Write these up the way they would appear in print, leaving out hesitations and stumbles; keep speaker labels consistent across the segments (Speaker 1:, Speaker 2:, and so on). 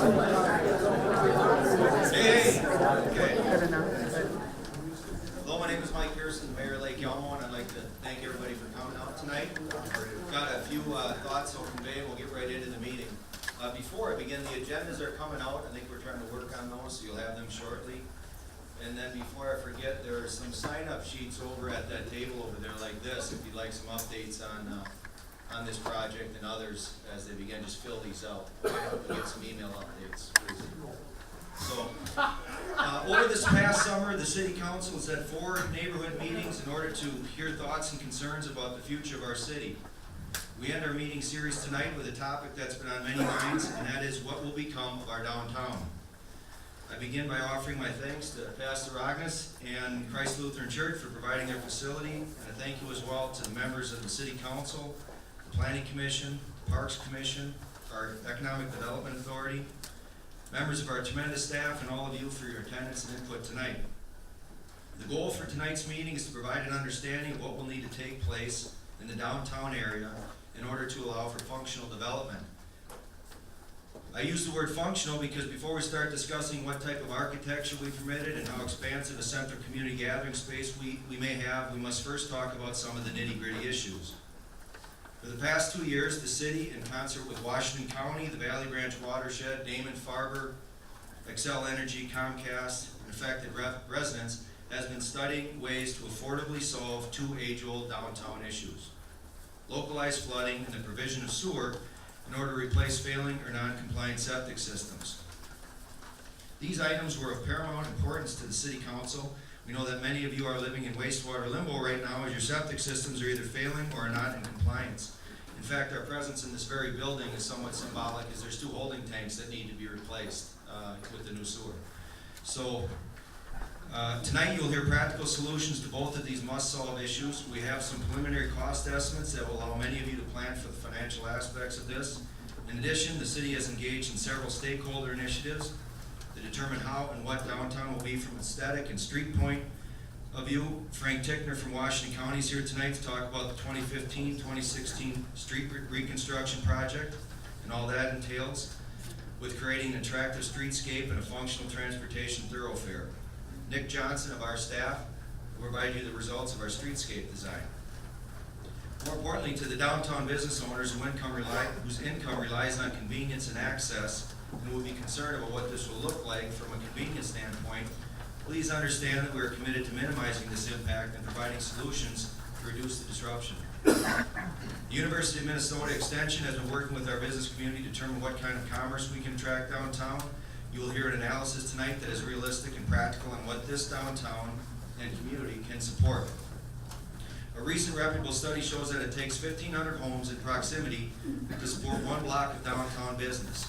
Speaker 1: Hey. Okay. Hello, my name is Mike Pearson, Mayor of Lake Elmo, and I'd like to thank everybody for coming out tonight. Got a few thoughts I'll convey, and we'll get right into the meeting. Before I begin, the agendas are coming out. I think we're trying to work on those, so you'll have them shortly. And then before I forget, there are some sign-up sheets over at that table over there like this, if you'd like some updates on this project and others as they begin. Just fill these out. We'll get some email updates. So, over this past summer, the City Council has had 4 neighborhood meetings in order to hear thoughts and concerns about the future of our city. We end our meeting series tonight with a topic that's been on many minds, and that is what will become of our downtown. I begin by offering my thanks to Pastor Agnes and Christ Lutheran Church for providing their facility, and a thank you as well to the members of the City Council, the Planning Commission, Parks Commission, our Economic Development Authority, members of our tremendous staff, and all of you for your attendance and input tonight. The goal for tonight's meeting is to provide an understanding of what will need to take place in the downtown area in order to allow for functional development. I use the word functional because before we start discussing what type of architecture we permitted and how expansive a central community gathering space we may have, we must first talk about some of the nitty-gritty issues. For the past 2 years, the city, in concert with Washington County, the Valley Branch Watershed, Damon Farber, Xcel Energy, Comcast, and affected residents, has been studying ways to affordably solve 2 age-old downtown issues: localized flooding and the provision of sewer in order to replace failing or non-compliant septic systems. These items were of paramount importance to the City Council. We know that many of you are living in wastewater limbo right now as your septic systems are either failing or are not in compliance. In fact, our presence in this very building is somewhat symbolic, as there's 2 holding tanks that need to be replaced with the new sewer. So tonight you'll hear practical solutions to both of these must-solve issues. We have some preliminary cost estimates that will allow many of you to plan for the financial aspects of this. In addition, the city has engaged in several stakeholder initiatives to determine how and what downtown will be from aesthetic and street point of view. Frank Tickner from Washington County is here tonight to talk about the 2015-2016 street reconstruction project and all that entails with creating an attractive streetscape and a functional transportation thoroughfare. Nick Johnson of our staff will provide you the results of our streetscape design. More importantly, to the downtown business owners whose income relies on convenience and access and will be concerned about what this will look like from a convenience standpoint, please understand that we are committed to minimizing this impact and providing solutions to reduce the disruption. The University of Minnesota Extension has been working with our business community to determine what kind of commerce we can attract downtown. You will hear an analysis tonight that is realistic and practical on what this downtown and community can support. A recent reputable study shows that it takes 1,500 homes in proximity to support 1 block of downtown business.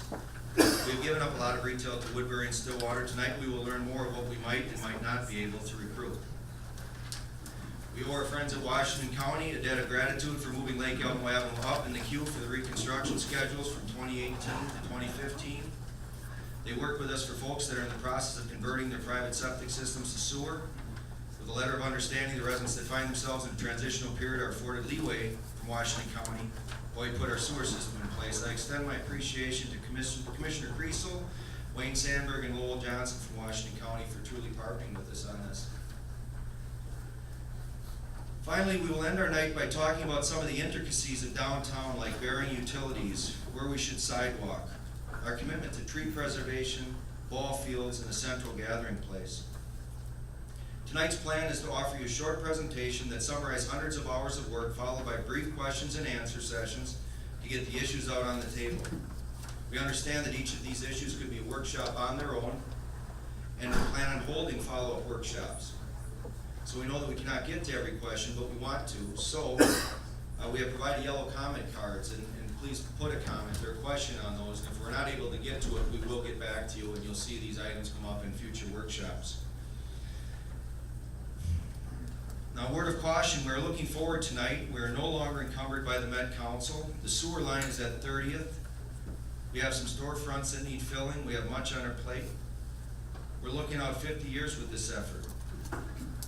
Speaker 1: We've given up a lot of retail to Woodbury and Stillwater. Tonight we will learn more of what we might and might not be able to recruit. We owe our friends at Washington County a debt of gratitude for moving Lake Elmo Avenue up in the queue for the reconstruction schedules from 2018 to 2015. They work with us for folks that are in the process of converting their private septic systems to sewer. With a letter of understanding, the residents that find themselves in a transitional period are afforded leeway from Washington County while we put our sewer system in place. I extend my appreciation to Commissioner Griesel, Wayne Sandberg, and Lowell Johnson from Washington County for truly partnering with us on this. Finally, we will end our night by talking about some of the intricacies of downtown, like burying utilities, where we should sidewalk, our commitment to tree preservation, ball fields, and a central gathering place. Tonight's plan is to offer you a short presentation that summarizes hundreds of hours of work, followed by brief questions and answer sessions to get the issues out on the table. We understand that each of these issues could be a workshop on their own, and we plan on holding follow-up workshops. So we know that we cannot get to every question, but we want to. So we have provided yellow comment cards, and please put a comment or a question on those. And if we're not able to get to it, we will get back to you, and you'll see these items come up in future workshops. Now, a word of caution, we're looking forward tonight. We're no longer encumbered by the Met Council. The sewer line is at 30th. We have some storefronts that need filling. We have much on our plate. We're looking out 50 years with this effort.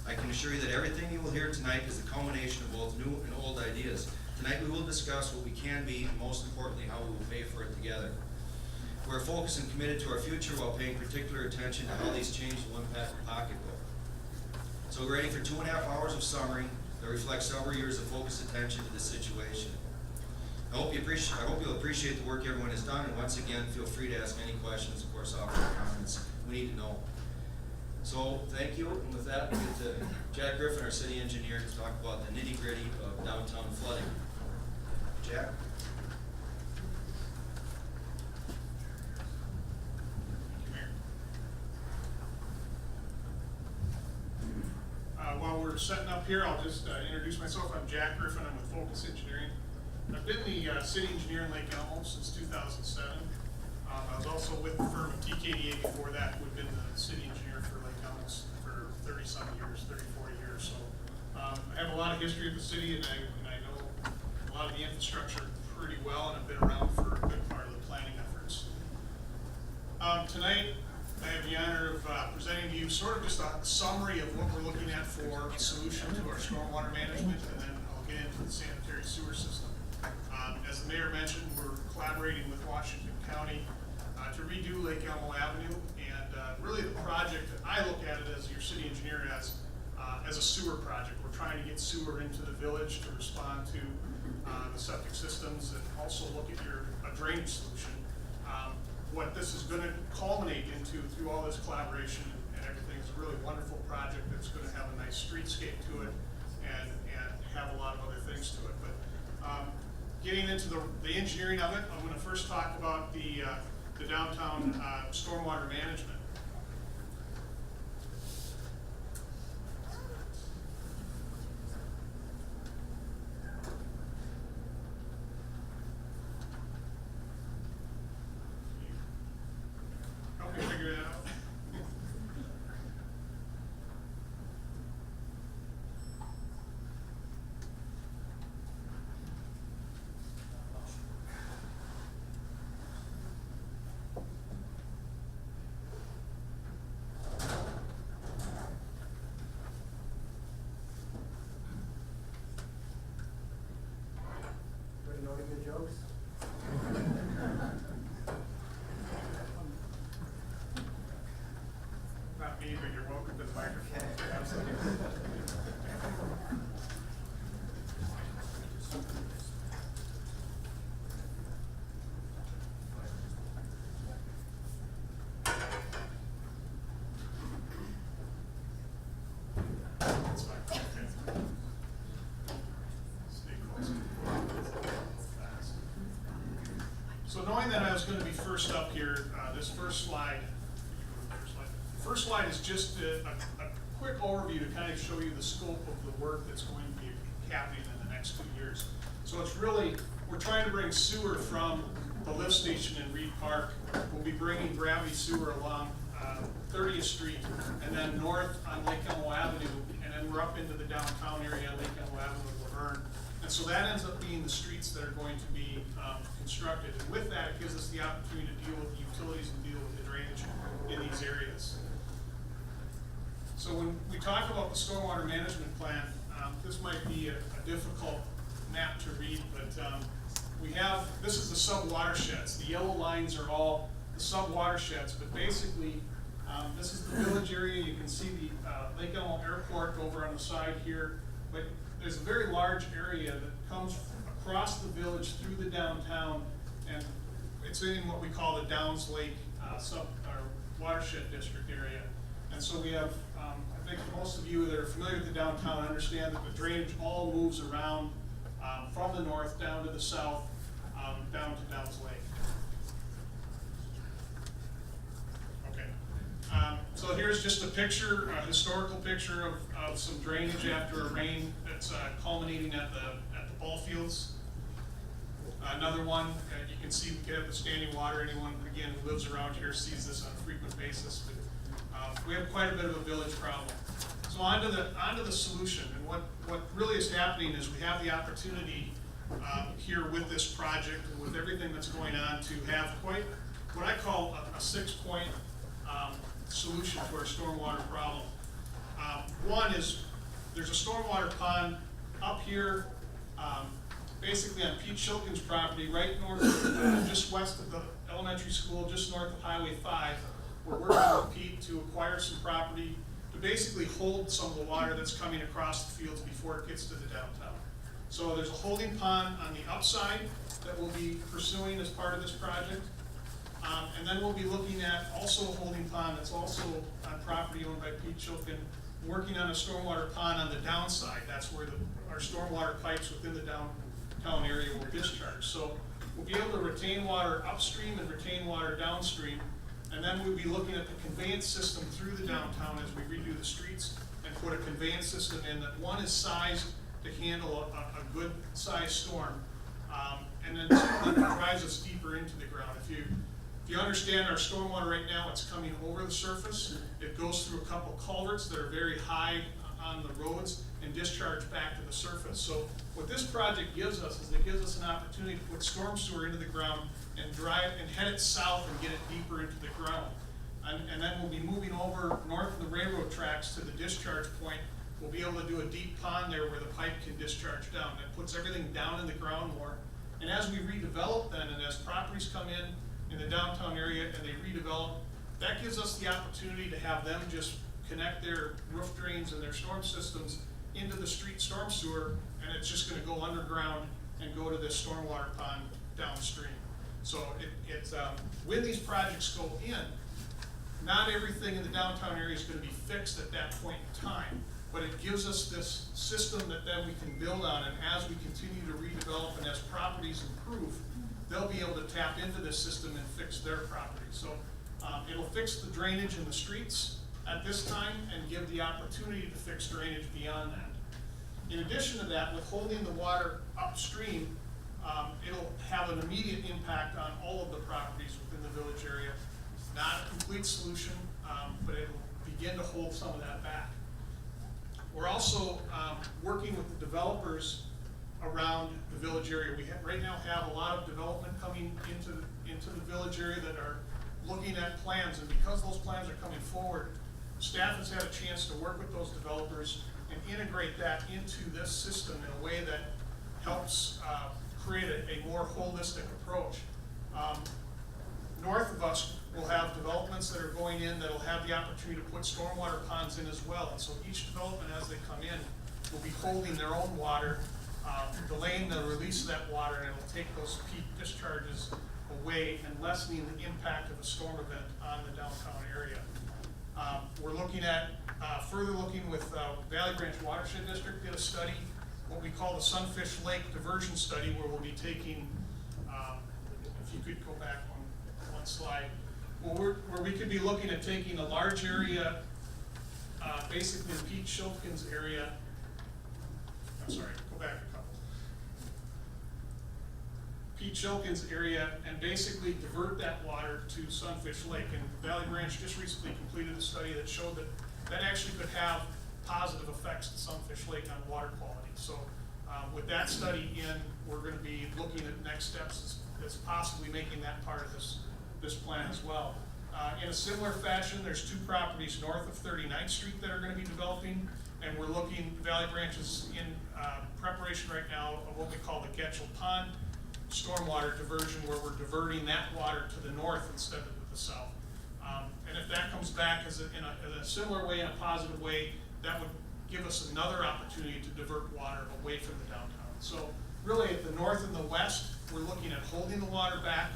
Speaker 1: I can assure you that everything you will hear tonight is the culmination of both new and old ideas. Tonight we will discuss what we can be, and most importantly, how we will pay for it together. We're focused and committed to our future while paying particular attention to how these changes will impact the pocketbook. So we're ready for 2.5 hours of summary that reflects several years of focused attention to this situation. I hope you'll appreciate the work everyone has done, and once again, feel free to ask any questions, of course, offer comments we need to know. So, thank you, and with that, we get to Jack Griffin, our city engineer, to talk about the nitty-gritty of downtown flooding. Jack?
Speaker 2: While we're setting up here, I'll just introduce myself. I'm Jack Griffin. I'm with Focus Engineering. I've been the city engineer in Lake Elmo since 2007. I was also with the firm of TKDA before that, who had been the city engineer for Lake Elmo for 30-some years, 40 years. So I have a lot of history of the city, and I know a lot of the infrastructure pretty well, and I've been around for a good part of the planning efforts. Tonight, I have the honor of presenting to you sort of just a summary of what we're looking at for a solution to our stormwater management, and then I'll get into the sanitary sewer system. As the mayor mentioned, we're collaborating with Washington County to redo Lake Elmo Avenue, and really the project, I look at it as your city engineer as a sewer project. We're trying to get sewer into the village to respond to the septic systems, and also look at a drainage solution. What this is going to culminate into through all this collaboration and everything is a really wonderful project that's going to have a nice streetscape to it and have a lot of other things to it. But getting into the engineering of it, I'm going to first talk about the downtown stormwater management. Help me figure that out.
Speaker 3: Everybody know any good jokes?
Speaker 2: Not me, but you're welcome to the microphone.
Speaker 3: Okay.
Speaker 2: Absolutely. That's fine. Okay. Stay close. Fast. So knowing that I was going to be first up here, this first slide. The first slide is just a quick overview to kind of show you the scope of the work that's going to be happening in the next 2 years. So it's really, we're trying to bring sewer from the lift station in Reed Park. We'll be bringing gravity sewer along 30th Street, and then north on Lake Elmo Avenue, and then we're up into the downtown area, Lake Elmo Avenue with Laverne. And so that ends up being the streets that are going to be constructed. And with that, it gives us the opportunity to deal with the utilities and deal with the drainage in these areas. So when we talk about the stormwater management plan, this might be a difficult map to read, but this is the sub-watersheds. The yellow lines are all the sub-watersheds, but basically, this is the village area. You can see the Lake Elmo Airport over on the side here, but there's a very large area that comes across the village through the downtown, and it's in what we call the Downs Lake watershed district area. And so we have, I think most of you that are familiar with the downtown understand that the drainage all moves around from the north down to the south, down to Downs Lake. Okay. So here's just a picture, a historical picture of some drainage after a rain that's culminating at the ball fields. Another one, you can see we have the standing water. Anyone, again, who lives around here sees this on a frequent basis. But, we have quite a bit of a village problem. So onto the solution. And what really is happening is we have the opportunity here with this project and with everything that's going on to have quite what I call a 6-point solution to our stormwater problem. One is there's a stormwater pond up here, basically on Pete Shilkin's property, right north, just west of elementary school just north of Highway 5. We're working with Pete to acquire some property to basically hold some of the water that's coming across the fields before it gets to the downtown. So there's a holding pond on the upside that we'll be pursuing as part of this project. And then we'll be looking at also a holding pond that's also on property owned by Pete Chilkin, working on a stormwater pond on the downside. That's where our stormwater pipes within the downtown area will discharge. So we'll be able to retain water upstream and retain water downstream. And then we'll be looking at the conveyance system through the downtown as we redo the streets and put a conveyance system in that one is sized to handle a good sized storm. And then two, that drives us deeper into the ground. If you understand our stormwater right now, it's coming over the surface. It goes through a couple culverts that are very high on the roads and discharge back to the surface. So what this project gives us is it gives us an opportunity to put storm sewer into the ground and drive and head it south and get it deeper into the ground. And then we'll be moving over north of the railroad tracks to the discharge point. We'll be able to do a deep pond there where the pipe can discharge down. That puts everything down in the ground more. And as we redevelop then, and as properties come in the downtown area and they redevelop, that gives us the opportunity to have them just connect their roof drains and their storm systems into the street storm sewer, and it's just gonna go underground and go to this stormwater pond downstream. So when these projects go in, not everything in the downtown area is gonna be fixed at that point in time, but it gives us this system that then we can build on, and as we continue to redevelop and as properties improve, they'll be able to tap into this system and fix their property. So it'll fix the drainage in the streets at this time and give the opportunity to fix drainage beyond that. In addition to that, with holding the water upstream, it'll have an immediate impact on all of the properties within the village area. Not a complete solution, but it'll begin to hold some of that back. We're also working with the developers around the village area. We right now have a lot of development coming into the village area that are looking at plans, and because those plans are coming forward, staff has had a chance to work with those developers and integrate that into this system in a way that helps create a more holistic approach. North of us, we'll have developments that are going in that'll have the opportunity to put stormwater ponds in as well. And so each development as they come in will be holding their own water, delaying the release of that water, and it'll take those peak discharges away and lessening the impact of a storm event on the downtown area. We're looking at, further looking with Valley Branch Watershed District did a study, what we call the Sunfish Lake Diversion Study, where we'll be taking, if you could go back one slide, where we could be looking at taking a large area, basically in Pete Shilkin's area. I'm sorry, go back a couple. Pete Shilkin's area, and basically divert that water to Sunfish Lake. And Valley Branch just recently completed a study that showed that that actually could have positive effects to Sunfish Lake on water quality. So with that study in, we're going to be looking at next steps as possibly making that part of this plan as well. In a similar fashion, there's two properties north of 39th Street that are going to be developing, and we're looking, Valley Branch is in preparation right now of what we call the Getchell Pond stormwater diversion, where we're diverting that water to the north instead of the south. And if that comes back in a similar way, in a positive way, that would give us another opportunity to divert water away from the downtown. So really at the north and the west, we're looking at holding the water back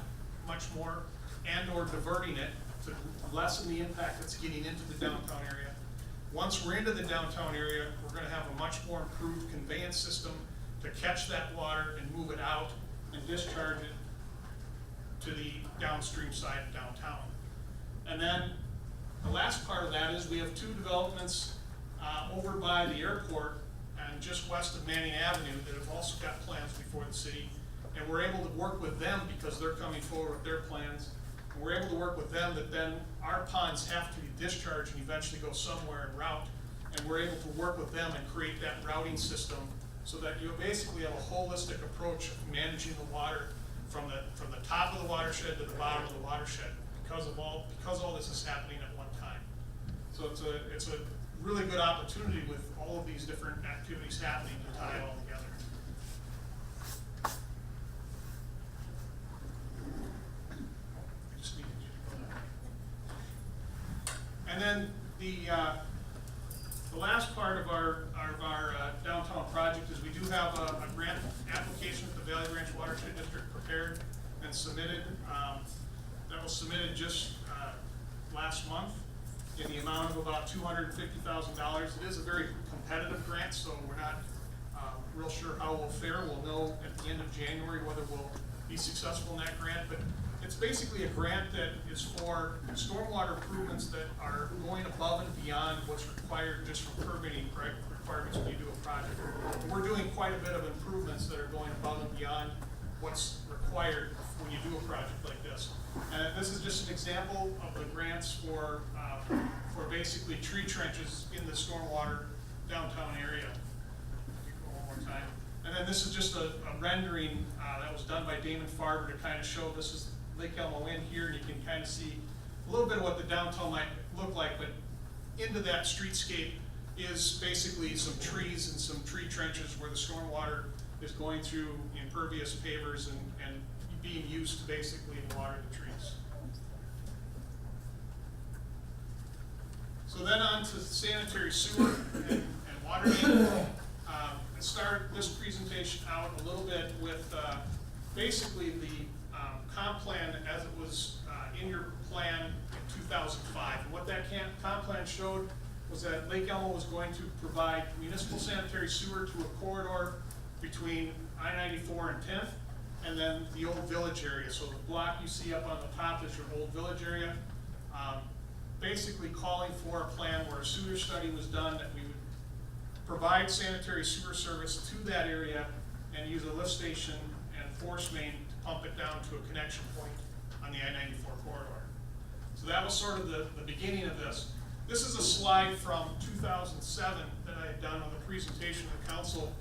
Speaker 2: much more and or diverting it to lessen the impact that's getting into the downtown area. Once we're into the downtown area, we're gonna have a much more improved conveyance system to catch that water and move it out and discharge it to the downstream side of downtown. And then the last part of that is we have two developments over by the airport and just west of Manning Avenue that have also got plans before the city. And we're able to work with them because they're coming forward with their plans. And we're able to work with them that then our ponds have to be discharged and eventually go somewhere en route. And we're able to work with them and create that routing system so that you basically have a holistic approach of managing the water from the top of the watershed to the bottom of the watershed because all this is happening at one time. So it's a really good opportunity with all of these different activities happening to tie it all together. And then the last part of our downtown project is we do have a grant application with the Valley Ranch Watershed District prepared and submitted. That was submitted just last month in the amount of about $250,000. It is a very competitive grant, so we're not real sure how we'll fare. We'll know at the end of January whether we'll be successful in that grant, but it's basically a grant that is for stormwater improvements that are going above and beyond what's required just from permitting requirements when you do a project. And we're doing quite a bit of improvements that are going above and beyond what's required when you do a project like this. And this is just an example of the grants for basically tree trenches in the stormwater downtown area. One more time. And then this is just a rendering that was done by Damon Farber to kind of show this is Lake Elmo in here, and you can kind of see a little bit of what the downtown might look like, but into that streetscape is basically some trees and some tree trenches where the stormwater is going through impervious pavers and being used to basically water the trees. So then on to sanitary sewer and water main. I start this presentation out a little bit with basically the comp plan as it was in your plan in 2005. And what that comp plan showed was that Lake Elmo was going to provide municipal sanitary sewer to a corridor between I-94 and 10th, and then the old village area. So the block you see up on the top is your old village area. Basically calling for a plan where a sewer study was done that we would provide sanitary sewer service to that area and use a lift station and force main to pump it down to a connection point on the I-94 corridor. So that was sort of the beginning of this. This is a slide from 2007 that I had done on the presentation to the council.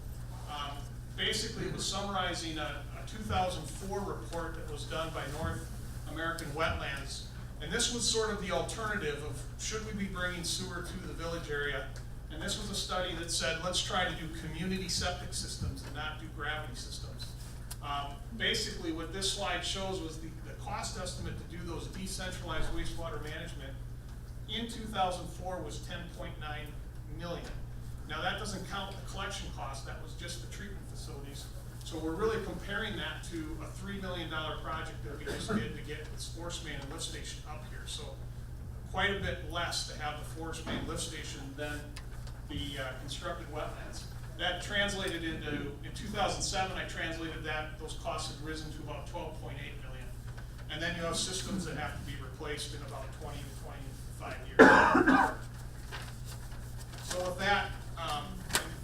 Speaker 2: Basically, it was summarizing a 2004 report that was done by North American Wetlands. And this was sort of the alternative of should we be bringing sewer to the village area. And this was a study that said, let's try to do community septic systems and not do gravity systems. Basically, what this slide shows was the cost estimate to do those decentralized wastewater management in 2004 was $10.9 million. Now that doesn't count the collection cost, that was just the treatment facilities. So we're really comparing that to a $3 million project that we just did to get this force main and lift station up here. So quite a bit less to have the force main lift station than the constructed wetlands. That translated into, in 2007, I translated that, those costs had risen to about 12.8 million. And then you have systems that have to be replaced in about 20 to 25 years. So with that,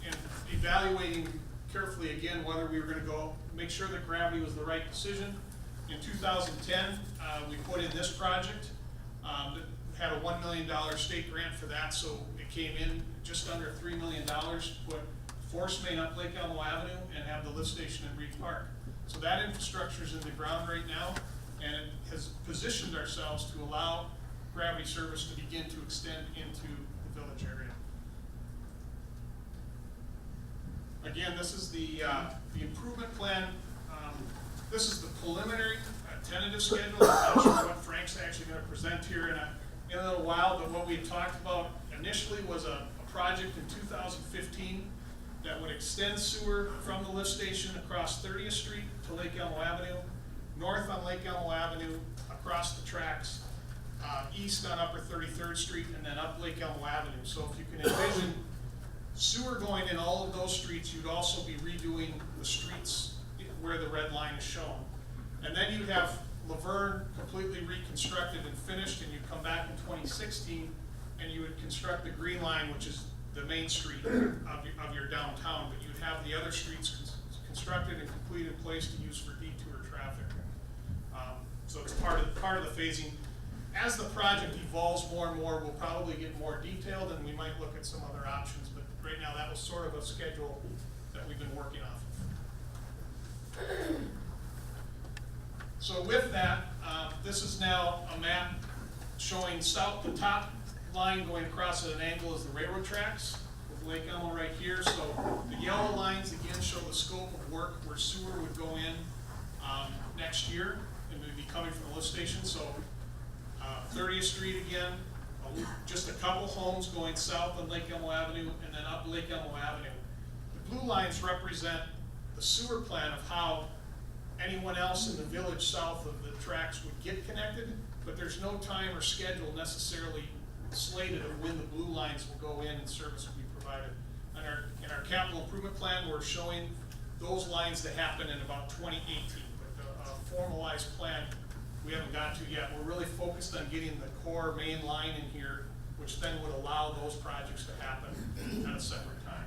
Speaker 2: and evaluating carefully again whether we were going to go make sure that gravity was the right decision. In 2010, we put in this project that had a $1 million state grant for that, so it came in just under $3 million to put force main up Lake Elmo Avenue and have the lift station in Reed Park. So that infrastructure is in the ground right now, and it has positioned ourselves to allow gravity service to begin to extend into the village area. Again, this is the improvement plan. This is the preliminary tentative schedule. I'm not sure what Frank's actually going to present here in a little while, but what we had talked about initially was a project in 2015 that would extend sewer from the lift station across 30th Street to Lake Elmo Avenue, north on Lake Elmo Avenue, across the tracks, east on Upper 33rd Street, and then up Lake Elmo Avenue. So if you can envision sewer going in all of those streets, you'd also be redoing the streets where the red line is shown. And then you'd have Laverne completely reconstructed and finished, and you'd come back in 2016 and you would construct the green line, which is the main street of your downtown, but you'd have the other streets constructed and completed in place to use for detour traffic. So it's part of the phasing. As the project evolves more and more, we'll probably get more detailed and we might look at some other options, but right now that was sort of a schedule that we've been working off of. So with that, this is now a map showing south, the top line going across at an angle is the railroad tracks with Lake Elmo right here. So the yellow lines again show the scope of work where sewer would go in next year and would be coming from the lift station. So 30th Street again, just a couple homes going south on Lake Elmo Avenue and then up Lake Elmo Avenue. The blue lines represent the sewer plan of how anyone else in the village south of the tracks would get connected, but there's no time or schedule necessarily slated of when the blue lines will go in and service will be provided. In our capital improvement plan, we're showing those lines to happen in about 2018, but the formalized plan we haven't got to yet. We're really focused on getting the core main line in here, which then would allow those projects to happen at a separate time.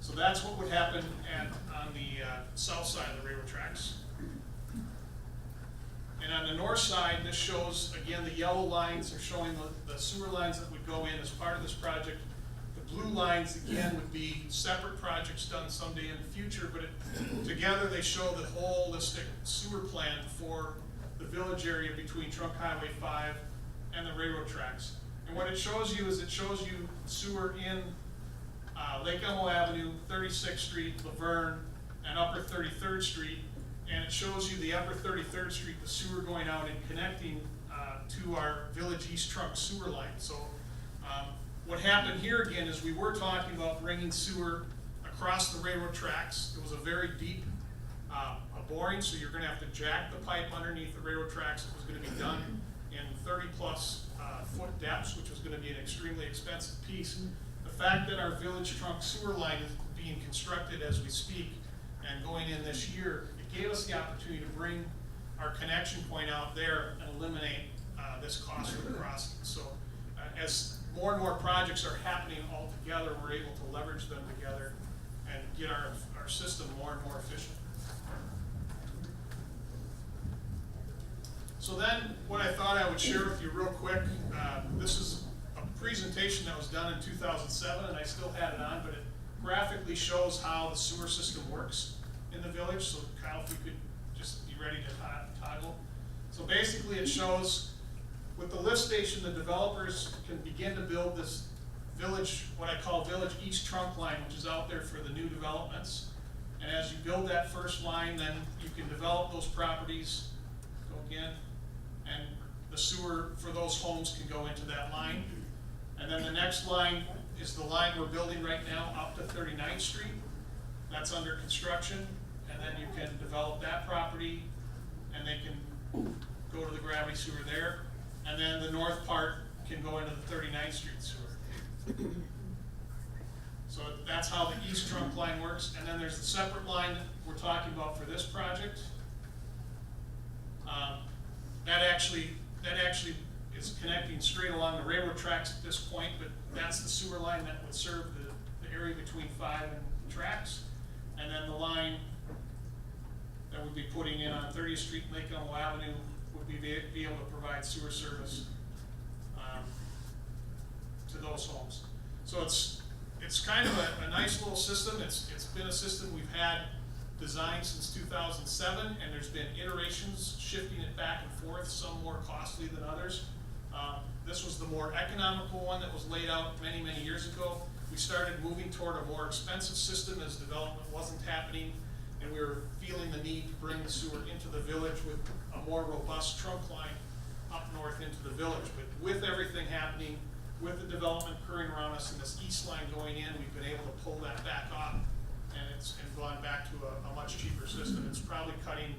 Speaker 2: So that's what would happen on the south side of the railroad tracks. And on the north side, this shows, again, the yellow lines are showing the sewer lines that would go in as part of this project. The blue lines, again, would be separate projects done someday in the future, but together they show the holistic sewer plan for the village area between Trunk Highway 5 and the railroad tracks. And what it shows you is it shows you sewer in Lake Elmo Avenue, 36th Street, Laverne, and Upper 33rd Street. And it shows you the Upper 33rd Street, the sewer going out and connecting to our Village East Trunk sewer line. So what happened here again is we were talking about bringing sewer across the railroad tracks. It was a very deep boring, so you're gonna have to jack the pipe underneath the railroad tracks. It was gonna be done in 30+ foot depths, which was gonna be an extremely expensive piece. The fact that our Village Trunk sewer line is being constructed as we speak and going in this year, it gave us the opportunity to bring our connection point out there and eliminate this cost for the crossing. So as more and more projects are happening all together, we're able to leverage them together and get our system more and more efficient. So then, what I thought I would share with you real quick, this is a presentation that was done in 2007, and I still had it on, but it graphically shows how the sewer system works in the village. So Kyle, if you could just be ready to toggle. So basically it shows, with the lift station, the developers can begin to build this village, what I call Village East Trunk line, which is out there for the new developments. And as you build that first line, then you can develop those properties, go again, and the sewer for those homes can go into that line. And then the next line is the line we're building right now up to 39th Street. That's under construction, and then you can develop that property, and they can go to the gravity sewer there. And then the north part can go into the 39th Street sewer. So that's how the East Trunk line works. And then there's the separate line that we're talking about for this project. That actually is connecting straight along the railroad tracks at this point, but that's the sewer line that would serve the area between 5 and tracks. And then the line that we'd be putting in on 30th Street and Lake Elmo Avenue would be able to provide sewer service to those homes. So it's kind of a nice little system. It's been a system we've had designed since 2007, and there's been iterations shifting it back and forth, some more costly than others. This was the more economical one that was laid out many, many years ago. We started moving toward a more expensive system as development wasn't happening, and we were feeling the need to bring the sewer into the village with a more robust trunk line up north into the village. But with everything happening, with the development occurring around us and this east line going in, we've been able to pull that back up, and it's gone back to a much cheaper system. It's probably cutting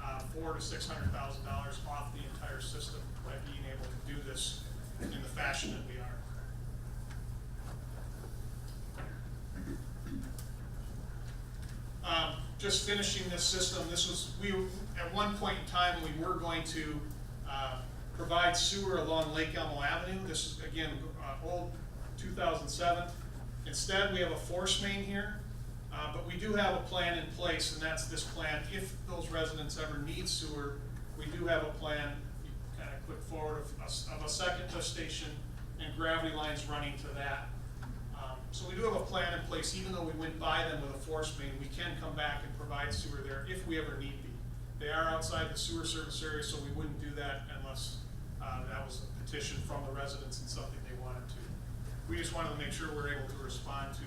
Speaker 2: $400,000 to $600,000 off the entire system by being able to do this in the fashion that we are. Just finishing this system, at one point in time, we were going to provide sewer along Lake Elmo Avenue. This is, again, old 2007. Instead, we have a force main here, but we do have a plan in place, and that's this plan. If those residents ever need sewer, we do have a plan, kind of click forward, of a second lift station and gravity lines running to that. So we do have a plan in place. Even though we went by them with a force main, we can come back and provide sewer there if we ever need be. They are outside the sewer service area, so we wouldn't do that unless that was a petition from the residents and something they wanted to. We just wanted to make sure we're able to respond to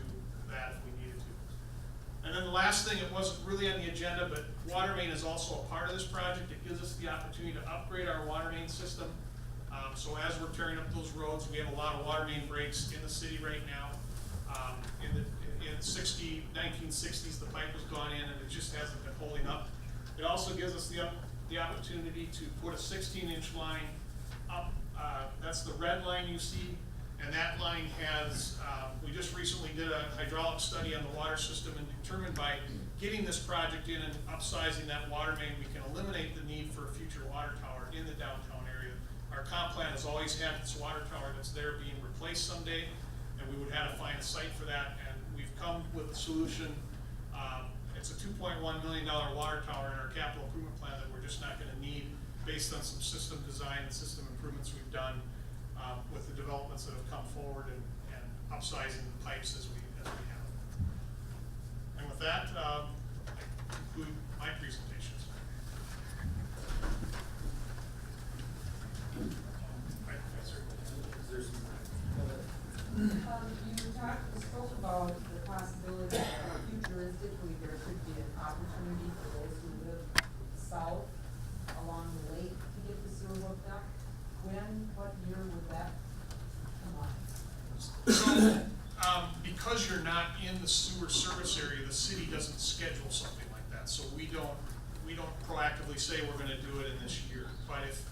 Speaker 2: that if we needed to. And then the last thing, it wasn't really on the agenda, but water main is also a part of this project. It gives us the opportunity to upgrade our water main system. So as we're tearing up those roads, we have a lot of water main breaks in the city right now. In the 1960s, the pipe was gone in and it just hasn't been holding up. It also gives us the opportunity to put a 16-inch line up. That's the red line you see, and that line has, we just recently did a hydraulic study on the water system and determined by getting this project in and upsizing that water main, we can eliminate the need for a future water tower in the downtown area. Our comp plan has always had this water tower that's there being replaced someday, and we would have to find a site for that, and we've come with a solution. It's a $2.1 million water tower in our capital improvement plan that we're just not gonna need based on some system design and system improvements we've done with the developments that have come forward and upsizing the pipes as we have. And with that, I conclude my presentations. Right, yes, sir.
Speaker 3: You spoke about the possibility that futuristically there could be an opportunity for those who live south along the lake to get the sewer hooked up. What year would that come on?
Speaker 2: So, because you're not in the sewer service area, the city doesn't schedule something like that. So we don't proactively say we're gonna do it in this year. But if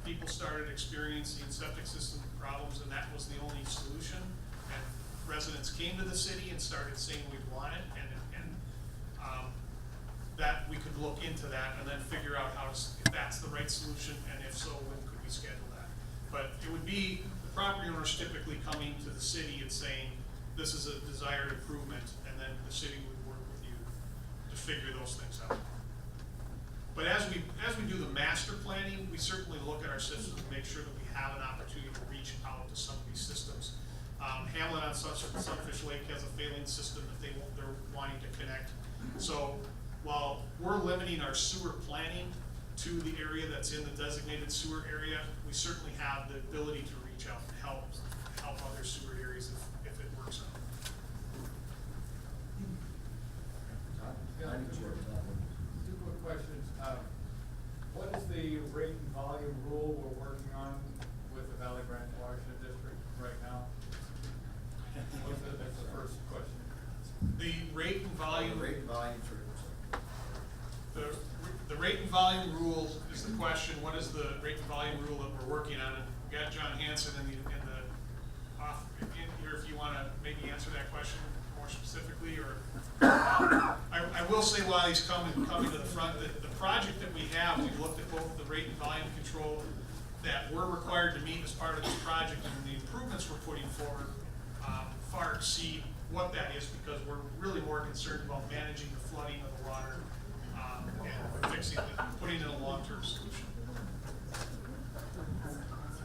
Speaker 2: people started experiencing septic system problems and that was the only solution, and residents came to the city and started saying we want it, and that we could look into that and then figure out if that's the right solution, and if so, when could we schedule that. But it would be the property owners typically coming to the city and saying, this is a desired improvement, and then the city would work with you to figure those things out. But as we do the master planning, we certainly look at our systems and make sure that we have an opportunity to reach out to some of these systems. Hamlet on Sunfish Lake has a failing system that they're wanting to connect. So while we're limiting our sewer planning to the area that's in the designated sewer area, we certainly have the ability to reach out and help other sewer areas if it works out.
Speaker 4: Two quick questions. What is the rate and volume rule we're working on with the Valley Branch Watershed District right now? That's the first question.
Speaker 2: The rate and volume.
Speaker 1: Rate and volume for.
Speaker 2: The rate and volume rule is the question. What is the rate and volume rule that we're working on? And we got John Hanson in here if you want to maybe answer that question more specifically. Or I will say while he's coming to the front, that the project that we have, we've looked at both the rate and volume control that we're required to meet as part of this project, and the improvements we're putting forward far exceed what that is, because we're really more concerned about managing the flooding of the water and fixing it, putting in a long-term solution.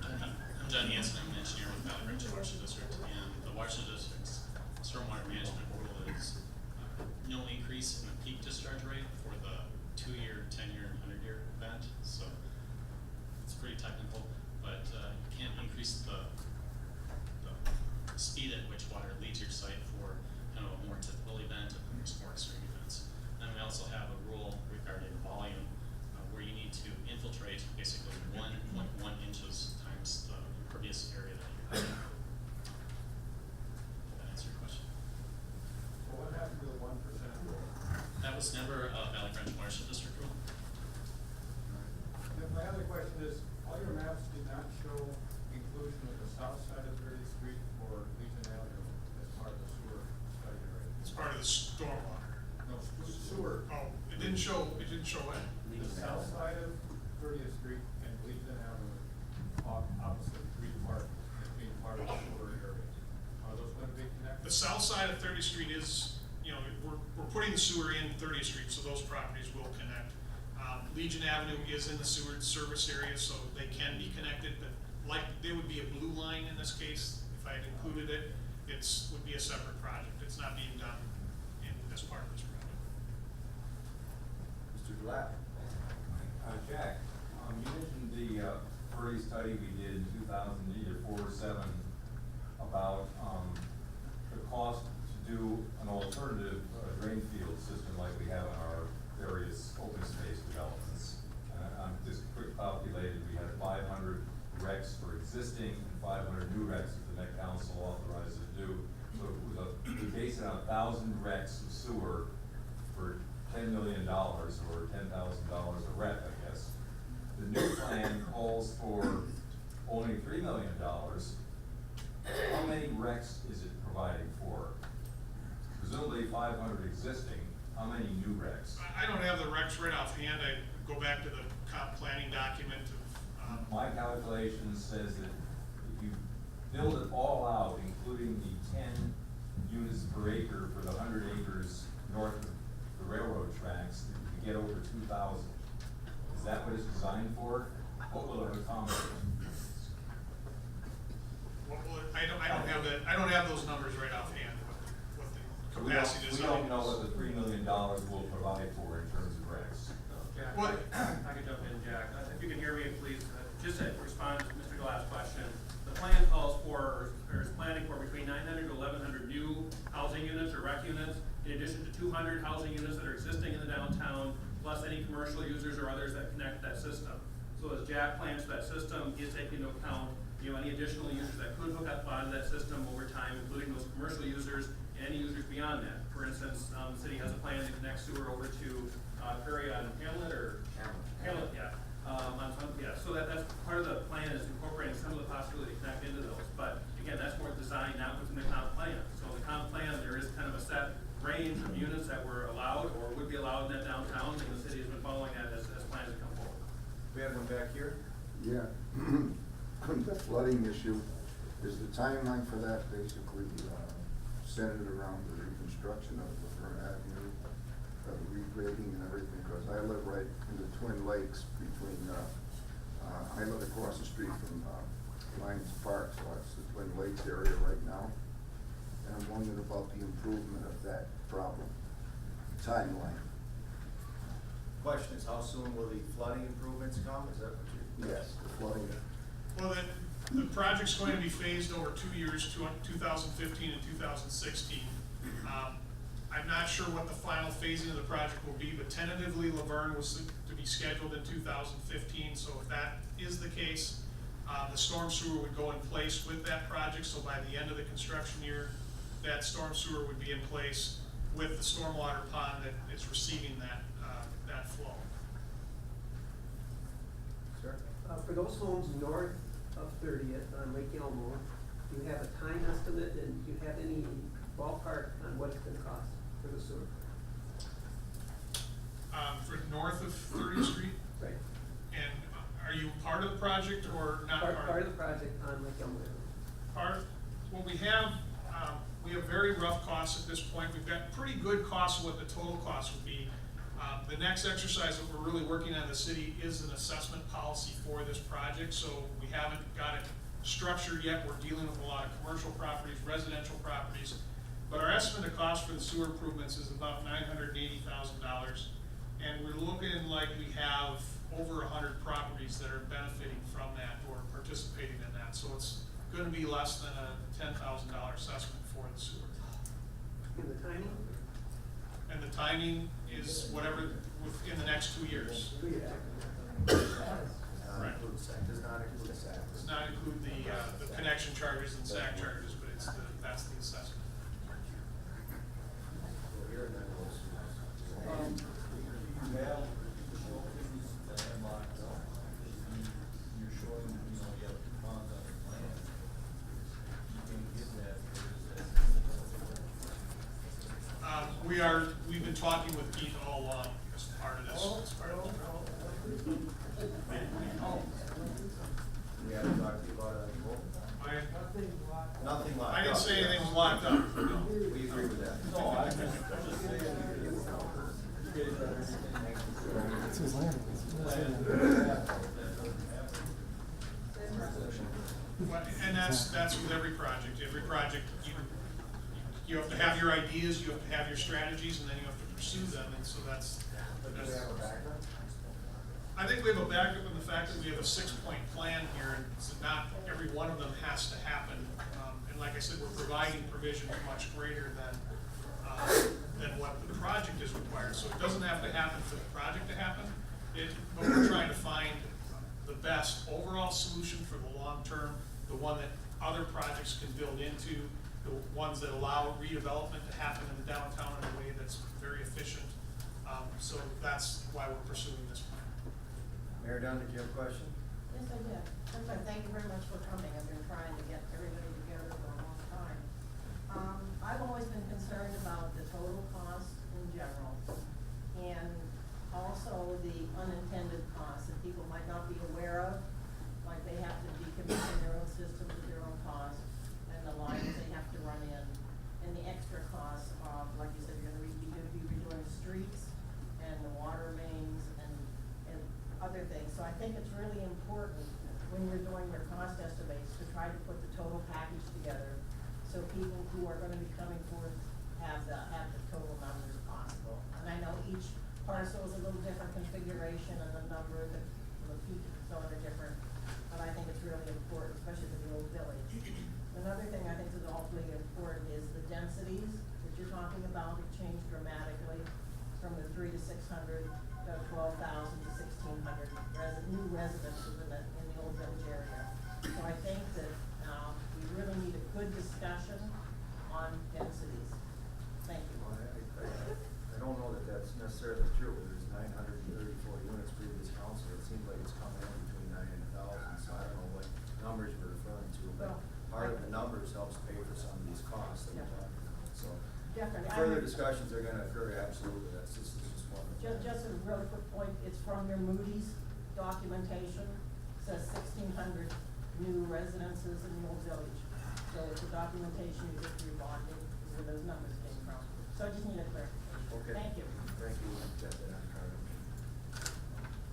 Speaker 5: I'm John Hanson. I'm an engineer with Valley Branch Watershed District, and the Watershed District's stormwater management rule is no increase in the peak discharge rate for the 2-year, 10-year, and 100-year event. So it's pretty technical, but you can't increase the speed at which water leaves your site for kind of a more typical event and there's more extreme events. And we also have a rule regarding volume where you need to infiltrate basically 1.1 inches times the impervious area that you have. Did that answer your question?
Speaker 4: So what happened to the 1% rule?
Speaker 5: That was never a Valley Branch Watershed District rule.
Speaker 4: And my other question is, all your maps did not show inclusion of the south side of 30th Street or Legion Avenue as part of the sewer study, right?
Speaker 2: It's part of the stormwater.
Speaker 4: No, sewer.
Speaker 2: Oh, it didn't show what?
Speaker 4: The south side of 30th Street and Legion Avenue, opposite Green Park, as being part of the sewer area. Are those going to be connected?
Speaker 2: The south side of 30th Street is, we're putting the sewer in 30th Street, so those properties will connect. Legion Avenue is in the sewer service area, so they can be connected, but there would be a blue line in this case. If I had included it, would be a separate project. It's not being done as part of this project.
Speaker 1: Mr. Black.
Speaker 6: Jack, you mentioned the Purdy study we did in 2004-07 about the cost to do an alternative drain field system like we have in our various open space developments. I'm just quick calculated, we had 500 recs existing, how many new recs?
Speaker 2: I don't have the recs right offhand, I go back to the comp planning document of,
Speaker 6: My calculation says that if you build it all out, including the 10 units per acre for the 100 acres north of the railroad tracks, you get over 2,000. Is that what it's designed for? What will it accommodate?
Speaker 2: I don't have those numbers right offhand, what the
Speaker 6: So we
Speaker 2: capacity design is.
Speaker 6: don't know what the $3 million will provide for in terms of recs.
Speaker 7: Jack,
Speaker 2: What-
Speaker 7: I can jump in, Jack. If you can hear me, please, just to respond to Mr. Glass' question. The plan calls for, or is planning for between 900 to 1,100 new housing units or rec units, in addition to 200 housing units that are existing in the downtown, plus any commercial users or others that connect that system. So as Jack plans for that system, he is taking into account, any additional users that could hook up onto that system over time, including those commercial users and any users beyond that. For instance, the city has a plan to connect sewer over to Prairie on Hamlet or? Hamlet, yeah. So that's part of the plan, is incorporating some of the possibility to connect into those. But again, that's more design, not what's in the comp plan. So in the comp plan, there is kind of a set range of units that were allowed or would be allowed in that downtown, and the city has been following that as plans have come forward.
Speaker 1: We have one back here.
Speaker 8: Yeah, the flooding issue, is the timeline for that basically centered around the reconstruction of Laverne Avenue, the regrading and everything? Because I live right in the Twin Lakes between, I live across the street from Lions Park, so it's the Twin Lakes area right now. And I'm wondering about the improvement of that problem, timeline.
Speaker 1: Question is, how soon will the flooding improvements come? Is that what you?
Speaker 8: Yes, the flooding.
Speaker 2: Well, the project's going to be phased over 2 years, 2015 and 2016. I'm not sure what the final phasing of the project will be, but tentatively Laverne was to be scheduled in 2015. So if that is the case, the storm sewer would go in place with that project. So by the end of the construction year, that storm sewer would be in place with the stormwater pond that is receiving that flow.
Speaker 1: Sir?
Speaker 9: For those homes north of 30th on Lake Elmo, do you have a time estimate, and do you have any ballpark on what it's gonna cost for the sewer?
Speaker 2: For north of 30th Street?
Speaker 9: Right.
Speaker 2: And are you part of the project or not
Speaker 9: Part of the project on Lake Elmo.
Speaker 2: Part, well, we have very rough costs at this point. We've got pretty good costs of what the total cost would be. The next exercise that we're really working on in the city is an assessment policy for this project, so we haven't got it structured yet. We're dealing with a lot of commercial properties, residential properties, but our estimate of cost for the sewer improvements is about $980,000. And we're looking like we have over 100 properties that are benefiting from that or participating in that. So it's gonna be less than a $10,000 assessment for the sewer.
Speaker 9: And the timing?
Speaker 2: And the timing is whatever within the next 2 years.
Speaker 9: 2 years.
Speaker 2: Right.
Speaker 1: Does not include the SAC.
Speaker 2: Does not include the connection charges and SAC charges, but that's the assessment.
Speaker 1: Here and then goes.
Speaker 10: You have shoulders that are marked up, you're showing, you have ponds on the plan. You can give that,
Speaker 2: We've been talking with Keith all along as part of this.
Speaker 1: We haven't talked to you about it anymore. Nothing locked up.
Speaker 2: I didn't say anything was locked up. No.
Speaker 1: We agree with that.
Speaker 10: no, I'm just saying, you guys better
Speaker 2: And that's with every project. Every project, you have to have your ideas, you have to have your strategies, and then you have to pursue them, and so that's.
Speaker 1: Do we have a backup?
Speaker 2: I think we have a backup in the fact that we have a 6-point plan here, and so not every one of them has to happen. And like I said, we're providing provisions much greater than what the project is required. So it doesn't have to happen for the project to happen. But we're trying to find the best overall solution for the long term, the one that other projects can build into, the ones that allow redevelopment to happen in the downtown in a way that's very efficient. So that's why we're pursuing this plan.
Speaker 1: Mayor Dunn, did you have a question?
Speaker 11: Yes, I did. First, I thank you very much for coming. I've been trying to get everybody together for a long time. I've always been concerned about the total cost in general. And also the unintended costs that people might not be aware of, like they have to decommission their own systems at their own cost, and the lines they have to run in, and the extra costs of, like you said, you're gonna be redoing streets and the water mains and other things. So I think it's really important when you're doing your cost estimates to try to put the total package together, so people who are gonna be coming forth have the total numbers possible. And I know each parcel is a little different configuration, and the number, the peak zone are different, but I think it's really important, especially for the old village. Another thing I think is awfully important is the densities that you're talking about have changed dramatically from the 300 to 600 to 12,000 to 1,600 new residences in the old village area. So I think that we really need a good discussion on densities. Thank you.
Speaker 12: Well, I don't know that that's necessarily true. There's 934 units previous council. It seems like it's coming in between 9 and 1,000, so I don't know what numbers we're referring to. But
Speaker 11: Well,
Speaker 12: part of the numbers helps pay for some of these costs that we're
Speaker 11: Yeah.
Speaker 12: talking about. So
Speaker 11: Definitely.
Speaker 12: further discussions are gonna occur, absolutely. This is just one of them.
Speaker 11: Just a really quick point, it's from your Moody's documentation, says 1,600 new residences in the old village. So it's a documentation you get through bonding, is where those numbers came from. So I just need a clarification.
Speaker 12: Okay.
Speaker 11: Thank you.
Speaker 12: Thank you. We'll get that on card.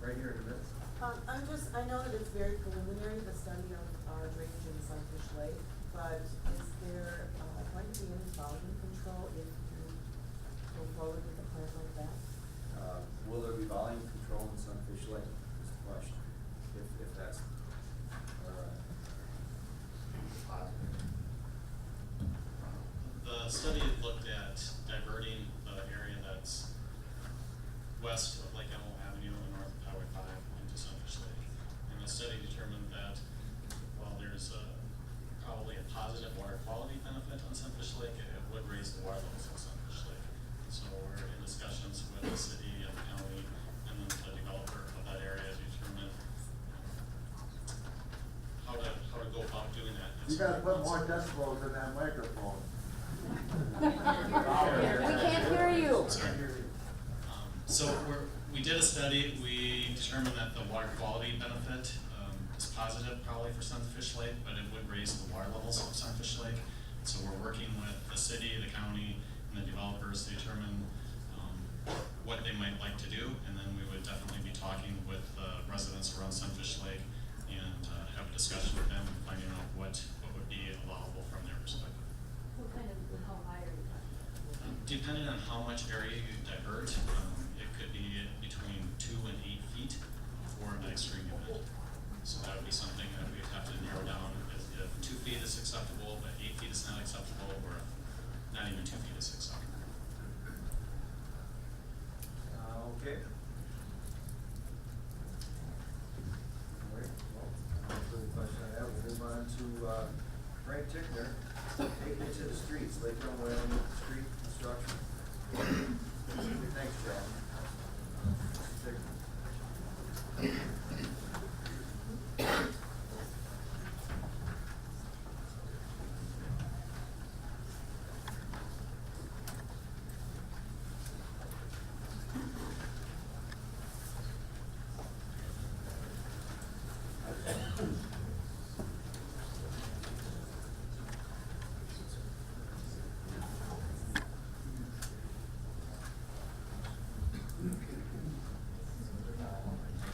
Speaker 12: Right here in the midst.
Speaker 13: I know that it's very preliminary, the study of drainage in Sunfish Lake, but is there, going to be any volume control if you go forward with a plan like that?
Speaker 12: Will there be volume control in Sunfish Lake, is the question, if that's, positive.
Speaker 5: The study looked at diverting the area that's west of Lake Elmo Avenue and north of Highway 5 into Sunfish Lake. And the study determined that while there's probably a positive water quality benefit on Sunfish Lake, it would raise the water levels in Sunfish Lake. So we're in discussions with the city and the county and then the developer of that area to determine how to go about doing that.
Speaker 8: You gotta put more decibels in that microphone.
Speaker 13: We can't hear you.
Speaker 5: Sorry. So we did a study, we determined that the water quality benefit is positive probably for Sunfish Lake, but it would raise the water levels of Sunfish Lake. So we're working with the city, the county, and the developers to determine what they might like to do, and then we would definitely be talking with residents around Sunfish Lake and have a discussion with them, finding out what would be allowable from their perspective.
Speaker 13: What kind of, how high are you talking about?
Speaker 5: Depending on how much area you divert, it could be between 2 and 8 feet for an extreme event. So that would be something that we'd have to narrow down. If 2 feet is acceptable, but 8 feet is not acceptable, or not even 2 feet is acceptable.
Speaker 12: Okay. All right, well, no further question I have, we'll move on to, Frank Tickner, take it to the streets, Lake Elmo Avenue, street construction. Thanks, John. Tickner.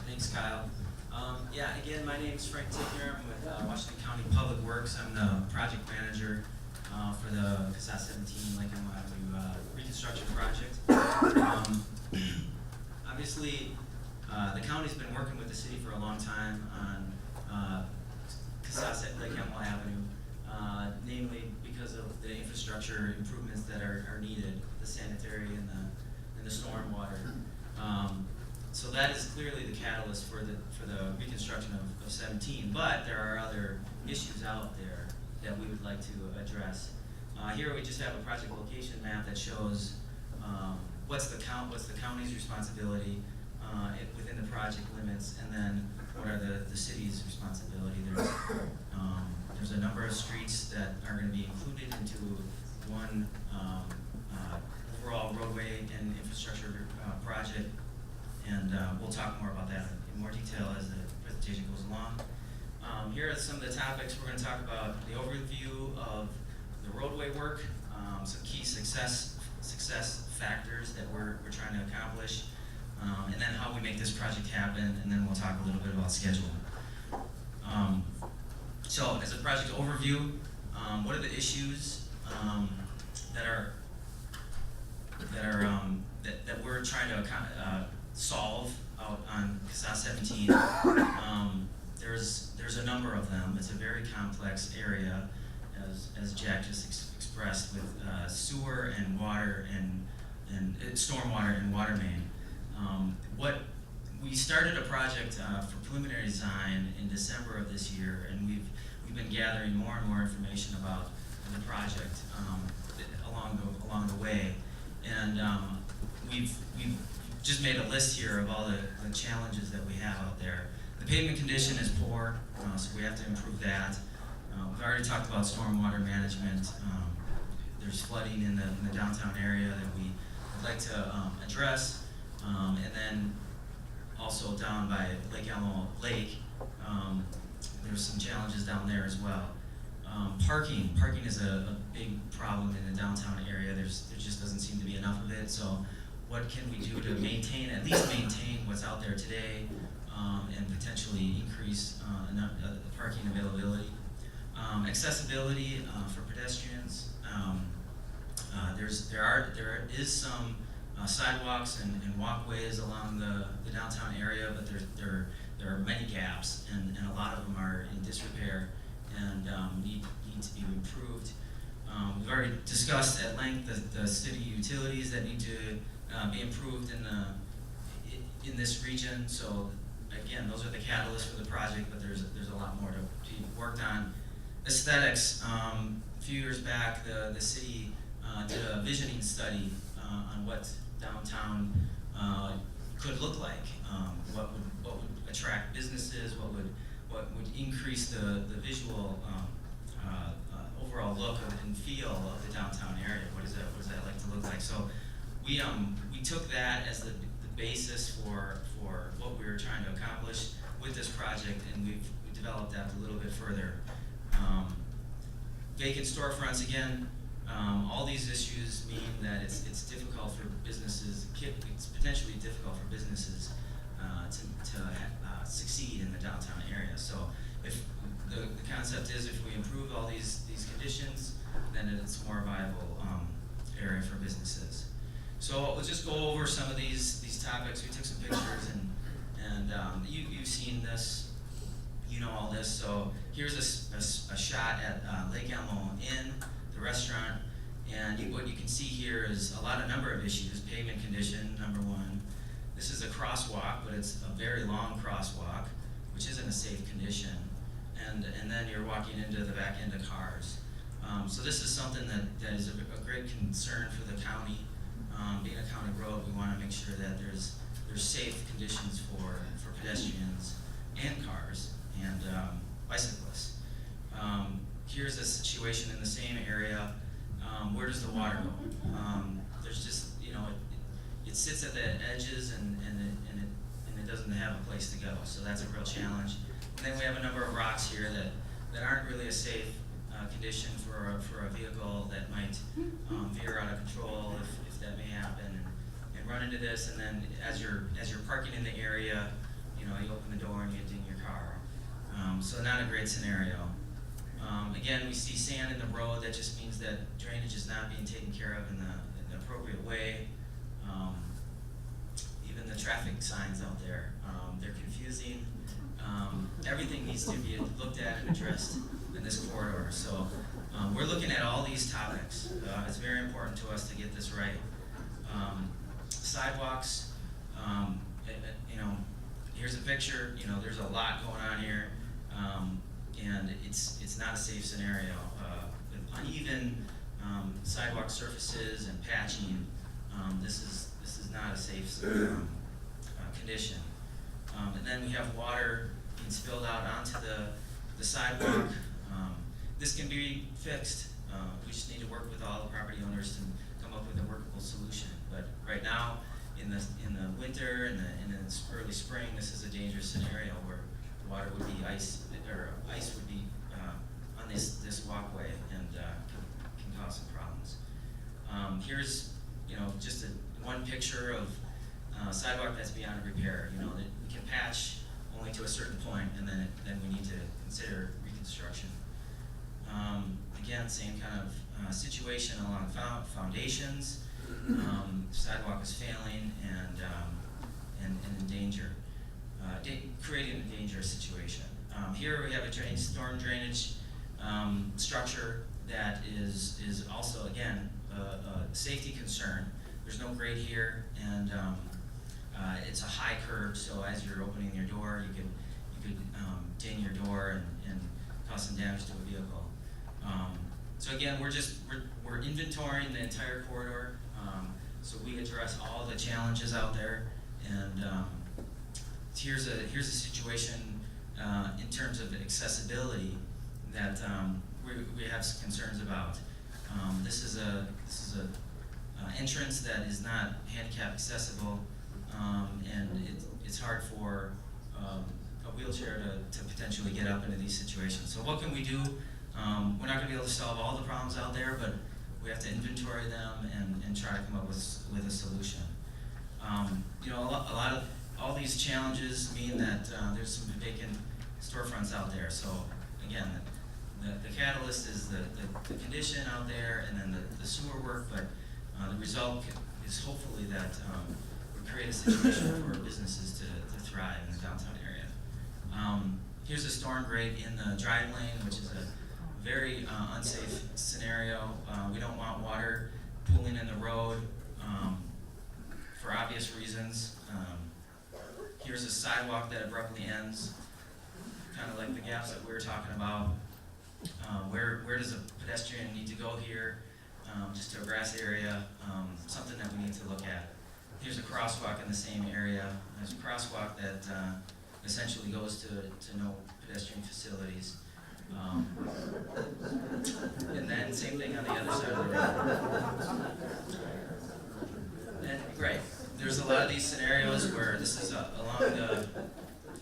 Speaker 14: Thanks, Kyle. Yeah, again, my name is Frank Tickner. I'm with Washington County Public Works. I'm the project manager for the CASA 17 Lake Elmo Avenue reconstruction project. Obviously, the county's been working with the city for a long time on CASA Lake Elmo Avenue, namely because of the infrastructure improvements that are needed, the sanitary and the stormwater. So that is clearly the catalyst for the reconstruction of 17, but there are other issues out there that we would like to address. Here we just have a project location map that shows what's the county's responsibility within the project limits, and then what are the city's responsibility. There's a number of streets that are going to be included into one overall roadway and infrastructure project, and we'll talk more about that in more detail as the presentation goes along. Here are some of the topics we're going to talk about: the overview of the roadway work, some key success factors that we're trying to accomplish, and then how we make this project happen, and then we'll talk a little bit about scheduling. So, as a project overview, what are the issues that we're trying to solve out on CASA 17? There's a number of them. It's a very complex area, as Jack just expressed, with sewer and water and stormwater and water main. We started a project for preliminary design in December of this year, and we've been gathering more and more information about the project along the way, and we've just made a list here of all the challenges that we have out there. The pavement condition is poor, so we have to improve that. We've already talked about stormwater management. There's flooding in the downtown area that we would like to address, and then also down by Lake Elmo Lake, there's some challenges down there as well. Parking is a big problem in the downtown area. There just doesn't seem to be enough of it. So what can we do to at least maintain what's out there today, and potentially increase the parking availability? Accessibility for pedestrians. There is some sidewalks and walkways along the downtown area, but there are many gaps, and a lot of them are in disrepair and need to be improved. We've already discussed at length the city utilities that need to be improved in this region. So again, those are the catalysts for the project, but there's a lot more to be worked on. Aesthetics. A few years back, the city did a visioning study on what downtown could look like. What would attract businesses? What would increase the visual overall look and feel of the downtown area? What does that like to look like? So we took that as the basis for what we were trying to accomplish with this project, and we developed that a little bit further. Vacant storefronts, again, all these issues mean that it's difficult for businesses. It's potentially difficult for businesses to succeed in the downtown area. So if the concept is, if we improve all these conditions, then it's a more viable area for businesses. So we'll just go over some of these topics. We took some pictures, and you've seen this, you know all this. So here's a shot at Lake Elmo Inn, the restaurant, and what you can see here is a number of issues. Pavement condition, number one. This is a crosswalk, but it's a very long crosswalk, which isn't a safe condition. And then you're walking into the back end of cars. So this is something that is a great concern for the county. Being a county road, we want to make sure that there's safe conditions for pedestrians and cars and bicyclists. Here's a situation in the same area. Where does the water go? There's just, it sits at the edges and it doesn't have a place to go. So that's a real challenge. And then we have a number of rocks here that aren't really a safe condition for a vehicle that might veer out of control if that may happen and run into this. And then as you're parking in the area, you open the door and you ding your car. So not a great scenario. Again, we see sand in the road. That just means that drainage is not being taken care of in the appropriate way. Even the traffic signs out there, they're confusing. Everything needs to be looked at and addressed in this corridor. So we're looking at all these topics. It's very important to us to get this right. Sidewalks, here's a picture. There's a lot going on here. And it's not a safe scenario. With uneven sidewalk surfaces and patching, this is not a safe condition. And then we have water being spilled out onto the sidewalk. This can be fixed. We just need to work with all the property owners to come up with a workable solution. But right now, in the winter and in the early spring, this is a dangerous scenario where water would be ice, or ice would be on this walkway and can cause some problems. Here's just one picture of sidewalk that's beyond repair. That we can patch only to a certain point, and then we need to consider reconstruction. Again, same kind of situation along foundations. Sidewalk is failing and in danger, creating a dangerous situation. Here we have a storm drainage structure that is also, again, a safety concern. There's no grate here, and it's a high curb, so as you're opening your door, you could ding your door and cause some damage to a vehicle. So again, we're inventorying the entire corridor, so we address all the challenges out there, and here's a situation in terms of accessibility that we have some concerns about. This is a entrance that is not handicap accessible, and it's hard for a wheelchair to potentially get up into these situations. So what can we do? We're not going to be able to solve all the problems out there, but we have to inventory them and try to come up with a solution. A lot of all these challenges mean that there's some vacant storefronts out there. So again, the catalyst is the condition out there, and then the sewer work, but the result is hopefully that we create a situation for businesses to thrive in the downtown area. Here's a storm grate in the drive lane, which is a very unsafe scenario. We don't want water pooling in the road for obvious reasons. Here's a sidewalk that abruptly ends, kind of like the gaps that we were talking about. Where does a pedestrian need to go here? Just to a grass area, something that we need to look at. Here's a crosswalk in the same area. There's a crosswalk that essentially goes to no pedestrian facilities. And then same thing on the other side of the road. And great. There's a lot of these scenarios where this is along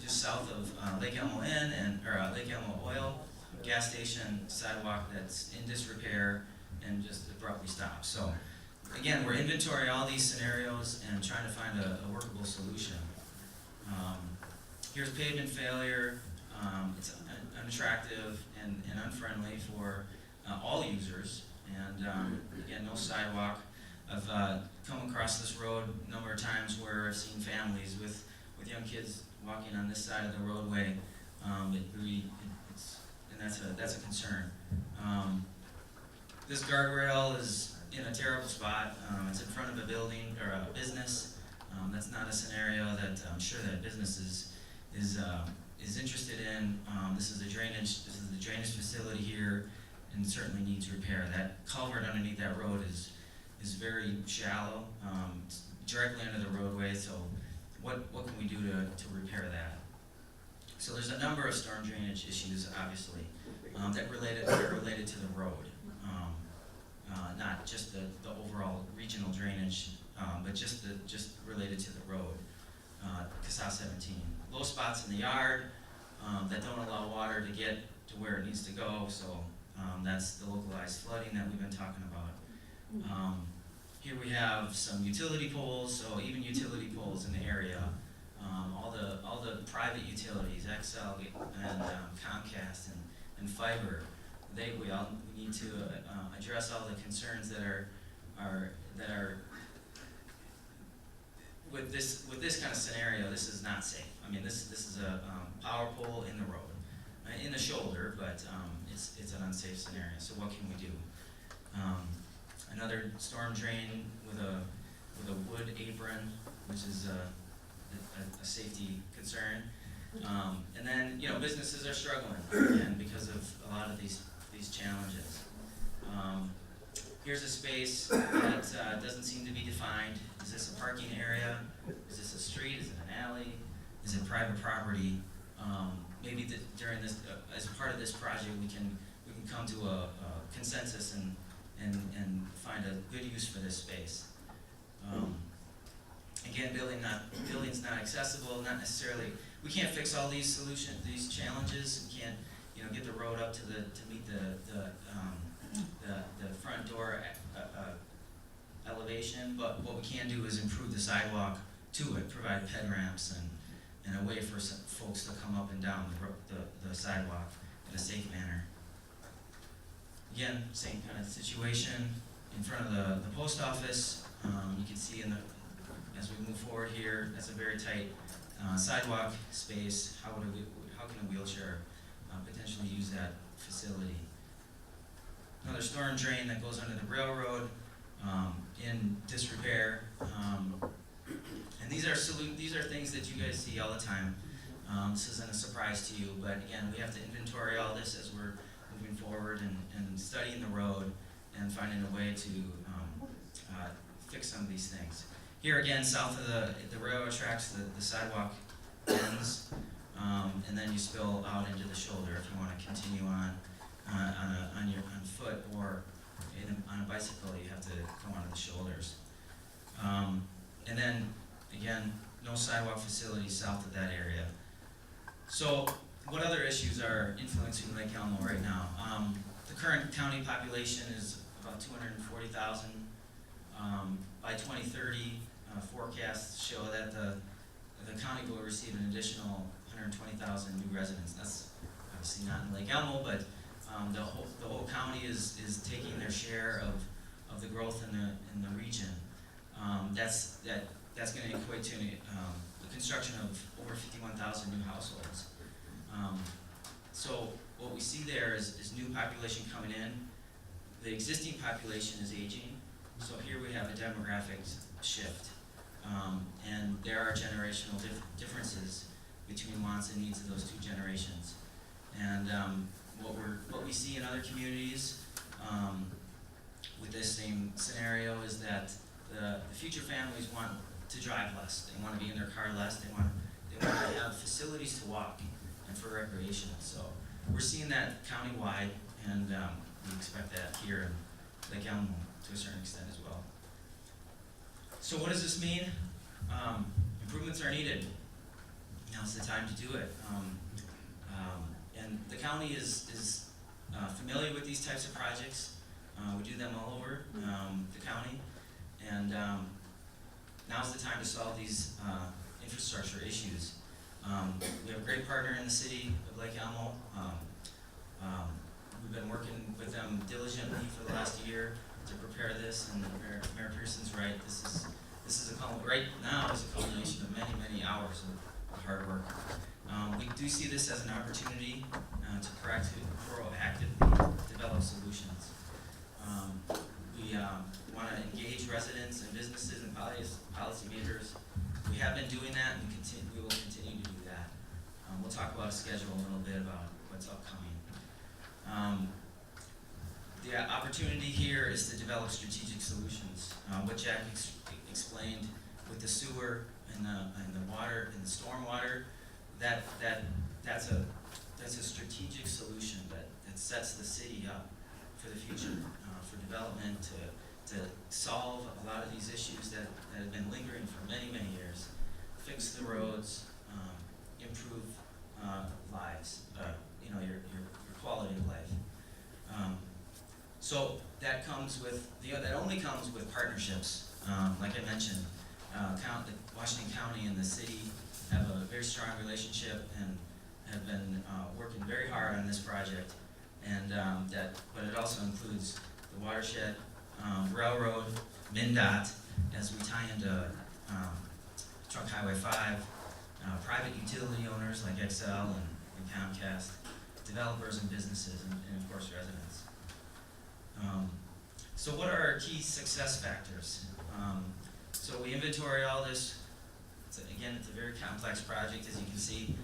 Speaker 14: just south of Lake Elmo Inn or Lake Elmo Oil gas station sidewalk that's in disrepair and just abruptly stops. So again, we're inventorying all these scenarios and trying to find a workable solution. Here's pavement failure. It's unattractive and unfriendly for all users. And again, no sidewalk. I've come across this road a number of times where I've seen families with young kids walking on this side of the roadway. That's a concern. This guardrail is in a terrible spot. It's in front of a building or a business. That's not a scenario that I'm sure that business is interested in. This is the drainage facility here, and certainly needs repair. That culvert underneath that road is very shallow, it's directly under the roadway. So what can we do to repair that? So there's a number of storm drainage issues, obviously, that are related to the road, not just the overall regional drainage, but just related to the road. CASA 17. Low spots in the yard that don't allow water to get to where it needs to go. So that's the localized flooding that we've been talking about. Here we have some utility poles. So even utility poles in the area. All the private utilities, XL and Comcast and fiber, we need to address all the concerns that are with this kind of scenario. This is not safe. I mean, this is a power pole in the road, in the shoulder, but it's an unsafe scenario. So what can we do? Another storm drain with a wood apron, which is a safety concern. And then, businesses are struggling again because of a lot of these challenges. Here's a space that doesn't seem to be defined. Is this a parking area? Is this a street? Is it an alley? Is it private property? Maybe during this, as part of this project, we can come to a consensus and find a good use for this space. Again, building's not accessible, not necessarily, we can't fix all these these challenges, we can't, get the road up to meet the front door elevation, but what we can do is improve the sidewalk to it, provide ped ramps and a way for some folks to come up and down the sidewalk in a safe manner. Again, same kind of situation in front of the post office. You can see as we move forward here, that's a very tight sidewalk space. How can a wheelchair potentially use that facility? Another storm drain that goes under the railroad in disrepair. And these are things that you guys see all the time. This isn't a surprise to you, but again, we have to inventory all this as we're moving forward and studying the road and finding a way to fix some of these things. Here again, south of the railroad tracks, the sidewalk ends, and then you spill out into the shoulder if you want to continue on foot or on a bicycle. You have to go onto the shoulders. And then again, no sidewalk facilities south of that area. So, what other issues are influencing Lake Elmo right now? The current county population is about 240,000. By 2030, forecasts show that the county will receive an additional 120,000 new residents. That's obviously not in Lake Elmo, but the whole county is taking their share of the growth in the region. That's going to equate to the construction of over 51,000 new households. So what we see there is new population coming in. The existing population is aging. So here we have a demographic shift. And there are generational differences between wants and needs of those two generations. And what we see in other communities with this same scenario is that the future families want to drive less. They want to be in their car less. They want to have facilities to walk and for recreation. So we're seeing that countywide, and we expect that here in Lake Elmo to a certain extent as well. So what does this mean? Improvements are needed. Now's the time to do it. And the county is familiar with these types of projects. We do them all over the county, and now's the time to solve these infrastructure issues. We have a great partner in the city of Lake Elmo. We've been working with them diligently for the last year to prepare this, and Mayor Pearson's right. This is right now is a culmination of many hours of hard work. We do see this as an opportunity to proactively develop solutions. We want to engage residents and businesses and policymakers. We have been doing that, and we will continue to do that. We'll talk about a schedule a little bit about what's upcoming. The opportunity here is to develop strategic solutions. What Jack explained with the sewer and the water and the storm water, that's a strategic solution that sets the city up for the future, for development, to solve a lot of these issues that have been lingering for many years, fix the roads, improve lives, your quality of life. So that only comes with partnerships. Like I mentioned, Washington County and the city have a very strong relationship and have been working very hard on this project. And but it also includes the watershed, railroad, MnDOT, as we tie into Trunk Highway 5, private utility owners like Xcel and Comcast, developers and businesses, and of course residents. So what are our key success factors? So we inventory all this. Again, it's a very complex project, as you can see.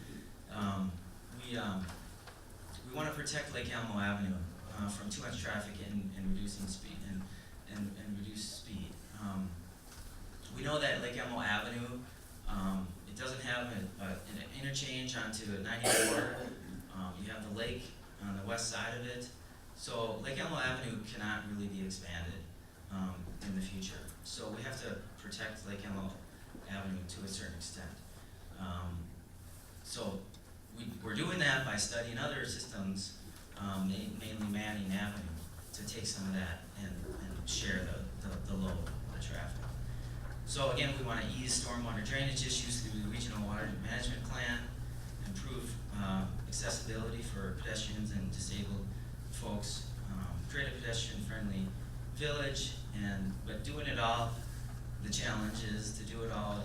Speaker 14: We want to protect Lake Elmo Avenue from too much traffic and reducing speed and reduce speed. We know that Lake Elmo Avenue, it doesn't have an interchange onto 94. You have the lake on the west side of it, So Lake Elmo Avenue cannot really be expanded in the future. So we have to protect Lake Elmo Avenue to a certain extent. So we're doing that by studying other systems, mainly Manning Avenue, to take some of that and share the load, the traffic. So again, we want to ease stormwater drainage issues through the regional water management plan, improve accessibility for pedestrians and disabled folks, create a pedestrian-friendly village, but doing it all, the challenge is to do it all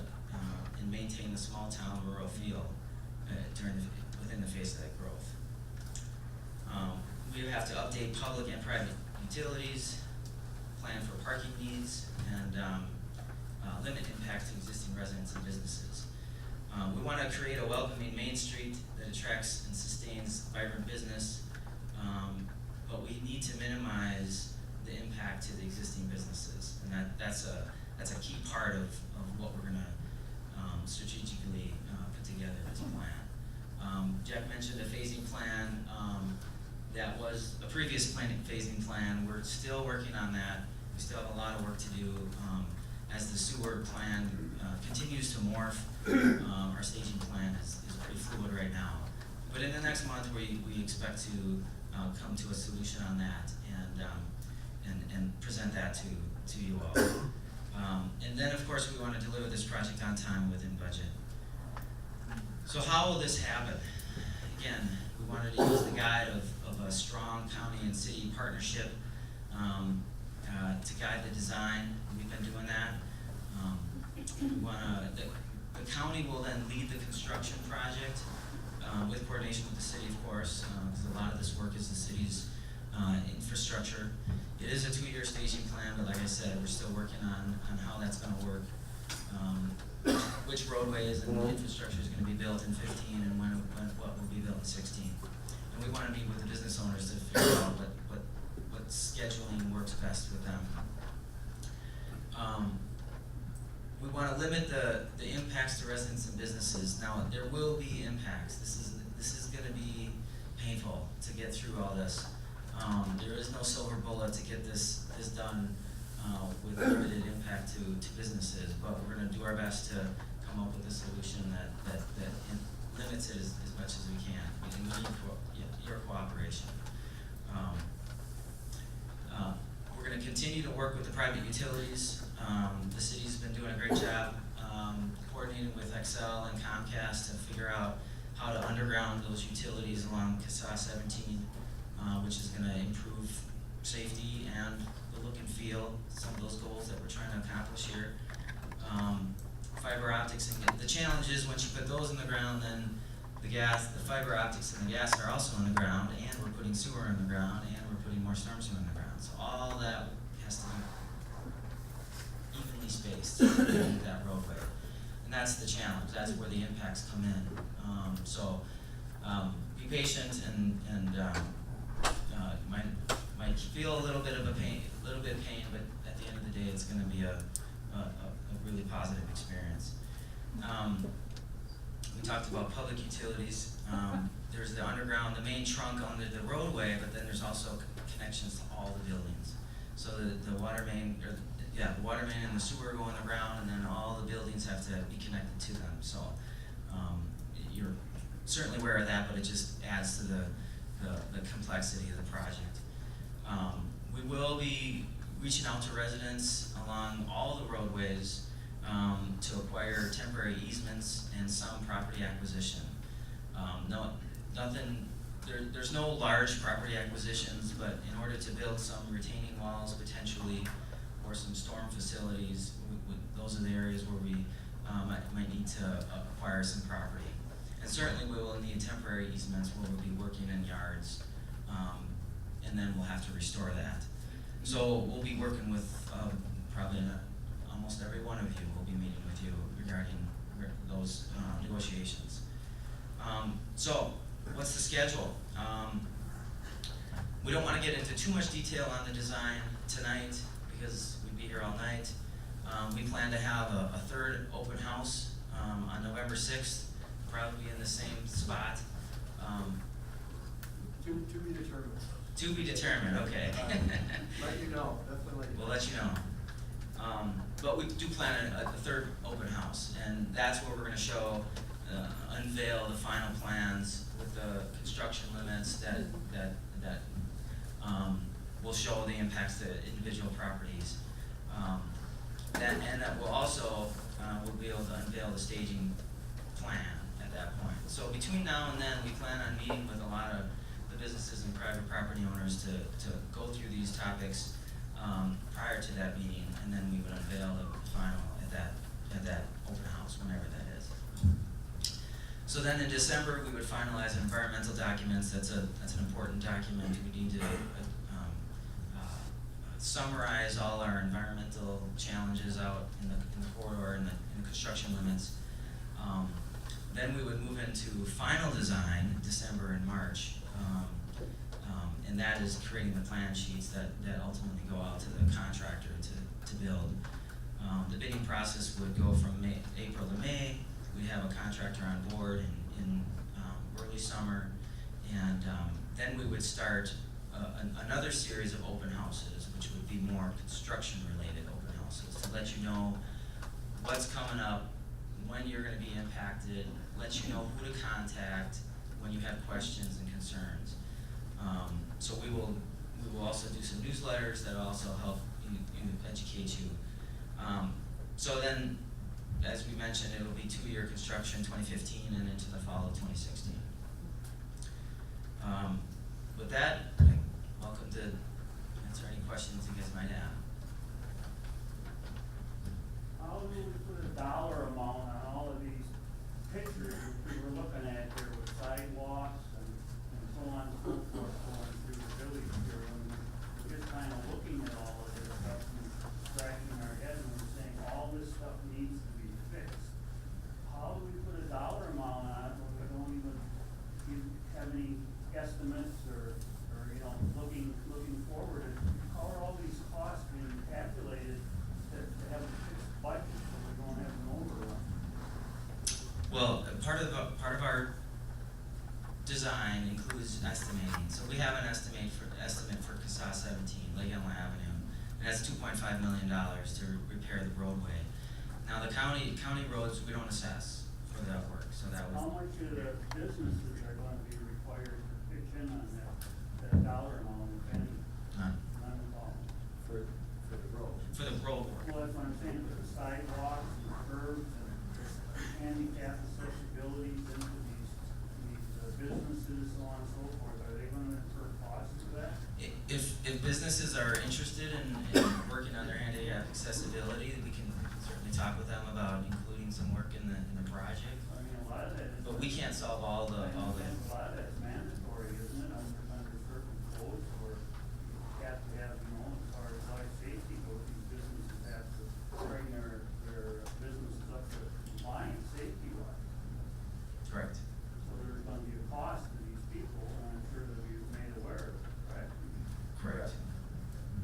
Speaker 14: and maintain the small town rural feel within the face of that growth. We have to update public and private utilities, plan for parking needs, and limit impact to existing residents and businesses. We want to create a welcoming Main Street that attracts and sustains vibrant business, but we need to minimize the impact to the existing businesses, and that's a key part of what we're going to strategically put together as a plan. Jeff mentioned a phasing plan. That was a previous phasing plan. We're still working on that. We still have a lot of work to do. As the sewer plan continues to morph, our staging plan is pretty fluid right now. But in the next month, we expect to come to a solution on that and present that to you all. And then, of course, we want to deliver this project on time within budget. So how will this happen? Again, we wanted to use the guide of a strong county and city partnership to guide the design. We've been doing that. The county will then lead the construction project with coordination with the city, of course, because a lot of this work is the city's infrastructure. It is a 2-year staging plan, but like I said, we're still working on how that's going to work. Which roadways and infrastructure is going to be built in 15 and what will be built in 16. And we want to meet with the business owners to figure out what scheduling works best with them. We want to limit the impacts to residents and businesses. Now, there will be impacts. This is going to be painful to get through all this. There is no silver bullet to get this done with limited impact to businesses, but we're going to do our best to come up with a solution that limits it as much as we can. And we need your cooperation. We're going to continue to work with the private utilities. The city's been doing a great job coordinating with Excel and Comcast to figure out how to underground those utilities along CASA 17, which is going to improve safety and the look and feel, some of those goals that we're trying to accomplish here. Fiber optics, and the challenge is once you put those in the ground, then the fiber optics and the gas are also in the ground, and we're putting sewer in the ground, and we're putting more storm sewer in the ground. So all that has to be evenly spaced in that roadway. And that's the challenge. That's where the impacts come in. Be patient and might feel a little bit of pain, but at the end of the day, it's going to be a really positive experience. We talked about public utilities. There's the underground, the main trunk under the roadway, but then there's also connections to all the buildings. So the water main, the water main and the sewer go in the ground, and then all the buildings have to be connected to them. So you're certainly aware of that, but it just adds to the complexity of the project. We will be reaching out to residents along all the roadways to acquire temporary easements and some property acquisition. There's no large property acquisitions, but in order to build some retaining walls potentially, or some storm facilities, those are the areas where we might need to acquire some property. And certainly we will need temporary easements where we'll be working in yards, and then we'll have to restore that. So we'll be working with probably almost every one of you. We'll be meeting with you regarding those negotiations. So what's the schedule? We don't want to get into too much detail on the design tonight because we'd be here all night. We plan to have a third open house on November 6th, probably in the same spot.
Speaker 4: To be determined.
Speaker 14: To be determined, okay.
Speaker 12: Let you know, definitely let you know.
Speaker 14: We'll let you know. But we do plan a third open house, and that's where we're gonna show, unveil the final plans with the construction limits that will show the impacts to individual properties. And that will also, we'll be able to unveil the staging plan at that point. So between now and then, we plan on meeting with a lot of the businesses and private property owners to go through these topics prior to that meeting, and then we would unveil the final at that open house, whenever that is. So then in December, we would finalize environmental documents. That's an important document. We need to summarize all our environmental challenges out in the corridor and in the construction limits. Then we would move into final design, December and March. And that is creating the plan sheets that ultimately go out to the contractor to build. The bidding process would go from April to May. We'd have a contractor on board in early summer. And then we would start another series of open houses, which would be more construction-related open houses, to let you know what's coming up, when you're gonna be impacted, let you know who to contact when you have questions and concerns. So we will also do some newsletters that also help you educate you. So then, as we mentioned, it'll be 2-year construction, 2015 and into the fall of 2016. With that, I'm welcome to answer any questions you guys might have.
Speaker 15: How do we put a dollar amount on all of these pictures we were looking at here with sidewalks and so on and so forth going through the village here? When we're just kind of looking at all of this stuff and scratching our heads and we're saying all this stuff needs to be fixed. How do we put a dollar amount on it when we don't even have any estimates or you know, looking forward? And how are all these costs being calculated to have a fixed budget so we don't have an overrun?
Speaker 14: Well, part of our design includes estimating. So we have an estimate for CASA 17, Lake Elmo Avenue, and that's $2.5 million to repair the roadway. Now the county roads, we don't assess for that work, so that was.
Speaker 15: How much of the businesses are going to be required to pitch in on that dollar amount, if any?
Speaker 14: None.
Speaker 15: None at all.
Speaker 12: For the road.
Speaker 14: For the road work.
Speaker 15: Well, that's what I'm saying, for the sidewalks and curbs and handicap accessibilities into these businesses, so on and so forth, are they gonna incur costs for that?
Speaker 14: If businesses are interested in working on their handicap accessibility, we can certainly talk with them about including some work in the project.
Speaker 15: I mean, a lot of that is.
Speaker 14: But we can't solve all the.
Speaker 15: A lot of that's mandatory, isn't it, under certain codes, or you have to have, you know, as far as life safety goes, these businesses have to bring their businesses up to compliance safety-wise.
Speaker 14: Correct.
Speaker 15: So there's gonna be a cost to these people, and I'm sure they'll be made aware of it, right?
Speaker 14: Correct.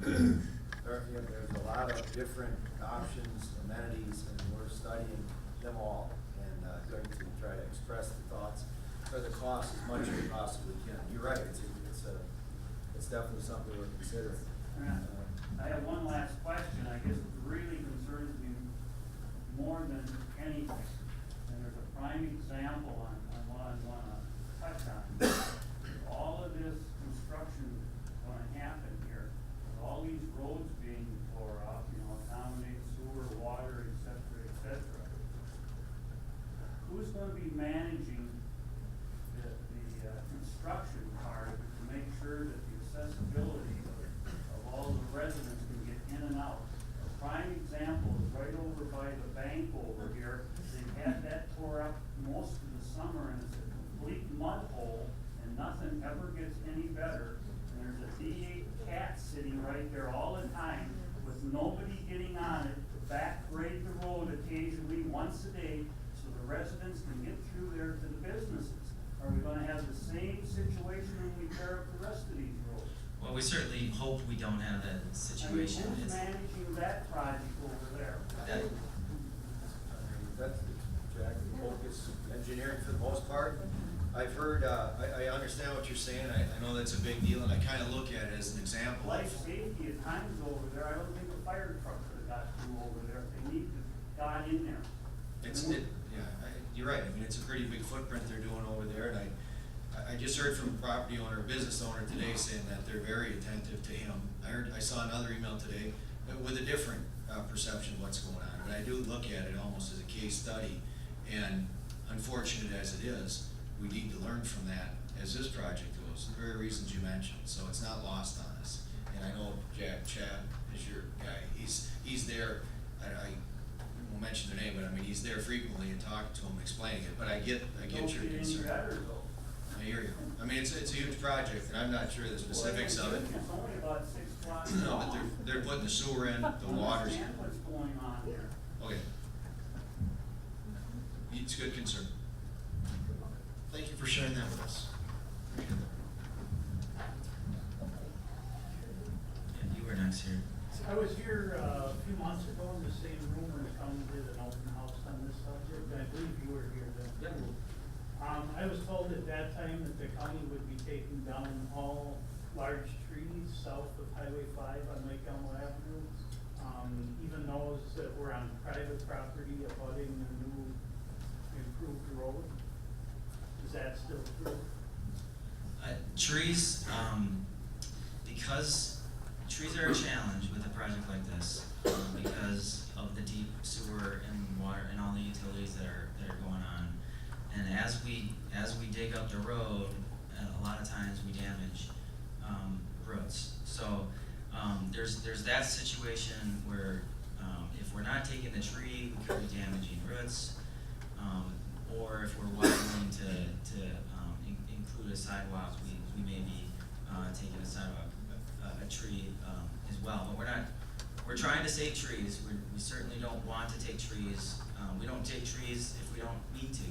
Speaker 12: There's a lot of different options, amenities, and we're studying them all and going to try to express the thoughts or the costs as much as we possibly can. You're right, it's definitely something we're considering.
Speaker 15: I have one last question, I guess it really concerns me more than anything. And there's a prime example on what I wanna touch on. All of this construction gonna happen here, with all these roads being tore up, you know, accommodate sewer, water, et cetera, et cetera. Who's gonna be managing the construction part of it to make sure that the accessibility of all the residents can get in and out? A prime example is right over by the bank over here. They've had that tore up most of the summer and it's a complete mud hole and nothing ever gets any better. And there's a D8 cat sitting right there all the time with nobody getting on it to back grade the road occasionally once a day so the residents can get through there to the businesses. Are we gonna have the same situation when we tear up the rest of these roads?
Speaker 14: Well, we certainly hope we don't have that situation.
Speaker 15: I mean, who's
Speaker 14: It's-
Speaker 15: managing that project over there?
Speaker 12: That's Jack, focus engineering for the most part.
Speaker 1: I've heard, I understand what you're saying, I know that's a big deal, and I kinda look at it as an example.
Speaker 15: Life safety at times over there, I don't think a fire truck could have got through over there, they need to got in there.
Speaker 1: You're right, I mean, it's a pretty big footprint they're doing over there, and I just heard from a property owner, a business owner today saying that they're very attentive to him. I saw another email today with a different, perception of what's going on, and I do look at it almost as a case study, and unfortunate as it is, we need to learn from that as this project goes, the very reasons you mentioned, so it's not lost on us. And I know Chad is your guy, he's there, I won't mention their name, but I mean, he's there frequently and talking to him, explaining it, but I get your
Speaker 15: Don't get any
Speaker 1: concern.
Speaker 15: better though.
Speaker 1: I hear you, I mean, it's a huge project, and I'm not sure the specifics of it.
Speaker 15: It's only about 6 blocks
Speaker 1: No,
Speaker 15: long.
Speaker 1: but they're putting the sewer in, the water's.
Speaker 15: Understand what's going on here.
Speaker 1: Okay. It's a good concern.
Speaker 16: Thank you for sharing that with us. Appreciate that.
Speaker 14: Yeah, you were next here.
Speaker 15: I was here a few months ago in the same room when the county did an open house on this subject, and I believe you were here then. I was told at that time that the county would be taking down all large trees south of Highway 5 on Lake Elmo Avenue, even those that were on private property abutting the new improved road. Is that still true?
Speaker 14: Trees, because trees are a challenge with a project like this, because of the deep sewer and water and all the utilities that are going on. And as we dig up the road, a lot of times we damage roots. So there's that situation where if we're not taking the tree, we could be damaging roots. Or if we're willing to include a sidewalk, we may be taking a sidewalk, a tree as well. But we're trying to save trees. We certainly don't want to take trees. We don't take trees if we don't need to.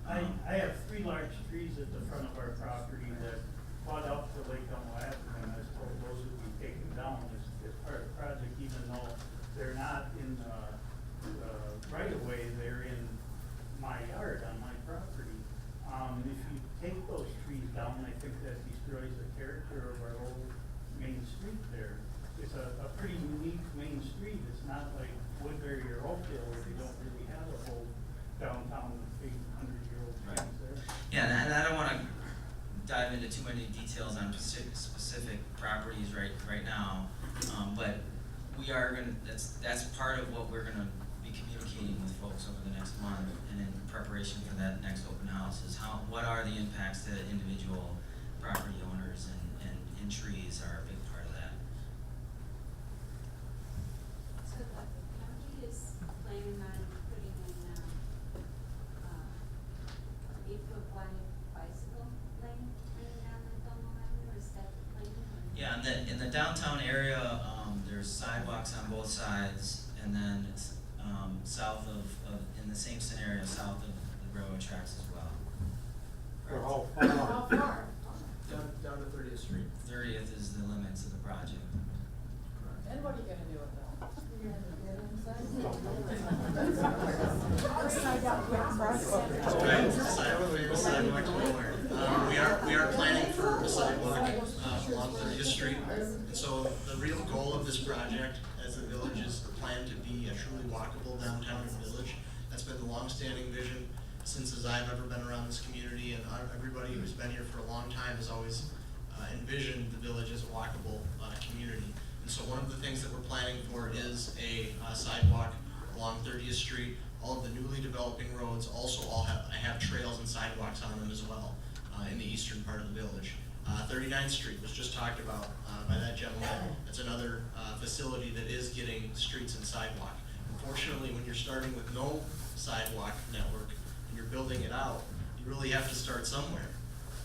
Speaker 15: I have 3 large trees at the front of our property that butt up to Lake Elmo Avenue, and I was told those would be taken down as part of the project, even though they're not in the right of way, they're in my yard on my property. If you take those trees down, I think that destroys the character of our old main street there. It's a pretty unique main street. It's not like Woodbury or Oakdale where you don't really have a whole downtown 800-year-old trees there.
Speaker 14: Yeah, and I don't wanna dive into too many details on specific properties right now, but we are that's part of what we're gonna be communicating with folks over the next month, and in preparation for that next open house is what are the impacts to individual property owners and trees are a big part of that.
Speaker 17: So the county is planning on putting in 8-foot wide bicycle lane running down Lake Elmo Avenue, is that the plan?
Speaker 14: Yeah, in the downtown area, there's sidewalks on both sides, and then south of in the same scenario, south of the railroad tracks as well.
Speaker 4: Or how far?
Speaker 17: How far?
Speaker 12: Down to 30th Street.
Speaker 14: 30th is the limits of the project.
Speaker 3: And what are you gonna do with that? You're gonna get inside?
Speaker 16: We are planning for a sidewalk along 30th Street. And so the real goal of this project as a village is the plan to be a truly walkable downtown village. That's been the long-standing vision since as I've ever been around this community, and everybody who's been here for a long time has always envisioned the village as a walkable community. And so one of the things that we're planning for is a sidewalk along 30th Street. All of the newly developing roads also all have trails and sidewalks on them as well in the eastern part of the village. 39th Street was just talked about by that gentleman. That's another facility that is getting streets and sidewalk. Unfortunately, when you're starting with no sidewalk network and you're building it out, you really have to start somewhere.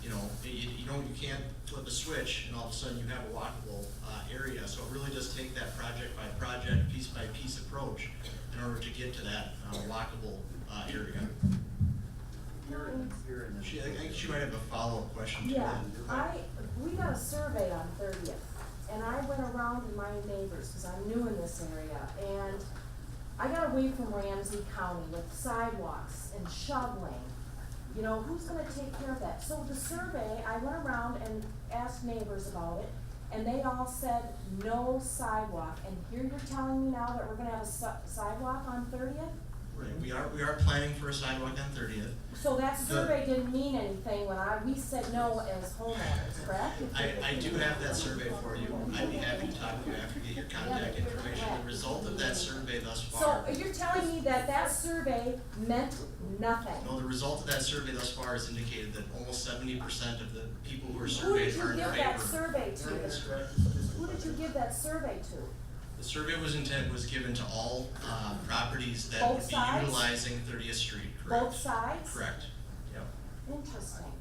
Speaker 16: You can't flip a switch and all of a sudden you have a walkable area. So it really does take that project by project, piece by piece approach in order to get to that walkable area. I think she might have a follow-up question to
Speaker 17: Yeah,
Speaker 16: that.
Speaker 17: we got a survey on 30th, and I went around to my neighbors, because I'm new in this area, and I got away from Ramsey County with sidewalks and shoveling. You know, who's gonna take care of that? So the survey, I went around and asked neighbors about it, and they all said no sidewalk. And here you're telling me now that we're gonna have a sidewalk on 30th?
Speaker 16: Right, we are planning for a sidewalk on 30th.
Speaker 17: So that survey didn't mean anything when we said no as homeowners, correct?
Speaker 16: I do have that survey for you. I'd be happy to talk to you after you get your contact information. The result of that survey thus far.
Speaker 17: So you're telling me that that survey meant nothing?
Speaker 16: No, the result of that survey thus far has indicated that almost 70% of the people who are surveyed are in favor.
Speaker 17: Who did you give that survey to? Who did you give that survey to?
Speaker 16: The survey was given to all properties that
Speaker 17: Both
Speaker 16: would be
Speaker 17: sides?
Speaker 16: utilizing 30th Street, correct?
Speaker 17: Both sides?
Speaker 16: Correct, yep.
Speaker 17: Interesting.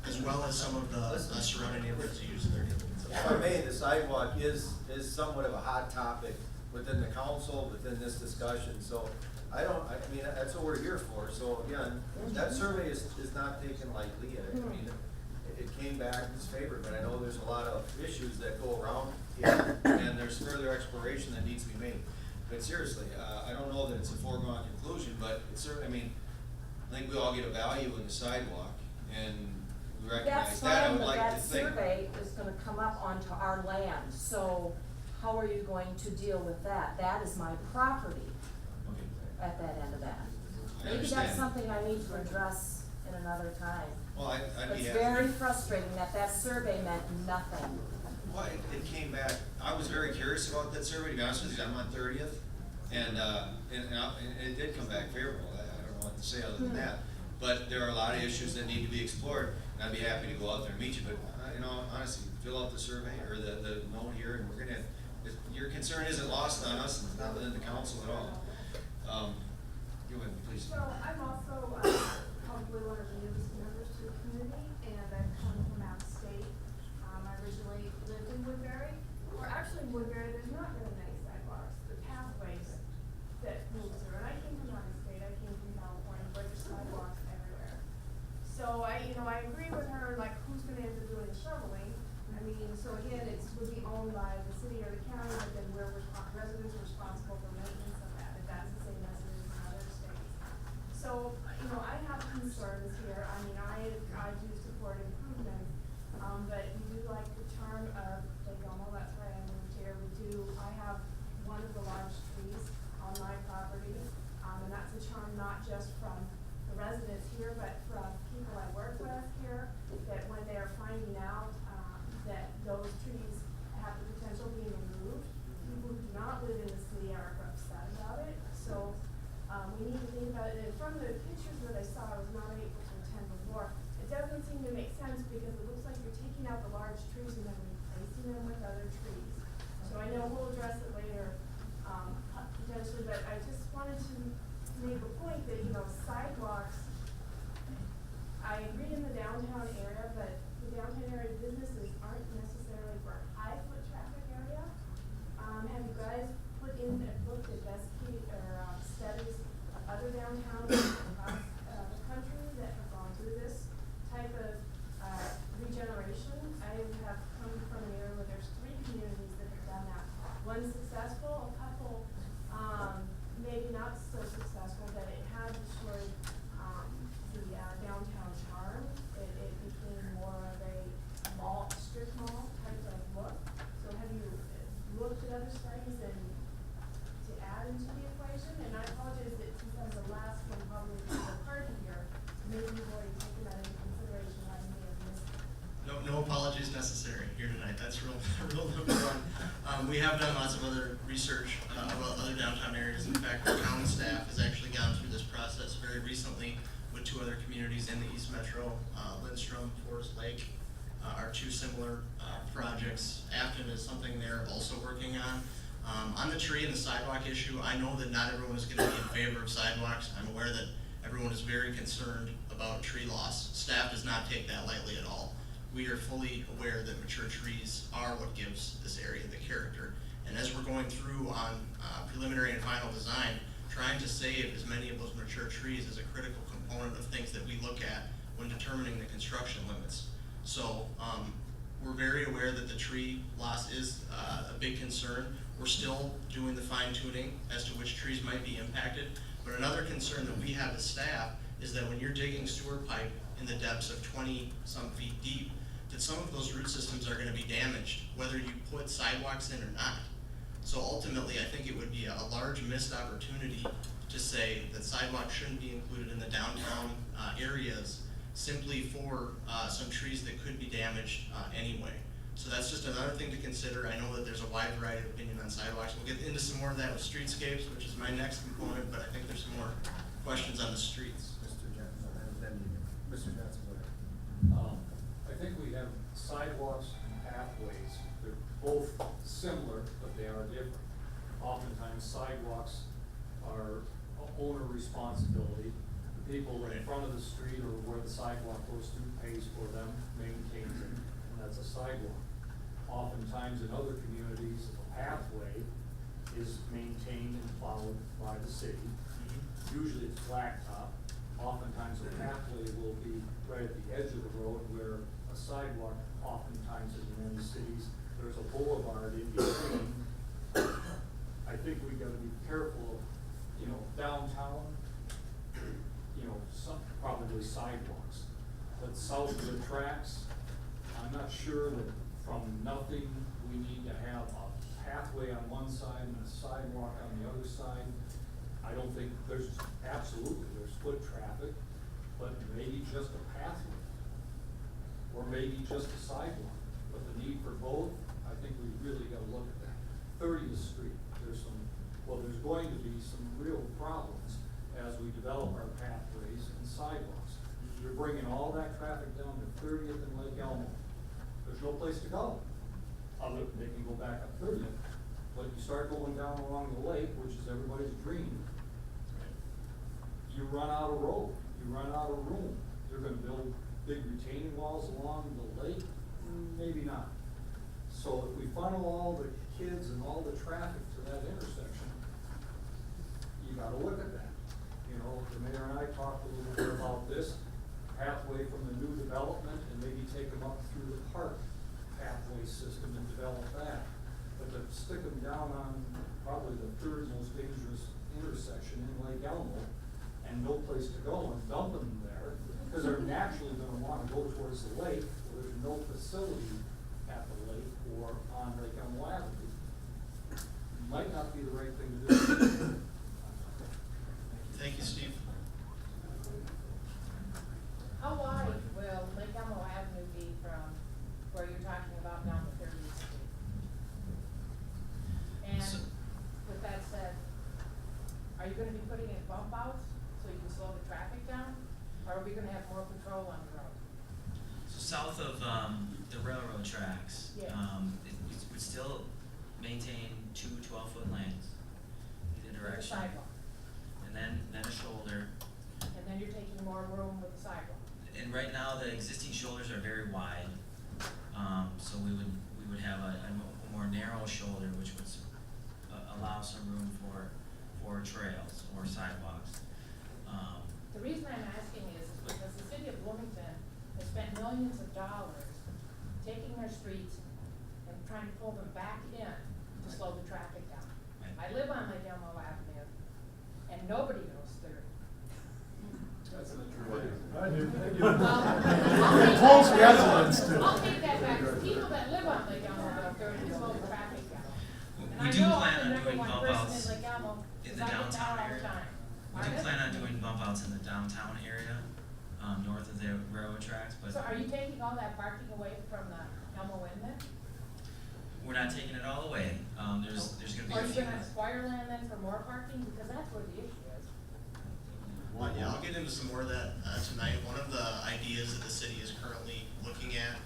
Speaker 16: As well as some of the surrounding neighborhoods who use 30th.
Speaker 1: If I may, the sidewalk is somewhat of a hot topic within the council, within this discussion, so I mean, that's what we're here for, so again, that survey is not taken lightly, I mean, it came back disfavored, but I know there's a lot of issues that go around here, and there's further exploration that needs to be made. But seriously, I don't know that it's a foregone conclusion, but it's certainly, I mean, I think we all get a value in the sidewalk, and we recognize that. I would like to think.
Speaker 17: That survey is gonna come up onto our land, so how are you going to deal with that? That is my property at that end of that.
Speaker 1: I
Speaker 17: Maybe
Speaker 1: understand.
Speaker 17: that's something I need to address in another time.
Speaker 1: Well, I'd be
Speaker 17: It's
Speaker 1: happy.
Speaker 17: very frustrating that survey meant nothing.
Speaker 1: Well, it came back, I was very curious about that survey, to be honest with you, I'm on 30th, and it did come back favorable, I don't know what to say other than that. But there are a lot of issues that need to be explored, and I'd be happy to go out there and meet you, but, you know, honestly, fill out the survey, or the note here, and we're gonna, your concern isn't lost on us, and it's not within the council at all. Go ahead, please.
Speaker 18: So I'm also probably one of the newest members to the community, and I've come from out of state. I originally lived in Woodbury, or actually in Woodbury, there's not really many sidewalks, the pathways that move through. And I came from out of state, I came from California, where there's sidewalks everywhere. So I agree with her, like, who's gonna end up doing the shoveling? I mean, so again, would be owned by the city or the county, but then residents are responsible for maintenance of that, if that's the same as it is in other states. So, I have concerns here, I mean, I do support improvement, but we do like the charm of Lake Elmo, that's why I moved here. I have one of the large trees on my property, and that's a charm not just from the residents here, but from people I work with here, that when they are finding out, that those trees have the potential of being removed, people who do not live in the city are upset about it, so, we need to think about it. And from the pictures that I saw, I was not able to attend before, it doesn't seem to make sense because it looks like you're taking out the large trees and then replacing them with other trees. So I know we'll address it later, potentially, but I just wanted to make a point that, sidewalks, I agree in the downtown area, but the downtown area businesses aren't necessarily for high foot traffic area. Have you guys looked at best studies of other downtowns across the country that have gone through this type of regeneration? I have come from an area where there's 3 communities that have done that. One successful, a couple maybe not so successful, but it had destroyed the downtown charm. It became more of a strip mall type of look. So have you looked at other studies to add into the equation? And I apologize that since I'm the last one probably to the party here, maybe you've already taken that into consideration, I may have missed it.
Speaker 16: No apologies necessary here tonight, that's rule number one. We have done lots of other research about other downtown areas. In fact, our town staff has actually gone through this process very recently with 2 other communities in the East Metro, Lindstrom, Forest Lake, are 2 similar projects. Afton is something they're also working on. On the tree and the sidewalk issue, I know that not everyone is gonna be in favor of sidewalks. I'm aware that everyone is very concerned about tree loss. Staff does not take that lightly at all. We are fully aware that mature trees are what gives this area the character. And as we're going through on preliminary and final design, trying to save as many of those mature trees is a critical component of things that we look at when determining the construction limits. So we're very aware that the tree loss is a big concern. We're still doing the fine tuning as to which trees might be impacted. But another concern that we have as staff is that when you're digging sewer pipe in the depths of 20-some feet deep, that some of those root systems are gonna be damaged, whether you put sidewalks in or not. So ultimately, I think it would be a large missed opportunity to say that sidewalks shouldn't be included in the downtown areas simply for some trees that could be damaged anyway. So that's just another thing to consider. I know that there's a wide variety of opinion on sidewalks. We'll get into some more of that with streetscapes, which is my next component, but I think there's some more questions on the streets.
Speaker 12: Mr. Johnson, and then Mr. Johnson, go ahead.
Speaker 4: I think we have sidewalks and pathways. They're both similar, but they are different. Oftentimes sidewalks are owner responsibility. The people in front of the street or where the sidewalk goes to pays for them, maintains it, and that's a sidewalk. Oftentimes in other communities, a pathway is maintained and followed by the city. Usually it's blacktop. Oftentimes a pathway will be right at the edge of the road where a sidewalk oftentimes is in many cities. There's a boulevard in between. I think we gotta be careful of, downtown, some, probably sidewalks. But south of the tracks, I'm not sure that from nothing, we need to have a pathway on one side and a sidewalk on the other side. I don't think there's foot traffic, but maybe just a pathway. Or maybe just a sidewalk, but the need for both, I think we really gotta look at that. 30th Street, there's going to be some real problems as we develop our pathways and sidewalks. You're bringing all that traffic down to 30th and Lake Elmo. There's no place to go. They can go back up 30th, but you start going down along the lake, which is everybody's dream, you run out of road, you run out of room. They're gonna build big retaining walls along the lake? Maybe not. So if we funnel all the kids and all the traffic to that intersection, you gotta look at that. The mayor and I talked a little bit about this pathway from the new development and maybe take them up through the park pathway system and develop that. But to stick them down on probably the third most dangerous intersection in Lake Elmo and no place to go and dump them there, because they're naturally gonna wanna go towards the lake, where there's no facility at the lake or on Lake Elmo Avenue. Might not be the right thing to do.
Speaker 16: Thank you, Steve.
Speaker 11: How wide will Lake Elmo Avenue be from where you're talking about down to 30th Street? And with that said, are you gonna be putting in bump outs so you can slow the traffic down? Or are we gonna have more control on the road?
Speaker 14: So south of the railroad tracks,
Speaker 11: Yes.
Speaker 14: we would still maintain two 12-foot lanes either
Speaker 11: With the
Speaker 14: direction.
Speaker 11: sidewalk.
Speaker 14: And then a shoulder.
Speaker 11: And then you're taking more room with the sidewalk.
Speaker 14: And right now, the existing shoulders are very wide. So we would have a more narrow shoulder, which would allow some room for trails or sidewalks.
Speaker 11: The reason I'm asking is because the city of Bloomington has spent millions of dollars taking their streets and trying to pull them back in to slow the traffic down.
Speaker 14: Right.
Speaker 11: I live on Lake Elmo Avenue, and nobody goes 30.
Speaker 4: That's not true.
Speaker 11: Well,
Speaker 2: Close residents do.
Speaker 11: I'll take that back. People that live on Lake Elmo go 30 to slow the traffic down. And
Speaker 14: We
Speaker 11: I
Speaker 14: do
Speaker 11: know I'm
Speaker 14: plan
Speaker 11: the
Speaker 14: on
Speaker 11: number
Speaker 14: doing
Speaker 11: one
Speaker 14: bump
Speaker 11: person
Speaker 14: outs
Speaker 11: in Lake Elmo,
Speaker 14: in
Speaker 11: 'cause
Speaker 14: the
Speaker 11: I get down
Speaker 14: downtown
Speaker 11: all the
Speaker 14: area.
Speaker 11: time.
Speaker 14: We do plan on doing bump outs in the downtown area, north of the railroad tracks, but
Speaker 11: So are you taking all that parking away from the Elmo Inn then?
Speaker 14: we're not taking it all away. There's gonna be
Speaker 11: Are
Speaker 14: a
Speaker 11: you
Speaker 14: few.
Speaker 11: gonna acquire land then for more parking? Because that's where the issue is.
Speaker 16: Well, yeah, I'll get into some more of that tonight. One of the ideas that the city is currently looking at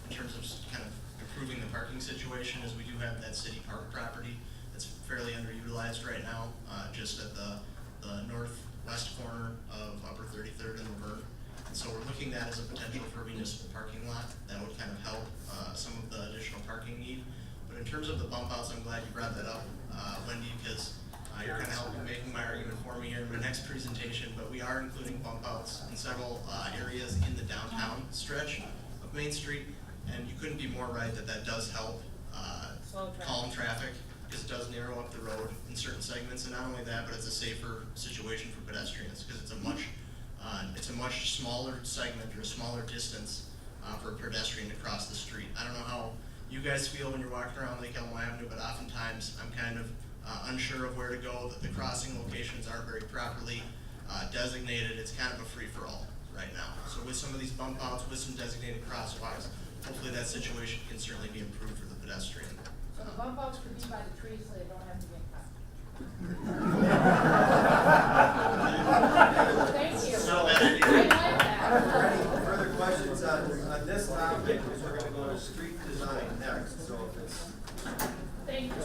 Speaker 16: in terms of kind of improving the parking situation is we do have that city park property that's fairly underutilized right now, just at the northwest corner of Upper 33rd and Laverne. And so we're looking at that as a potential for a municipal parking lot that would kind of help some of the additional parking need. But in terms of the bump outs, I'm glad you brought that up, Wendy, because you're kind of helping making my argument for me here in my next presentation. But we are including bump outs in several areas in the downtown stretch of Main Street, and you couldn't be more right that does help calm traffic, because it does narrow up the road in certain segments. And not only that, but it's a safer situation for pedestrians, because it's a much It's a much smaller segment or a smaller distance for a pedestrian to cross the street. I don't know how you guys feel when you're walking around Lake Elmo Avenue, but oftentimes I'm kind of unsure of where to go, that the crossing locations aren't very properly designated. It's kind of a free-for-all right now. So with some of these bump outs, with some designated crosswalks, hopefully that situation can certainly be improved for the pedestrian.
Speaker 11: So the bump outs could be by the trees so they don't have to get cut. Thank you.
Speaker 16: Not a bad idea.
Speaker 11: I like that.
Speaker 1: Any further questions on this topic? Because we're gonna go to street design next, so if it's.
Speaker 11: Thank you.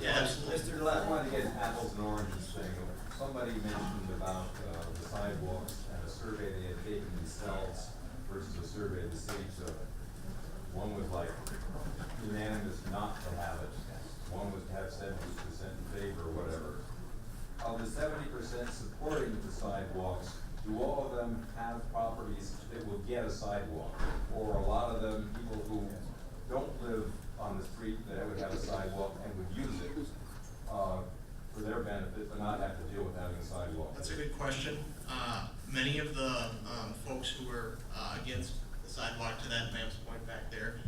Speaker 16: Yeah, absolutely.
Speaker 1: Mr.
Speaker 6: I
Speaker 1: Gillette.
Speaker 6: want to get apples and oranges thing. Somebody mentioned about the sidewalks and a survey they had taken themselves versus a survey the city took. One was like unanimous not to have it. One was to have 70% in favor or whatever. Of the 70% supporting the sidewalks, do all of them have properties that will get a sidewalk? Or a lot of them, people who don't live on the street that would have a sidewalk and would use it for their benefit, but not have to deal with having a sidewalk?
Speaker 16: That's a good question. Many of the folks who were against the sidewalk, to that ma'am's point back there,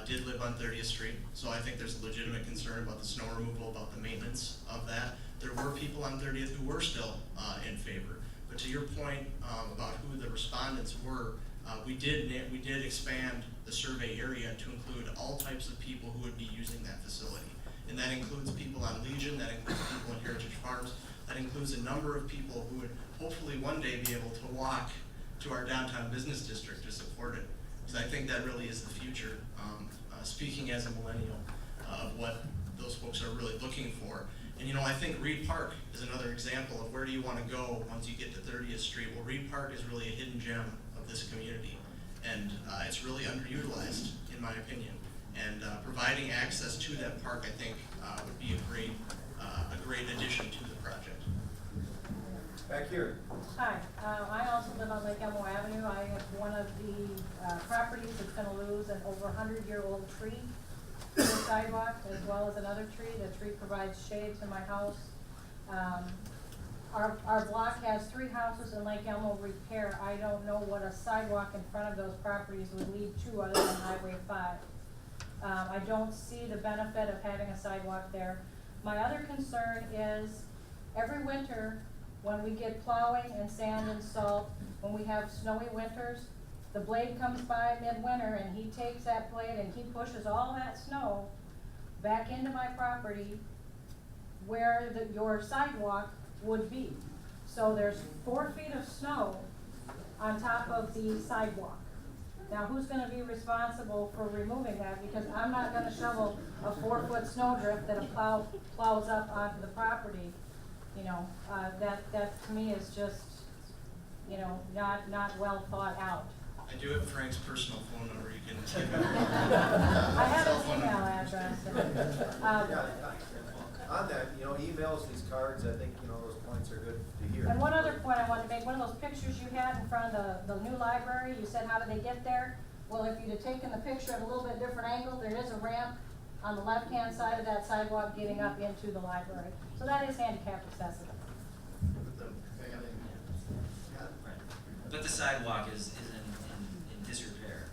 Speaker 16: did live on 30th Street. So I think there's a legitimate concern about the snow removal, about the maintenance of that. There were people on 30th who were still in favor. But to your point about who the respondents were, we did expand the survey area to include all types of people who would be using that facility. And that includes people on Legion, that includes people in Heritage Farms, that includes a number of people who would hopefully one day be able to walk to our downtown business district to support it. Because I think that really is the future, speaking as a millennial, of what those folks are really looking for. And you know, I think Reed Park is another example of where do you want to go once you get to 30th Street. Well, Reed Park is really a hidden gem of this community. And it's really underutilized, in my opinion. And providing access to that park, I think, would be a great addition to the project.
Speaker 1: Back here.
Speaker 11: Hi, I also live on Lake Elmo Avenue. I have one of the properties that's gonna lose an over 100-year-old tree to the sidewalk, as well as another tree. The tree provides shade to my house. Our block has 3 houses in Lake Elmo repair. I don't know what a sidewalk in front of those properties would lead to other than Highway 5. I don't see the benefit of having a sidewalk there. My other concern is every winter when we get plowing and sand and salt, when we have snowy winters, the blade comes by midwinter and he takes that blade and he pushes all that snow back into my property where your sidewalk would be. So there's 4 feet of snow on top of the sidewalk. Now, who's gonna be responsible for removing that? Because I'm not gonna shovel a 4-foot snowdrift that a plow plows up onto the property. You know, that to me is just, you know, not well thought out.
Speaker 16: I do have Frank's personal phone number. You can.
Speaker 11: I have his email address.
Speaker 1: On that, you know, emails, these cards, I think, you know, those points are good to hear.
Speaker 11: And one other point I wanted to make, one of those pictures you had in front of the new library, you said, how did they get there? Well, if you'd have taken the picture at a little bit different angle, there is a ramp on the left-hand side of that sidewalk getting up into the library. So that is handicap accessible.
Speaker 14: But the sidewalk is in disrepair.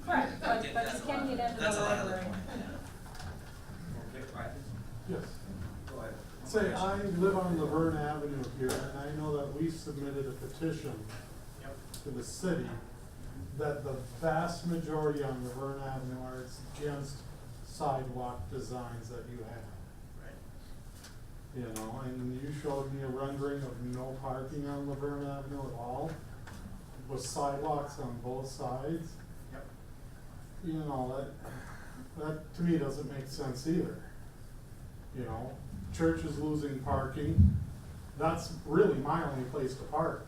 Speaker 11: Correct, but you
Speaker 14: That's
Speaker 11: can get into the
Speaker 14: That's a lot of the
Speaker 11: library.
Speaker 14: point, yeah.
Speaker 1: Okay.
Speaker 14: Right.
Speaker 19: Yes.
Speaker 1: Go ahead.
Speaker 19: Say, I live on Laverne Avenue here, and I know that we submitted a petition to the city that the vast majority on Laverne Avenue are against sidewalk designs that you have.
Speaker 16: Right.
Speaker 19: You know, and you showed me a rendering of no parking on Laverne Avenue at all, with sidewalks on both sides.
Speaker 1: Yep.
Speaker 19: You know, that to me doesn't make sense either. You know, church is losing parking, that's really my only place to park.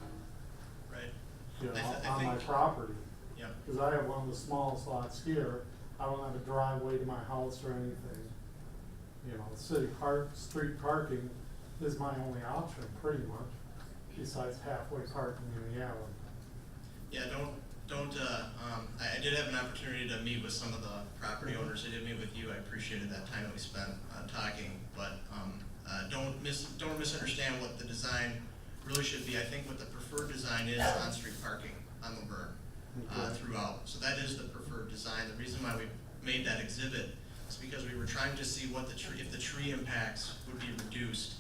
Speaker 16: Right.
Speaker 19: You know,
Speaker 16: I
Speaker 19: on my
Speaker 16: think-
Speaker 19: property.
Speaker 16: Yeah.
Speaker 19: Cause I have one of the smallest lots here, I don't have a driveway to my house or anything. You know, street parking is my only option, pretty much, besides halfway parking in the alley.
Speaker 16: Yeah, I did have an opportunity to meet with some of the property owners. I did meet with you. I appreciated that time that we spent talking, but don't misunderstand what the design really should be, I think what the preferred design is on-street parking on Laverne, throughout. So that is the preferred design. The reason why we made that exhibit is because we were trying to see what if the tree impacts would be reduced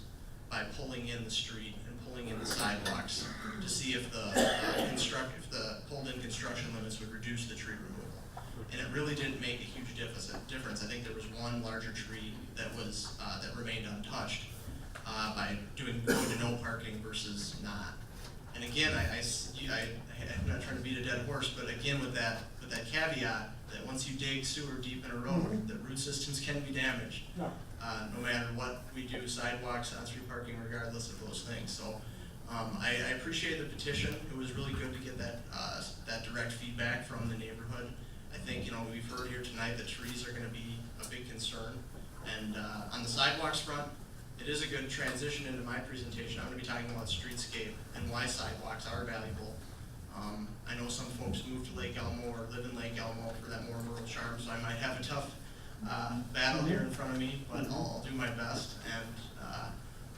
Speaker 16: by pulling in the street and pulling in the sidewalks to see if the pulled-in construction limits would reduce the tree removal. And it really didn't make a huge difference. I think there was one larger tree that was that remained untouched by going to no parking versus not. And again, I'm not trying to beat a dead horse, but again with that caveat that once you dig sewer deep in a road, the root systems can be damaged. No matter what we do, sidewalks, on-street parking, regardless of those things. So I appreciate the petition. It was really good to get that direct feedback from the neighborhood. I think, we've heard here tonight that trees are going to be a big concern. And on the sidewalks front, it is a good transition into my presentation. I'm going to be talking about streetscape and why sidewalks are valuable. I know some folks move to Lake Elmo or live in Lake Elmo for that more rural charm, so I might have a tough battle here in front of me, but I'll do my best, and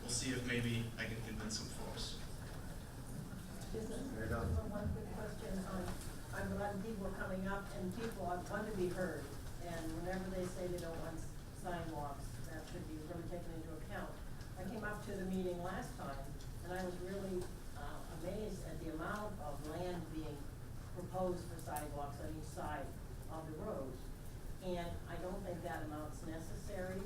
Speaker 16: we'll see if maybe I can convince some folks.
Speaker 11: Just one quick question. I'm glad people are coming up, and people want to be heard. And whenever they say they don't want sidewalks, that should be really taken into account. I came up to the meeting last time, and I was really amazed at the amount of land being proposed for sidewalks on each side of the road. And I don't think that amount's necessary.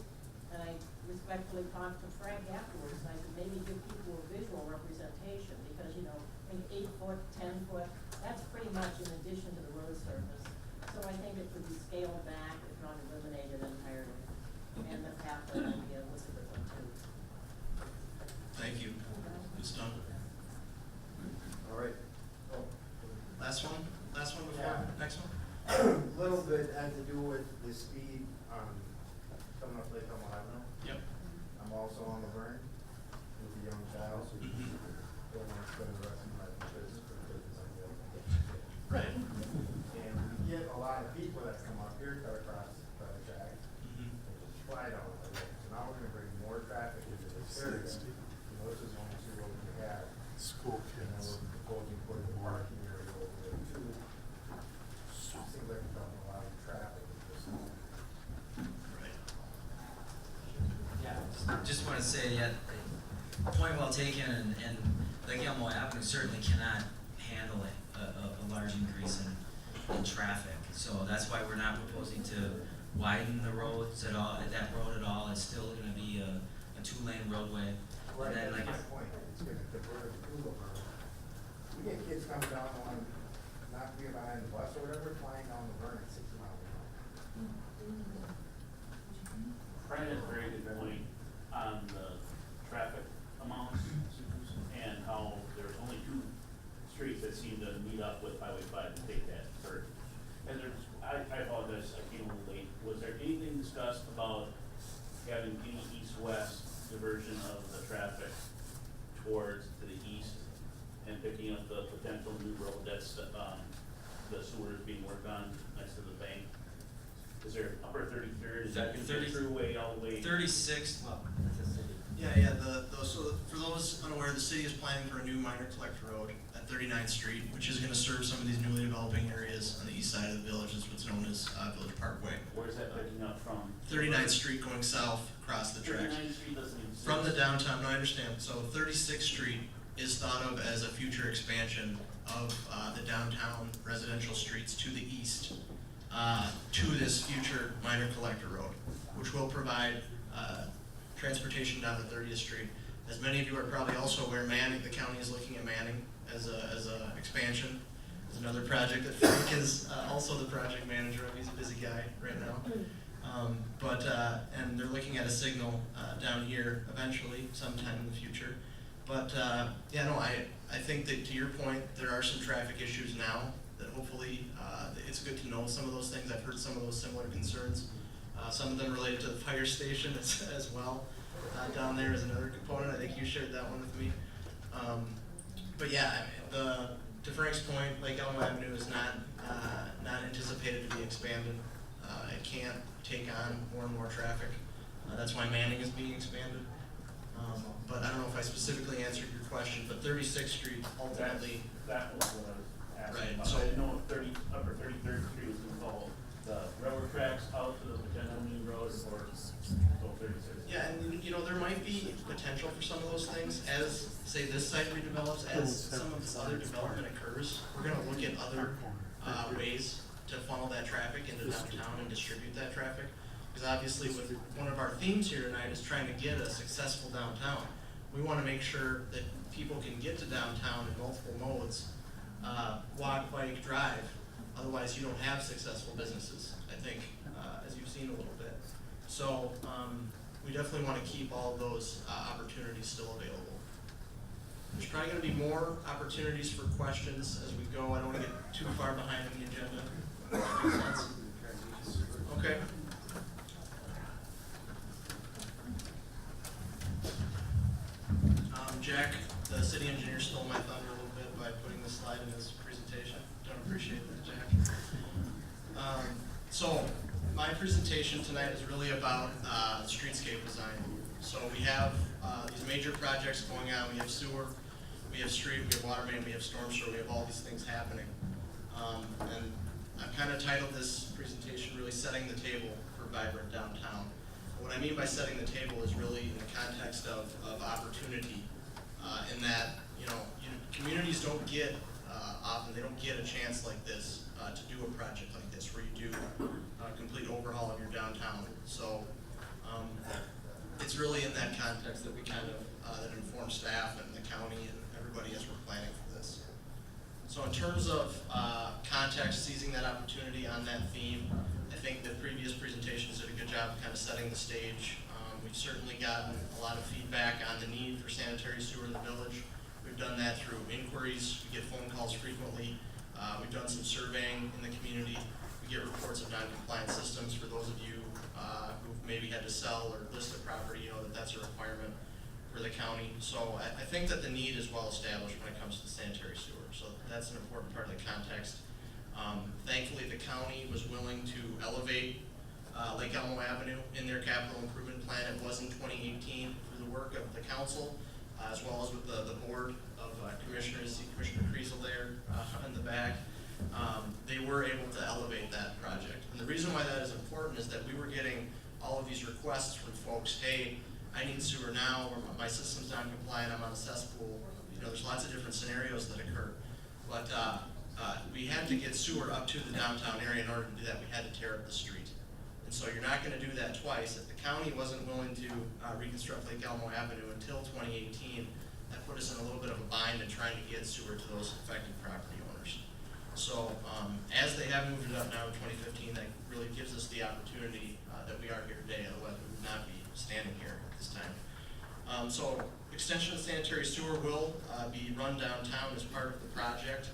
Speaker 11: And I respectfully talked to Frank afterwards, and I said maybe give people a visual representation, because I think 8 foot, 10 foot, that's pretty much in addition to the road surface. So I think it could be scaled back, if not eliminated entirely. And the pathway idea was a good one too.
Speaker 16: Thank you. It's done.
Speaker 12: All right.
Speaker 16: Last one before, next one?
Speaker 12: A little bit had to do with the speed coming up Lake Elmo Avenue.
Speaker 16: Yep.
Speaker 12: I'm also on Laverne with a young child, so don't want to spend the rest of my life in prison for the business I'm doing.
Speaker 16: Right.
Speaker 12: And we get a lot of people that come up here, cut across the track, and just fly down the lake. So now we're gonna bring more traffic into this area. This is only 2 roads we have.
Speaker 19: School
Speaker 12: And then
Speaker 19: kids.
Speaker 12: we're proposing putting a parking area over there too. Seems like we're talking a lot of traffic at this time.
Speaker 16: Right.
Speaker 14: Yeah, just want to say, point well taken, and Lake Elmo Avenue certainly cannot handle a large increase in traffic. So that's why we're not proposing to widen the roads at all, that road at all. It's still going to be a 2-lane roadway.
Speaker 12: Right,
Speaker 14: And then,
Speaker 12: that's
Speaker 14: like,
Speaker 12: my point, it's gonna divert it to Laverne. We get kids coming down the line, not being behind the bus or whatever, flying down Laverne at 60 miles an hour.
Speaker 15: Brian has a very good point on the traffic amounts and how there's only 2 streets that seem to meet up with Highway 5 to take that turn. And I apologize, I came a little late. Was there anything discussed about having any east-west diversion of the traffic towards to the east and picking up the potential new road that's, the sewer is being worked on next to the bank? Is there upper 33rd, is that gonna be through way all the way?
Speaker 14: 36th, well, that's a city.
Speaker 16: Yeah, so for those unaware, the city is planning for a new minor collector road at 39th Street, which is gonna serve some of these newly developing areas on the east side of the village. It's what's known as Village Parkway.
Speaker 15: Where's that picking up from?
Speaker 16: 39th Street going south across the tracks.
Speaker 15: 39th Street doesn't exist.
Speaker 16: From the downtown, no, I understand. So 36th Street is thought of as a future expansion of the downtown residential streets to the east to this future minor collector road, which will provide transportation down to 30th Street. As many of you are probably also aware, Manning, the county is looking at Manning as a expansion. There's another project that Frank is also the project manager of. He's a busy guy right now. And they're looking at a signal down here eventually, sometime in the future. But I think that to your point, there are some traffic issues now that hopefully it's good to know some of those things. I've heard some of those similar concerns. Some of them related to the fire station as well. Down there is another component. I think you shared that one with me. To Frank's point, Lake Elmo Avenue is not anticipated to be expanded. It can't take on more and more traffic. That's why Manning is being expanded. But I don't know if I specifically answered your question, but 36th Street ultimately.
Speaker 15: That was what I was asking
Speaker 16: Right,
Speaker 15: about.
Speaker 16: so-
Speaker 15: I didn't know if upper 33rd Street was involved, the railroad tracks out to the General Main Road or so 36th.
Speaker 16: Yeah, and you know, there might be potential for some of those things as, say, this site redevelops, as some of this other development occurs. We're gonna look at other, ways to funnel that traffic into downtown and distribute that traffic. Because obviously with one of our themes here tonight is trying to get a successful downtown. We wanna make sure that people can get to downtown in multiple modes, walk, bike, drive. Otherwise you don't have successful businesses, I think, as you've seen a little bit. So, we definitely wanna keep all those, opportunities still available. There's probably gonna be more opportunities for questions as we go. I don't wanna get too far behind in the agenda. Makes sense? Okay. Jack, the city engineer stole my thunder a little bit by putting this slide in his presentation. Don't appreciate that, Jack. So, my presentation tonight is really about streetscape design. So we have these major projects going on. We have sewer, we have street, we have water main, we have storm sewer, we have all these things happening. And I've kind of titled this presentation really Setting the Table for Vibrant Downtown. What I mean by setting the table is really in the context of opportunity, in that, communities don't get, often they don't get a chance like this to do a project like this where you do a complete overhaul of your downtown. So it's really in that context that we kind of, that informs staff and the county and everybody as we're planning for this. So in terms of context, seizing that opportunity on that theme, I think the previous presentations did a good job of kind of setting the stage. We've certainly gotten a lot of feedback on the need for sanitary sewer in the village. We've done that through inquiries. We get phone calls frequently. We've done some surveying in the community. We get reports of non-compliant systems. For those of you who've maybe had to sell or list a property, you know that that's a requirement for the county. So I think that the need is well established when it comes to the sanitary sewer. So that's an important part of the context. Thankfully, the county was willing to elevate Lake Elmo Avenue in their capital improvement plan. It was in 2018 through the work of the council, as well as with the board of commissioners. See Commissioner Kriesel there in the back. They were able to elevate that project. And the reason why that is important is that we were getting all of these requests from folks, hey, I need sewer now, or my system's non-compliant, I'm on a cesspool. There's lots of different scenarios that occur. But we had to get sewer up to the downtown area. In order to do that, we had to tear up the street. And so you're not gonna do that twice. If the county wasn't willing to reconstruct Lake Elmo Avenue until 2018, that put us in a little bit of a bind in trying to get sewer to those affected property owners. So as they have moved it up now to 2015, that really gives us the opportunity that we are here today, otherwise we would not be standing here at this time. So extension of sanitary sewer will be run downtown as part of the project.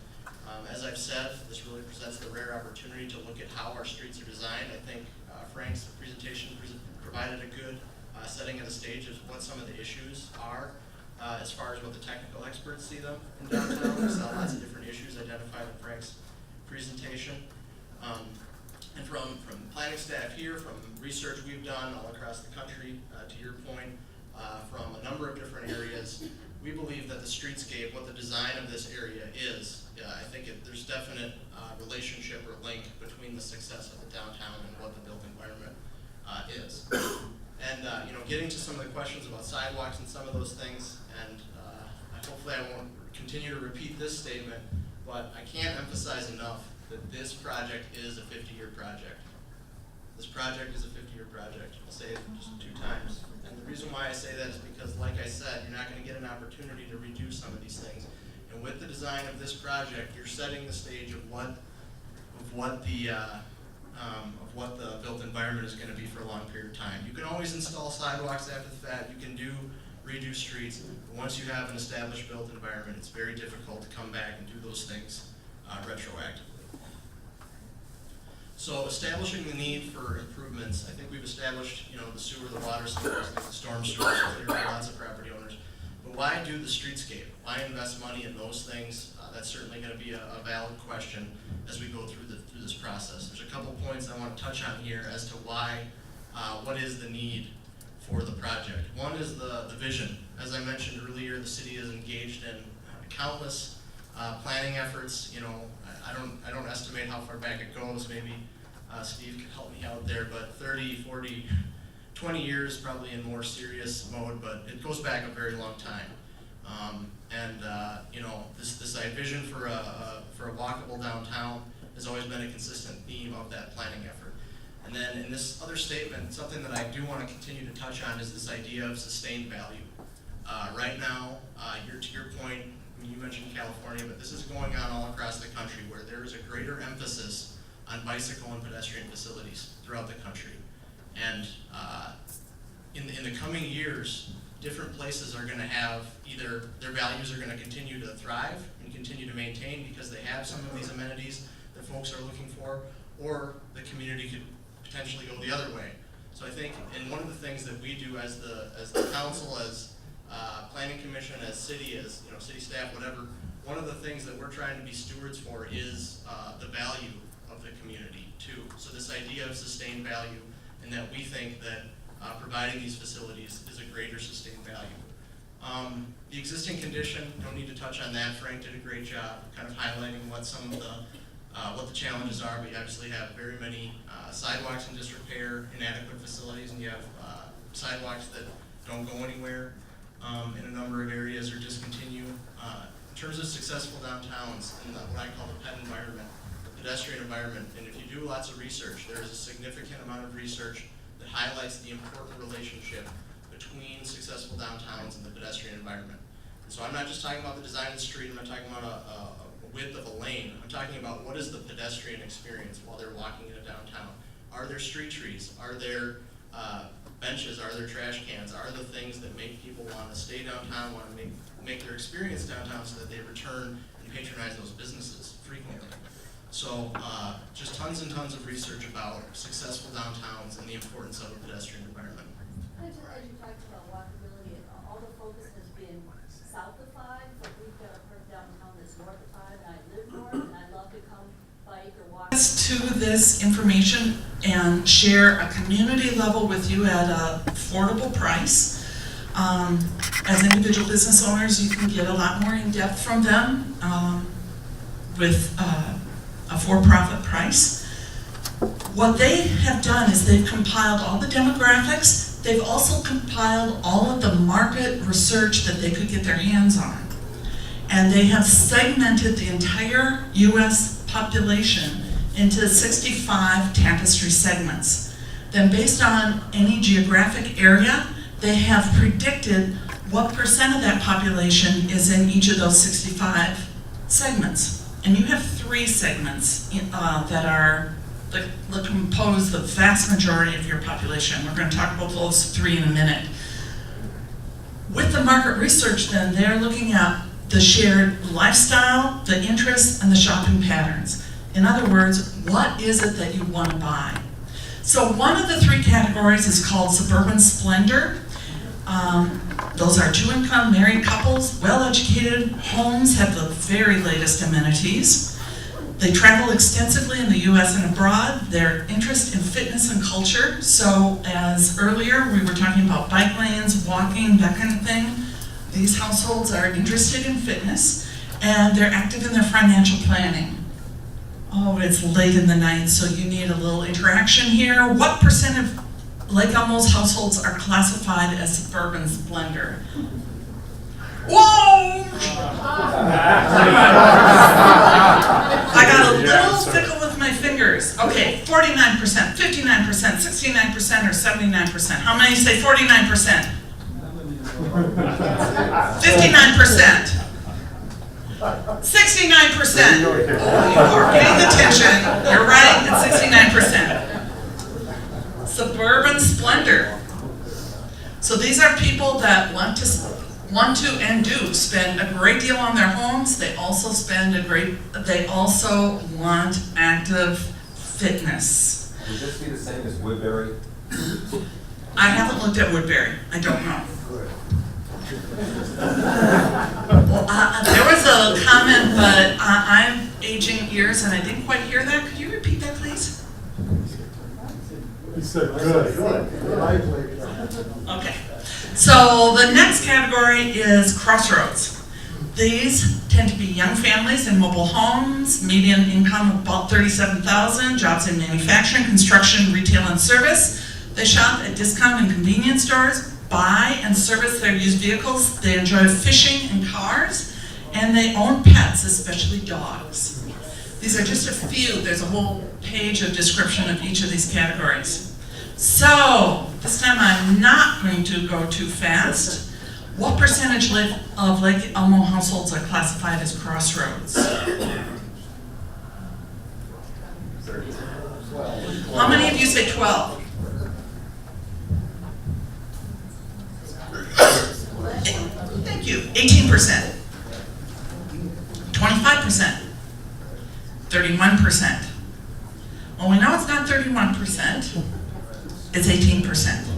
Speaker 16: As I've said, this really presents the rare opportunity to look at how our streets are designed. I think Frank's presentation provided a good setting of the stage of what some of the issues are as far as what the technical experts see them in downtown. We saw lots of different issues identified in Frank's presentation. And from planning staff here, from research we've done all across the country, to your point, from a number of different areas, we believe that the streetscape, what the design of this area is, I think there's definite relationship or link between the success of the downtown and what the built environment is. And getting to some of the questions about sidewalks and some of those things, and hopefully I won't continue to repeat this statement, but I can't emphasize enough that this project is a 50-year project. This project is a 50-year project. I'll say it just 2 times. And the reason why I say that is because, like I said, you're not going to get an opportunity to redo some of these things. And with the design of this project, you're setting the stage of what the built environment is going to be for a long period of time. You can always install sidewalks after the fact. You can redo streets. But once you have an established built environment, it's very difficult to come back and do those things retroactively. So establishing the need for improvements, I think we've established, the sewer, the water, the storm sewers, there are lots of property owners. But why do the streetscape? Why invest money in those things? That's certainly going to be a valid question as we go through this process. There's a couple points I want to touch on here as to why, what is the need for the project. One is the vision. As I mentioned earlier, the city is engaged in countless planning efforts. You know, I don't estimate how far back it goes. Maybe Steve could help me out there, but 30, 40, 20 years probably in more serious mode, but it goes back a very long time. You know, this vision for a walkable downtown has always been a consistent theme of that planning effort. And then in this other statement, something that I do want to continue to touch on is this idea of sustained value. Right now, to your point, I mean, you mentioned California, but this is going on all across the country where there is a greater emphasis on bicycle and pedestrian facilities throughout the country. And in the coming years, different places are going to have either their values are going to continue to thrive and continue to maintain because they have some of these amenities that folks are looking for, or the community could potentially go the other way. So I think, and one of the things that we do as the council, as planning commission, as city, as city staff, whatever, one of the things that we're trying to be stewards for is the value of the community too. So this idea of sustained value, and that we think that providing these facilities is a greater sustained value. The existing condition, don't need to touch on that. Frank did a great job kind of highlighting what some of what the challenges are. We obviously have very many sidewalks in disrepair, inadequate facilities, and you have sidewalks that don't go anywhere in a number of areas or discontinue. In terms of successful downtowns in what I call the pet environment, the pedestrian environment, and if you do lots of research, there is a significant amount of research that highlights the important relationship between successful downtowns and the pedestrian environment. And so I'm not just talking about the design of the street, I'm not talking about a width of a lane. I'm talking about what is the pedestrian experience while they're walking in a downtown. Are there street trees? Are there benches? Are there trash cans? Are the things that make people want to stay downtown, want to make their experience downtown so that they return and patronize those businesses frequently? So just tons and tons of research about successful downtowns and the importance of a pedestrian environment.
Speaker 20: As you talked about walkability, all the focus has been south of 5, but we've got a part of downtown that's north of 5, and I live north, and I'd love to come bike or walk.
Speaker 21: To this information and share a community level with you at an affordable price. As individual business owners, you can get a lot more in depth from them with a for-profit price. What they have done is they've compiled all the demographics. They've also compiled all of the market research that they could get their hands on. And they have segmented the entire U.S. population into 65 tapestry segments. Then based on any geographic area, they have predicted what % of that population is in each of those 65 segments. And you have 3 segments that compose the vast majority of your population. We're going to talk about those 3 in a minute. With the market research then, they're looking at the shared lifestyle, the interests, and the shopping patterns. In other words, what is it that you want to buy? So one of the 3 categories is called suburban splendor. Those are 2-income married couples, well-educated homes, have the very latest amenities. They travel extensively in the U.S. and abroad. Their interest in fitness and culture. So as earlier we were talking about bike lanes, walking, that kind of thing. These households are interested in fitness and they're active in their financial planning. Oh, it's late in the night, so you need a little interaction here. What % of Lake Elmo's households are classified as suburban splendor? Whoa! I got a little fickle with my fingers. Okay, 49%, 59%, 69%, or 79%. How many say 49%? 59%. 69%. Oh, you are getting the tension. You're right, it's 69%. Suburban splendor. So these are people that want to and do spend a great deal on their homes. They also want active fitness.
Speaker 6: Would this be the same as Woodbury?
Speaker 21: I haven't looked at Woodbury. I don't know. Well, there was a comment, but I'm aging ears and I didn't quite hear that. Could you repeat that, please?
Speaker 19: He said, good. Likely.
Speaker 21: Okay, so the next category is crossroads. These tend to be young families in mobile homes, median income of about $37,000, jobs in manufacturing, construction, retail, and service. They shop at discount and convenience stores, buy and service their used vehicles. They enjoy fishing and cars, and they own pets, especially dogs. These are just a few. There's a whole page of description of each of these categories. So, this time I'm not going to go too fast. What percentage of Lake Elmo households are classified as crossroads? How many of you say 12? Thank you. 18%. 25%. 31%. Well, we know it's not 31%. It's 18%.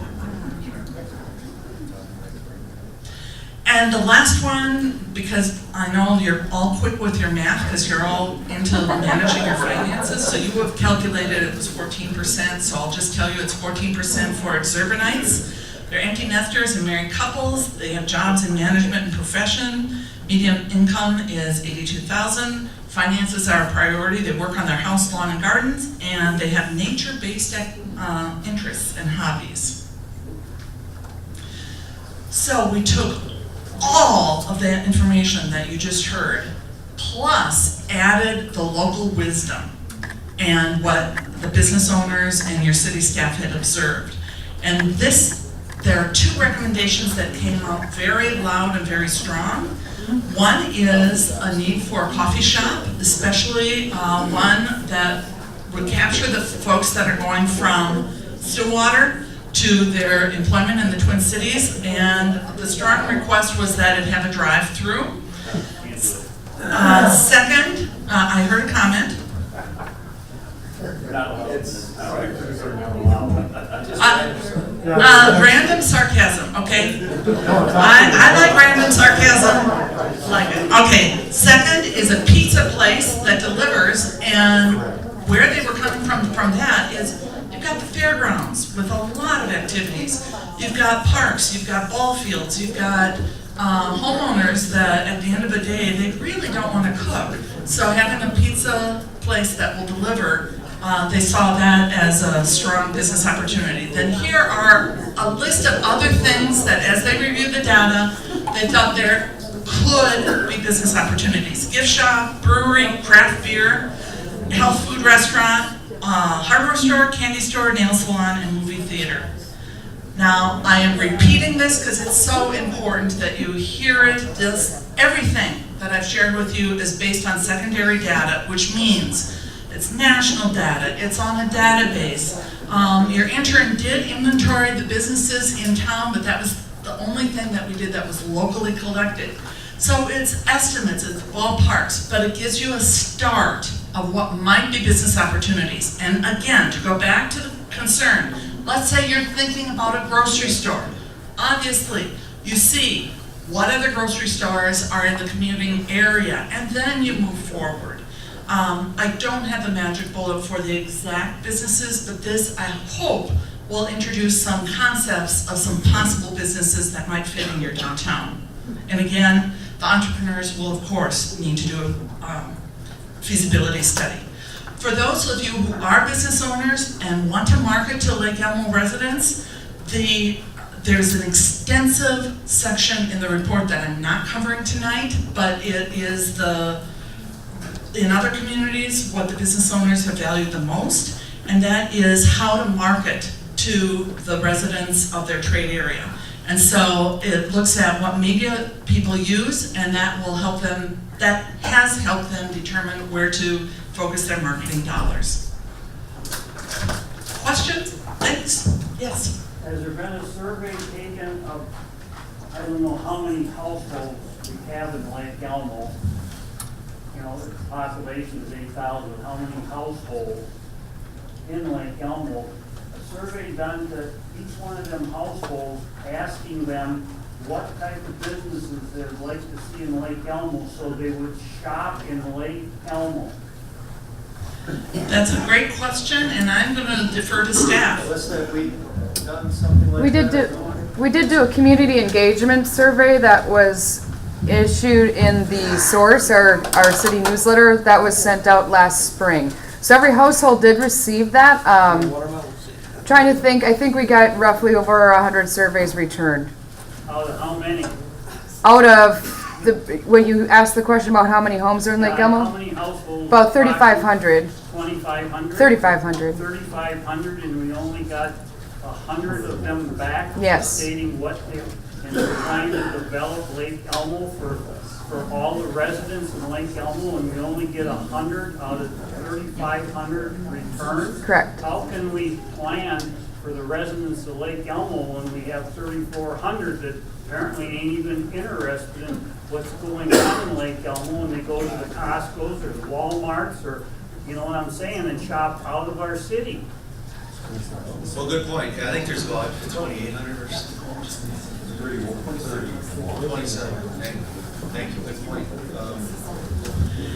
Speaker 21: And the last one, because I know you're all quick with your math, because you're all into managing your finances, so you have calculated it was 14%, so I'll just tell you it's 14% for exurbanites. They're empty nesters and married couples. They have jobs in management and profession. Median income is $82,000. Finances are a priority. They work on their house, lawn, and gardens, and they have nature-based interests and hobbies. So we took all of that information that you just heard, plus added the local wisdom and what the business owners and your city staff had observed. And there are two recommendations that came out very loud and very strong. One is a need for a coffee shop, especially one that would capture the folks that are going from Stillwater to their employment in the Twin Cities, and the strong request was that it have a drive-through. Second, I heard a comment. Random sarcasm, okay? I like random sarcasm, like it. Okay, second is a pizza place that delivers, and where they were coming from that is you've got the fairgrounds with a lot of activities. You've got parks, you've got ball fields, you've got homeowners that at the end of the day, they really don't want to cook. So having a pizza place that will deliver, they saw that as a strong business opportunity. Then here are a list of other things that as they reviewed the data, they thought there could be business opportunities. Gift shop, brewery, craft beer, health food restaurant, hardware store, candy store, nail salon, and movie theater. Now, I am repeating this because it's so important that you hear it. Everything that I've shared with you is based on secondary data, which means it's national data, it's on a database. Your intern did inventory the businesses in town, but that was the only thing that we did that was locally collected. So it's estimates, it's ballparks, but it gives you a start of what might be business opportunities. And again, to go back to the concern, let's say you're thinking about a grocery store. Obviously, you see what other grocery stores are in the commuting area, and then you move forward. I don't have the magic bullet for the exact businesses, but this, I hope, will introduce some concepts of some possible businesses that might fit in your downtown. And again, the entrepreneurs will, of course, need to do a feasibility study. For those of you who are business owners and want to market to Lake Elmo residents, there's an extensive section in the report that I'm not covering tonight, but it is in other communities, what the business owners have valued the most, and that is how to market to the residents of their trade area. And so it looks at what media people use, and that will help them, that has helped them determine where to focus their marketing dollars. Questions? Thanks. Yes?
Speaker 15: Has there been a survey taken of, I don't know how many households we have in Lake Elmo? You know, the population is 8,000, how many households in Lake Elmo? A survey done to each one of them households, asking them what type of businesses they'd like to see in Lake Elmo so they would shop in Lake Elmo.
Speaker 21: That's a great question, and I'm gonna defer to staff.
Speaker 12: Melissa, have we done something like that?
Speaker 7: We did do a community engagement survey that was issued in the Source, our city newsletter, that was sent out last spring. So every household did receive that. Trying to think, I think we got roughly over 100 surveys returned.
Speaker 15: Out of how many?
Speaker 7: Out of when you asked the question about how many homes are in Lake Elmo?
Speaker 15: How many households?
Speaker 7: About 3,500.
Speaker 15: 2,500?
Speaker 7: 3,500.
Speaker 15: 3,500, and we only got 100 of them back?
Speaker 7: Yes.
Speaker 15: Stating what they, and they're trying to develop Lake Elmo for all the residents in Lake Elmo, and we only get 100 out of 3,500 returns?
Speaker 7: Correct.
Speaker 15: How can we plan for the residents of Lake Elmo when we have 3,400 that apparently ain't even interested in what's going on in Lake Elmo, and they go to the Costco's or the Walmarts or, you know what I'm saying, and shop out of our city?
Speaker 1: Well, good point. Yeah, I think there's about 2,800 or so. 27. Thank you. Good point.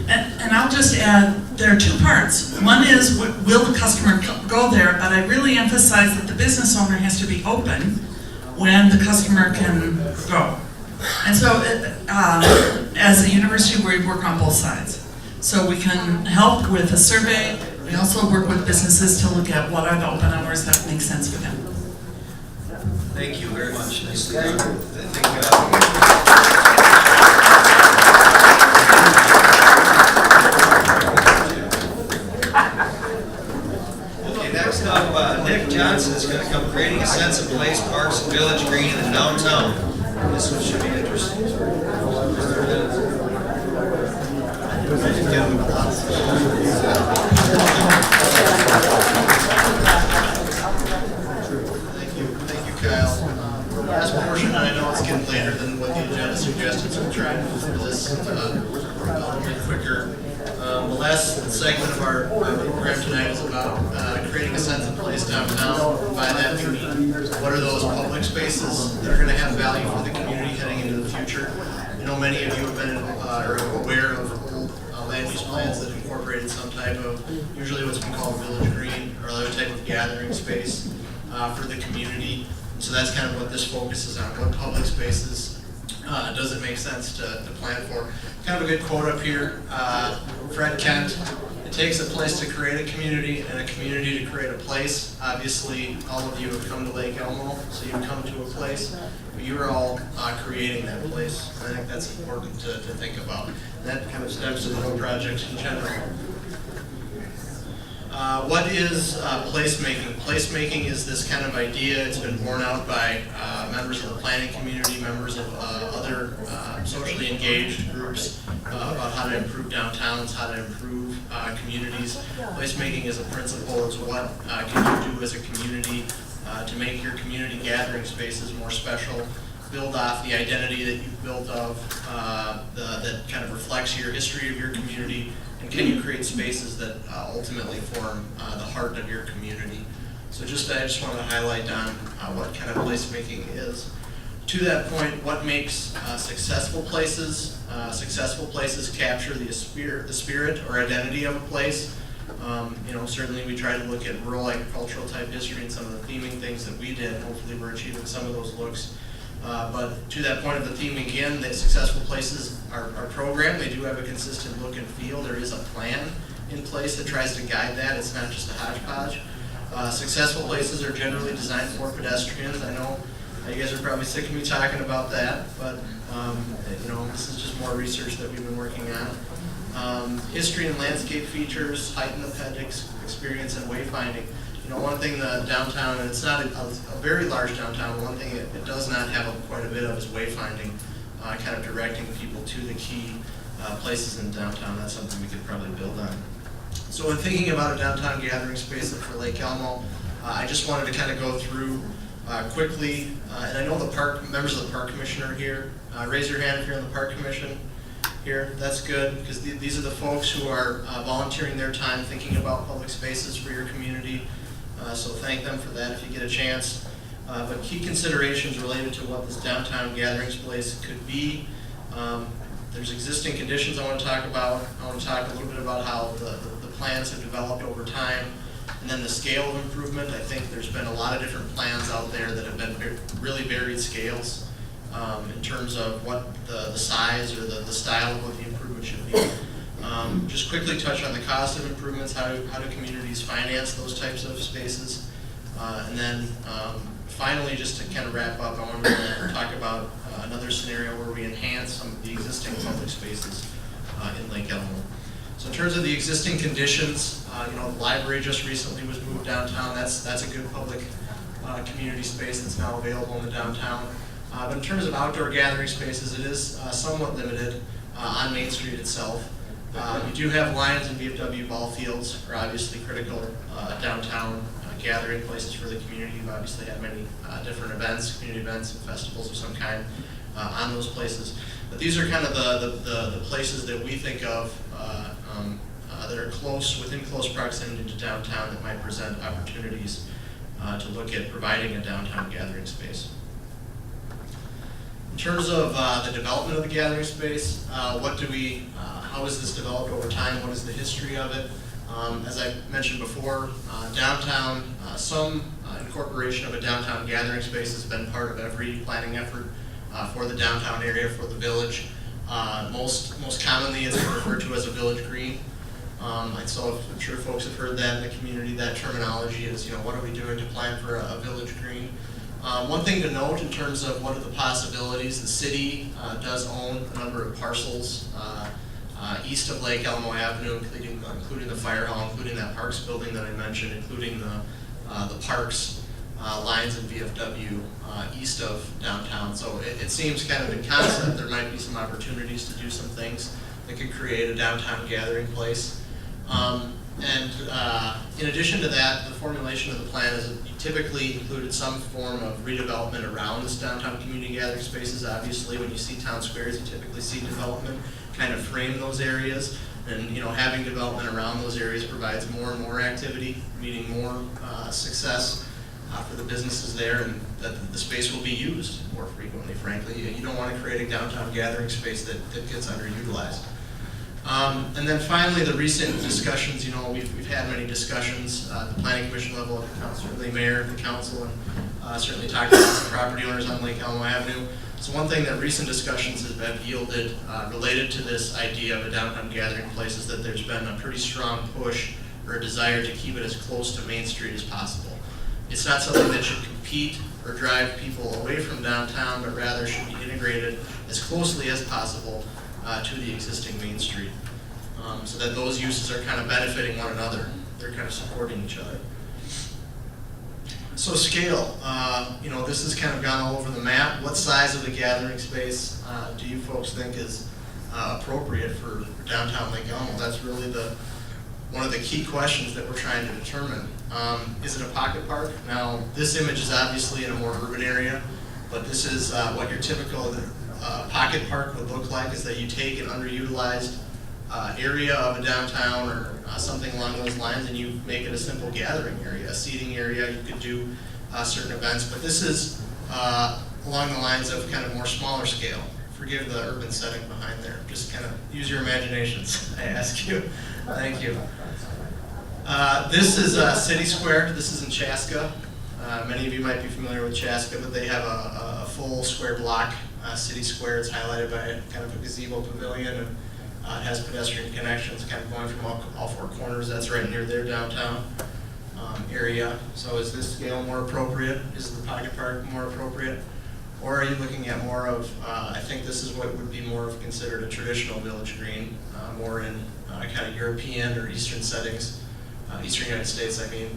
Speaker 21: And I'll just add, there are two parts. One is, will the customer go there? But I really emphasize that the business owner has to be open when the customer can go. And so, as a university, we work on both sides. So we can help with a survey. We also work with businesses to look at what are the open hours that make sense for them.
Speaker 1: Thank you very much. Nicely done. Okay, next up, Nick Johnson is going to come creating a sense of place, parks, and village green in the downtown. This one should be interesting.
Speaker 16: Thank you, Kyle. Last portion, I know it's getting later than what the agenda suggested, so we'll try to move through this a little bit quicker. The last segment of our program tonight is about creating a sense of place downtown. By that we mean, what are those public spaces that are going to have value for the community heading into the future? I know many of you have been are aware of old land use plans that incorporated some type of, usually what's been called village green, or other type of gathering space for the community. And so that's kind of what this focuses on. What public spaces does it make sense to plan for? Kind of a good quote up here. Fred Kent, it takes a place to create a community and a community to create a place. Obviously, all of you have come to Lake Elmo, so you've come to a place, but you're all creating that place. And I think that's important to think about. And that kind of stems to the whole project in general. What is placemaking? Placemaking is this kind of idea. It's been borne out by members of the planning community, members of other socially engaged groups about how to improve downtowns, how to improve communities. Placemaking is a principle. It's what can you do as a community to make your community gathering spaces more special, build off the identity that you've built of, that kind of reflects your history of your community, and can you create spaces that ultimately form the heart of your community. So I just want to highlight on what kind of placemaking is. To that point, what makes successful places? Successful places capture the spirit or identity of a place. Certainly we try to look at rural agricultural type history and some of the theming things that we did. Hopefully we're achieving some of those looks. But to that point of the theming again, the successful places are programmed. They do have a consistent look and feel. There is a plan in place that tries to guide that. It's not just a hodgepodge. Successful places are generally designed for pedestrians. I know you guys are probably sick of me talking about that, but this is just more research that we've been working on. History and landscape features, heighten the pet experience and wayfinding. One thing the downtown, and it's not a very large downtown, but one thing it does not have quite a bit of is wayfinding, kind of directing people to the key places in downtown. That's something we could probably build on. So when thinking about a downtown gathering space for Lake Elmo, I just wanted to kind of go through quickly, and I know the members of the Park Commission are here. Raise your hand if you're on the Park Commission here. That's good, because these are the folks who are volunteering their time thinking about public spaces for your community. So thank them for that if you get a chance. But key considerations related to what this downtown gatherings place could be. There's existing conditions I want to talk about. I want to talk a little bit about how the plans have developed over time. And then the scale of improvement, I think there's been a lot of different plans out there that have been really varied scales in terms of what the size or the style of what the improvement should be. Just quickly touch on the cost of improvements, how do communities finance those types of spaces. And then finally, just to kind of wrap up, I wanted to talk about another scenario where we enhance some of the existing public spaces in Lake Elmo. So in terms of the existing conditions, the library just recently was moved downtown. That's a good public community space that's now available in the downtown. But in terms of outdoor gathering spaces, it is somewhat limited on Main Street itself. We do have Lions and VFW ball fields are obviously critical downtown gathering places for the community. We've obviously had many different events, community events and festivals of some kind on those places. But these are kind of the places that we think of that are within close proximity to downtown that might present opportunities to look at providing a downtown gathering space. In terms of the development of the gathering space, how is this developed over time? What is the history of it? As I mentioned before, downtown, some incorporation of a downtown gathering space has been part of every planning effort for the downtown area, for the village. Most commonly it's referred to as a village green. And so I'm sure folks have heard that in the community, that terminology is, what are we doing to plan for a village green? One thing to note in terms of what are the possibilities, the city does own a number of parcels east of Lake Elmo Avenue, including the fire hall, including that parks building that I mentioned, including the parks, Lions and VFW east of downtown. So it seems kind of in concept there might be some opportunities to do some things that could create a downtown gathering place. In addition to that, the formulation of the plan is typically included some form of redevelopment around this downtown community gathering spaces. Obviously, when you see town squares, you typically see development kind of frame those areas. And having development around those areas provides more and more activity, meaning more success for the businesses there, and that the space will be used more frequently, frankly. You don't want to create a downtown gathering space that gets underutilized. And then finally, the recent discussions, we've had many discussions at the planning commission level, at the council, the mayor, the council, and certainly talked about some property owners on Lake Elmo Avenue. So one thing that recent discussions have yielded related to this idea of a downtown gathering place is that there's been a pretty strong push or a desire to keep it as close to Main Street as possible. It's not something that should compete or drive people away from downtown, but rather should be integrated as closely as possible to the existing Main Street, so that those uses are kind of benefiting one another. They're kind of supporting each other. So scale, this has kind of gone all over the map. What size of the gathering space do you folks think is appropriate for downtown Lake Elmo? That's really one of the key questions that we're trying to determine. Is it a pocket park? Now, this image is obviously in a more urban area, but this is what your typical pocket park would look like, is that you take an underutilized area of a downtown or something along those lines and you make it a simple gathering area, a seating area. You could do certain events, but this is along the lines of kind of more smaller scale. Forgive the urban setting behind there. Just kind of use your imaginations, I ask you. Thank you. This is City Square. This is in Chaska. Many of you might be familiar with Chaska, but they have a full square block City Square. It's highlighted by kind of a gazebo pavilion, and it has pedestrian connections kind of going from all four corners. That's right near their downtown area. So is this scale more appropriate? Is the pocket park more appropriate? Or are you looking at more of, I think this is what would be more of considered a traditional village green, more in kind of European or Eastern settings, Eastern United States, I mean.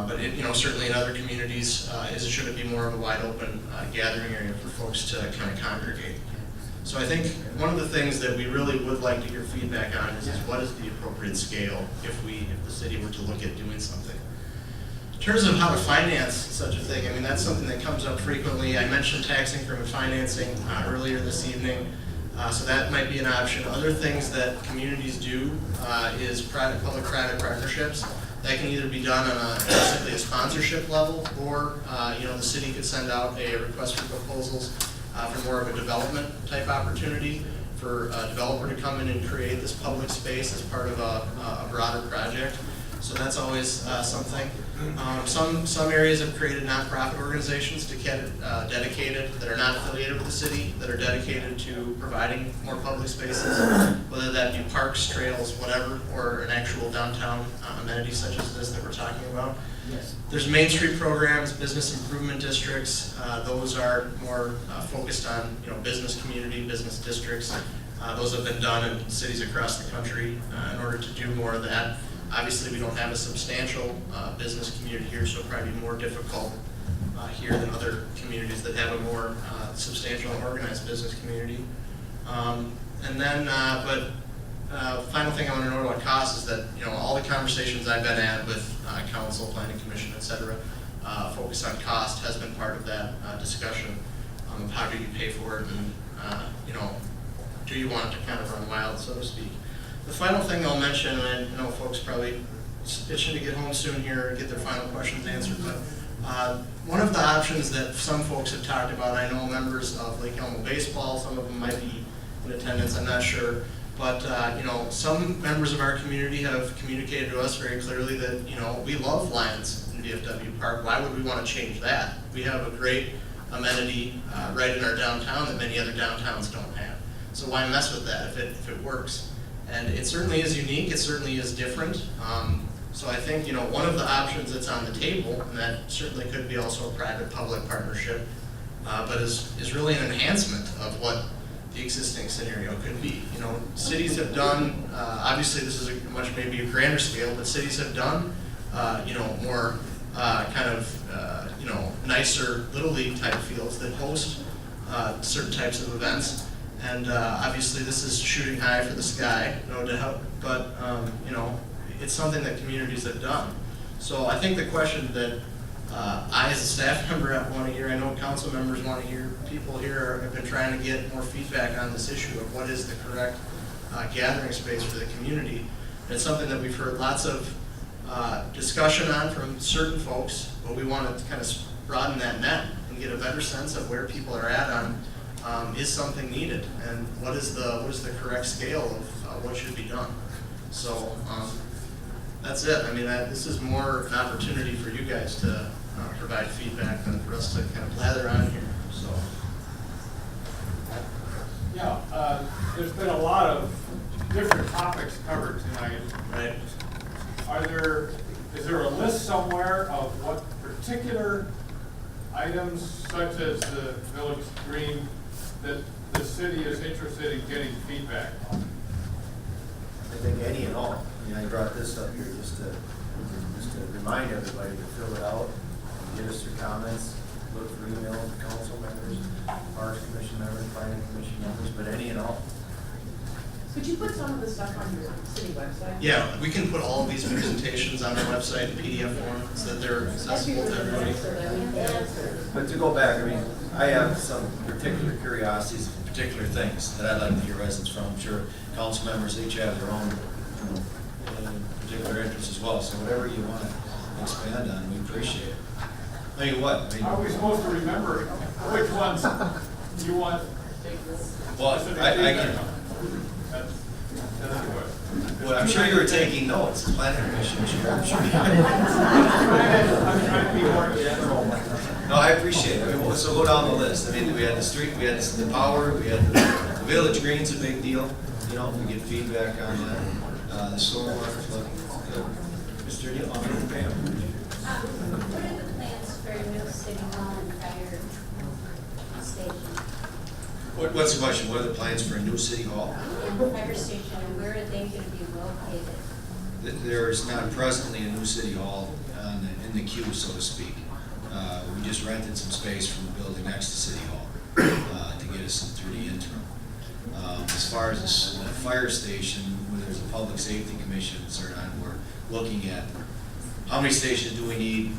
Speaker 16: But certainly in other communities, should it be more of a wide open gathering area for folks to kind of congregate? So I think one of the things that we really would like to hear feedback on is what is the appropriate scale if the city were to look at doing something. In terms of how to finance such a thing, I mean, that's something that comes up frequently. I mentioned tax increment financing earlier this evening, so that might be an option. Other things that communities do is public-private partnerships. That can either be done on simply a sponsorship level, or the city could send out a request for proposals for more of a development type opportunity for a developer to come in and create this public space as part of a broader project. So that's always something. Some areas have created nonprofit organizations to get dedicated, that are not affiliated with the city, that are dedicated to providing more public spaces, whether that be parks, trails, whatever, or an actual downtown amenity such as this that we're talking about.
Speaker 12: Yes.
Speaker 16: There's Main Street programs, business improvement districts. Those are more focused on business community, business districts. Those have been done in cities across the country in order to do more of that. Obviously, we don't have a substantial business community here, so it'll probably be more difficult here than other communities that have a more substantial and organized business community. And then, final thing I want to note about cost is that all the conversations I've been at with council, planning commission, et cetera, focus on cost has been part of that discussion of how do you pay for it, and do you want it to kind of run wild, so to speak. The final thing I'll mention, and I know folks probably itching to get home soon here, get their final questions answered, but one of the options that some folks have talked about, I know members of Lake Elmo baseball, some of them might be in attendance, I'm not sure, but some members of our community have communicated to us very clearly that we love Lions in VFW Park. Why would we want to change that? We have a great amenity right in our downtown that many other downtowns don't have. So why mess with that if it works? And it certainly is unique, it certainly is different. So I think, one of the options that's on the table, and that certainly could be also a private-public partnership, but is really an enhancement of what the existing scenario could be. Cities have done, obviously this is a much maybe a grander scale, but cities have done, more nicer Little League type fields that host certain types of events. And obviously this is shooting high for the sky, no doubt, but it's something that communities have done. So I think the question that I as a staff member want to hear, I know council members want to hear, people here have been trying to get more feedback on this issue of what is the correct gathering space for the community. And it's something that we've heard lots of discussion on from certain folks, but we want to kind of broaden that net and get a better sense of where people are at on is something needed, and what is the correct scale of what should be done. So that's it. I mean, this is more an opportunity for you guys to provide feedback than for us to kind of blather on here. So
Speaker 9: yeah, there's been a lot of different topics covered tonight.
Speaker 16: Right.
Speaker 9: Is there a list somewhere of what particular items, such as the village green, that the city is interested in getting feedback on?
Speaker 12: I think any and all. I mean, I brought this up here just to remind everybody to fill it out, get us your comments, look for email from council members, parks commission members, planning commission members, but any and all.
Speaker 13: Could you put some of the stuff on your city website?
Speaker 16: yeah, we can put all of these presentations on our website in PDF form so that they're accessible to everybody.
Speaker 12: But to go back, I mean, I have some particular curiosities, particular things that I'd like to hear residents from. I'm sure council members each have their own particular interests as well. So whatever you want to expand on, we appreciate it. I mean, what?
Speaker 9: How are we supposed to remember which ones you want?
Speaker 12: Well, I can. Well, I'm sure you were taking notes, planning commission chair. I'm sure you
Speaker 9: I'm trying to be more general.
Speaker 12: No, I appreciate it. I mean, so go down the list. I mean, we had the street, we had the power, we had the village green's a big deal. If we get feedback on that. The stormwater flood. Mr. Neal, I'm going to Pam.
Speaker 20: What are the plans for a new city hall and fire station?
Speaker 12: What's the question? What are the plans for a new city hall?
Speaker 20: And fire station, and where are they going to be located?
Speaker 12: There is not presently a new city hall in the queue, so to speak. We just rented some space from the building next to City Hall to get us through the interim. As far as the fire station, where there's a public safety commission concern on, we're looking at how many stations do we need,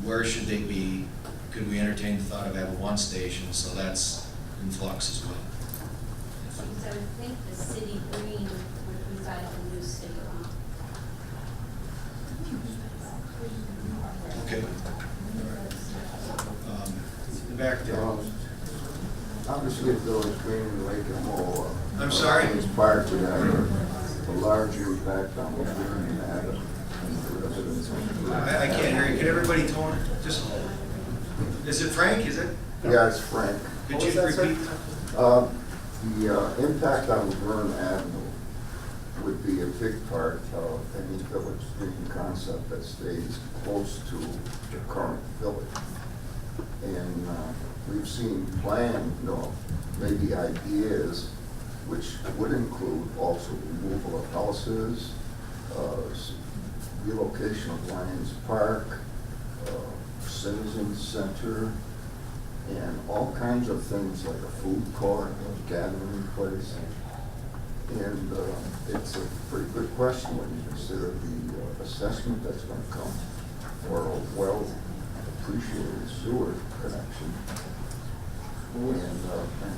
Speaker 12: where should they be, could we entertain the thought of having one station, so that's in flux as well.
Speaker 20: Because I would think the city green would reside in the new city hall.
Speaker 12: Okay. Back there.
Speaker 8: Not obviously the village green in Lake Elmo.
Speaker 1: I'm sorry?
Speaker 8: Is part to that, a large impact on the green and that of the residents.
Speaker 1: I can't hear you. Can everybody tone, just, is it Frank, is it?
Speaker 8: Yeah, it's Frank.
Speaker 1: Could you repeat?
Speaker 8: The impact on Laverne Avenue would be a big part of any village green concept that stays close to the current village. And we've seen maybe ideas which would include also removal of houses, relocation of Lions Park, Citizen Center, and all kinds of things like a food court, a gathering place. And it's a pretty good question when you consider the assessment that's going to come for a well-appreciated sewer connection and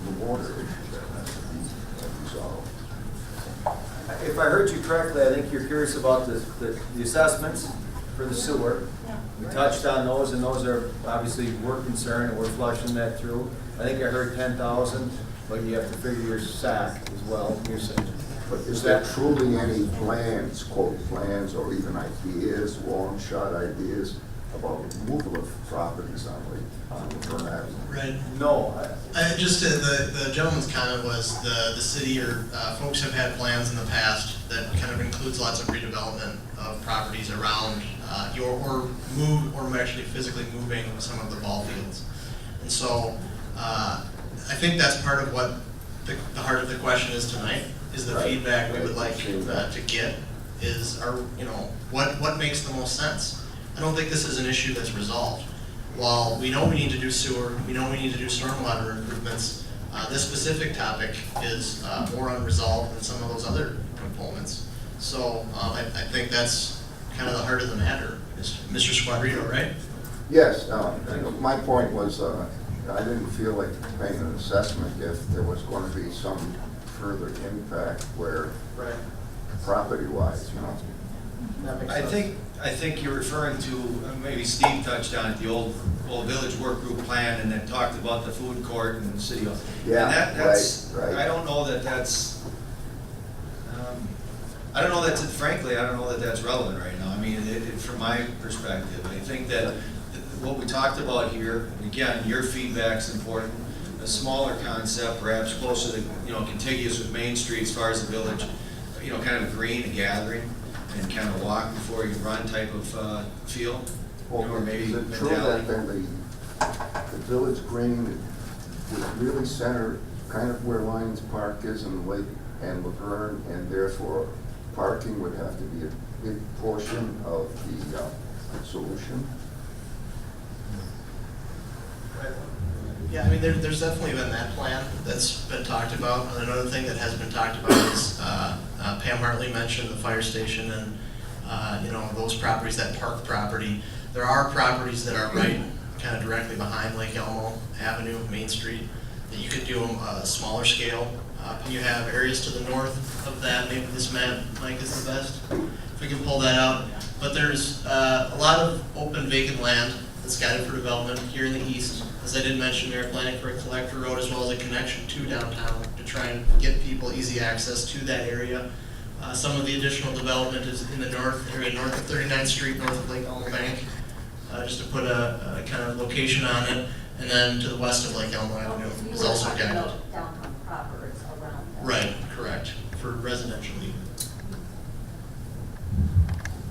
Speaker 8: the water issue that has to be resolved.
Speaker 12: If I heard you correctly, I think you're curious about the assessments for the sewer. We touched on those, and those are obviously we're concerned, and we're flushing that through. I think I heard 10,000, but you have to figure your SAC as well.
Speaker 8: But is there truly any plans, quote plans, or even ideas, long shot ideas about removal of properties on Laverne Avenue?
Speaker 16: Right.
Speaker 12: No.
Speaker 16: Just the gentleman's comment was the city or folks have had plans in the past that kind of includes lots of redevelopment of properties around or actually physically moving some of the ball fields. And so I think that's part of what the heart of the question is tonight, is the feedback we would like to get is what makes the most sense. I don't think this is an issue that's resolved. While we know we need to do sewer, we know we need to do stormwater improvements, this specific topic is more unresolved than some of those other components. So I think that's kind of the heart of the matter, Mr. Squadrito, right?
Speaker 8: Yes, my point was I didn't feel like paying an assessment if there was going to be some further impact where property-wise,
Speaker 1: I think you're referring to, maybe Steve touched on it, the old village work group plan, and then talked about the food court and the city hall.
Speaker 8: Yeah,
Speaker 1: And that's,
Speaker 8: right.
Speaker 1: I don't know that that's, frankly, I don't know that that's relevant right now. I mean, from my perspective, I think that what we talked about here, and again, your feedback's important, a smaller concept, perhaps closer to, contiguous with Main Street as far as the village, kind of green, a gathering, and kind of walk before you run type of feel, or maybe
Speaker 8: is it true that then the village green would really center kind of where Lions Park is in Lake and Laverne, and therefore parking would have to be a big portion of the solution?
Speaker 16: Yeah, I mean, there's definitely been that plan that's been talked about. And another thing that has been talked about is Pam Hartley mentioned the fire station and those properties, that park property. There are properties that are right kind of directly behind Lake Elmo Avenue, Main Street, that you could do them smaller scale. You have areas to the north of that. Maybe this map, Mike, is the best. If we can pull that out. But there's a lot of open vacant land that's guided for development here in the east. As I did mention, we are planning for a collector road as well as a connection to downtown to try and get people easy access to that area. Some of the additional development is in the north area, north of 39th Street, north of Lake Elmo Bank, just to put a kind of location on it. And then to the west of Lake Elmo Avenue is also guided.
Speaker 20: Downtown proper, it's around that.
Speaker 16: Right, correct, for residentially.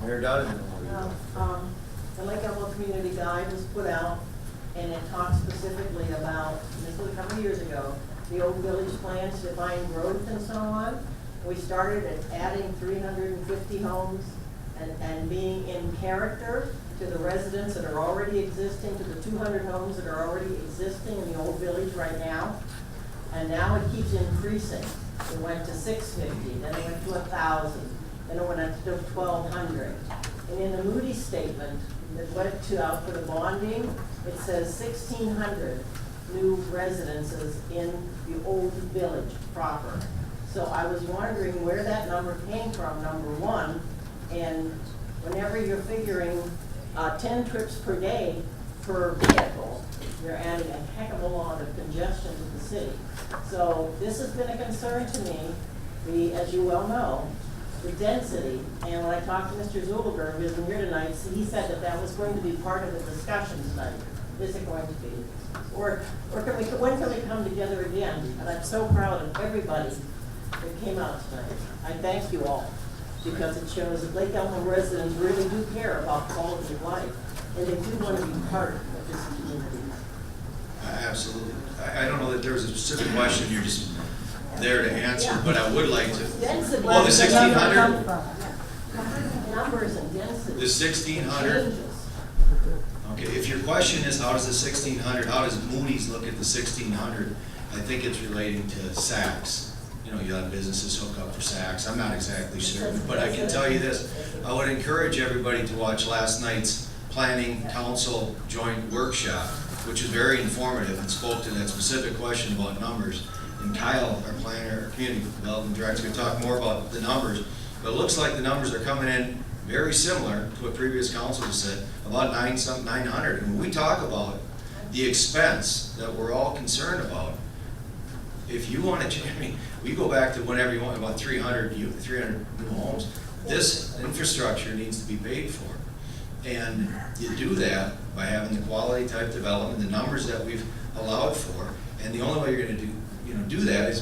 Speaker 12: Mayor Dowden.
Speaker 11: The Lake Elmo Community Guide was put out, and it talks specifically about, this was a couple years ago, the old village plans to define growth and so on. We started at adding 350 homes and being in character to the residents that are already existing, to the 200 homes that are already existing in the old village right now. And now it keeps increasing. It went to 650, then it went to 1,000, then it went up to 1,200. And in the Moody statement that went out for the bonding, it says 1,600 new residences in the old village proper. So I was wondering where that number came from, number one, and whenever you're figuring 10 trips per day per vehicle, you're adding a heck of a lot of congestion to the city. So this has been a concern to me, as you well know, the density. And when I talked to Mr. Zuliger, who isn't here tonight, he said that that was going to be part of the discussion tonight. Is it going to be? Or when can we come together again? And I'm so proud of everybody that came out tonight. I thank you all, because it shows that Lake Elmo residents really do care about quality of life, and they do want to be part of this community.
Speaker 1: Absolutely. I don't know that there's a specific question you're just there to answer, but I would like to.
Speaker 11: Density.
Speaker 1: Oh, the 1,600?
Speaker 11: Numbers and density.
Speaker 1: The 1,600?
Speaker 11: Changes.
Speaker 1: Okay, if your question is how does the 1,600, how does Moody's look at the 1,600, I think it's relating to SACs. You know, you have businesses hook up for SACs. I'm not exactly sure, but I can tell you this. I would encourage everybody to watch last night's Planning Council joint workshop, which is very informative and spoke to that specific question about numbers. And Kyle, our planner, our community development director, can talk more about the numbers. But it looks like the numbers are coming in very similar to what previous councils said, about 900. And when we talk about the expense that we're all concerned about, if you want to, I mean, we go back to whenever you want, about 300 new homes. This infrastructure needs to be paid for. And you do that by having the quality type development, the numbers that we've allowed for. And the only way you're going to do that is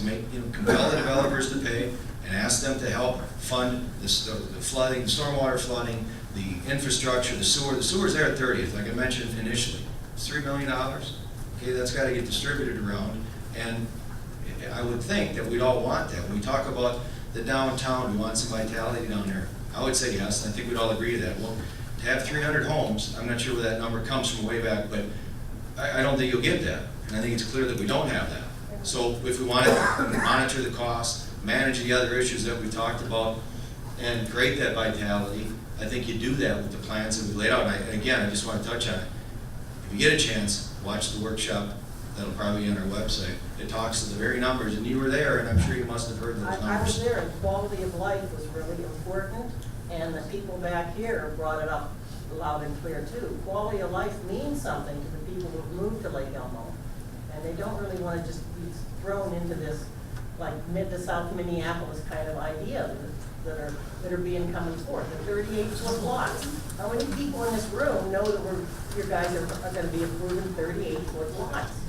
Speaker 1: compel the developers to pay and ask them to help fund the flooding, the stormwater flooding, the infrastructure, the sewer. The sewer's there at 30th, like I mentioned initially. It's $3 million. Okay, that's got to get distributed around. And I would think that we'd all want that. When we talk about the downtown, we want some vitality down there. I would say yes, and I think we'd all agree to that. Well, to have 300 homes, I'm not sure where that number comes from way back, but I don't think you'll get that. And I think it's clear that we don't have that. So if we want to monitor the costs, manage the other issues that we talked about, and create that vitality, I think you do that with the plans that we laid out. And again, I just want to touch on it. If you get a chance, watch the workshop. That'll probably be on our website. It talks to the very numbers, and you were there, and I'm sure you must have heard those numbers.
Speaker 11: I was there, and quality of life was really important, and the people back here brought it up loud and clear too. Quality of life means something to the people who've moved to Lake Elmo, and they don't really want to just be thrown into this like mid to South Minneapolis kind of idea that are being coming forth. The 38-foot lots. How many people in this room know that your guys are going to be approving 38-foot lots?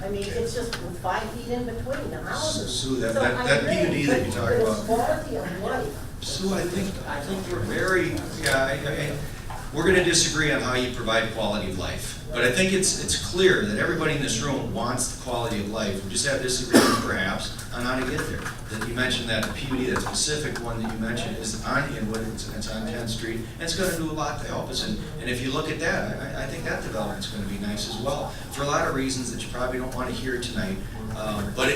Speaker 11: I mean, it's just with 5 feet in between the houses.
Speaker 1: Sue, that PUD that you talk about.
Speaker 11: Quality of life.
Speaker 1: Sue, I think we're very, we're going to disagree on how you provide quality of life. But I think it's clear that everybody in this room wants the quality of life. We just have disagreement perhaps on how to get there. That you mentioned that PUD, that specific one that you mentioned is on Inwood, it's on 10th Street, and it's going to do a lot to help us. And if you look at that, I think that development's going to be nice as well, for a lot of reasons that you probably don't want to hear tonight. But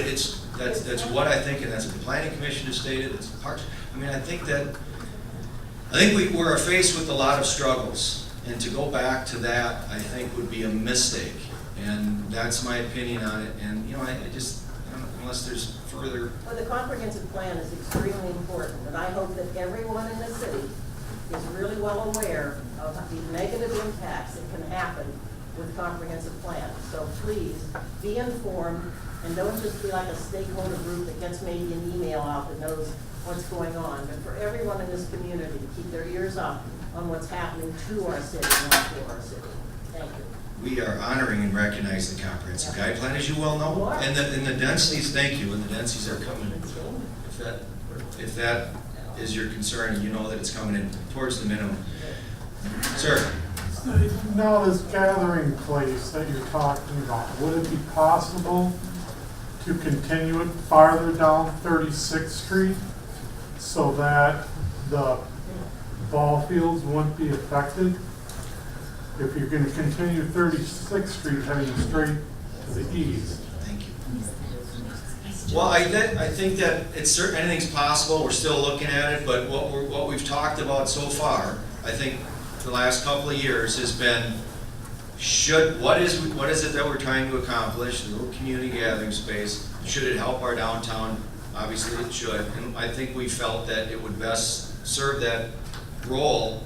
Speaker 1: that's what I think, and that's what the Planning Commission has stated. It's part. I mean, I think we're faced with a lot of struggles, and to go back to that, I think would be a mistake. And that's my opinion on it. And I just, unless there's further.
Speaker 11: Well, the comprehensive plan is extremely important, and I hope that everyone in the city is really well aware of the negative impacts that can happen with comprehensive plans. So please be informed, and don't just be like a stakeholder group that gets maybe an email out that knows what's going on. But for everyone in this community to keep their ears up on what's happening to our city and not for our city. Thank you.
Speaker 1: We are honoring and recognizing the comprehensive guide plan, as you well know, and the densities. Thank you, and the densities are coming. If that is your concern, you know that it's coming in towards the minimum. Sir.
Speaker 19: Now, this gathering place that you're talking about, would it be possible to continue it farther down 36th Street so that the ball fields wouldn't be affected? If you're going to continue 36th Street heading straight to the east.
Speaker 1: Thank you. Well, I think that anything's possible. We're still looking at it, but what we've talked about so far, I think, the last couple of years has been what is it that we're trying to accomplish? The little community gathering space. Should it help our downtown? Obviously, it should. And I think we felt that it would best serve that role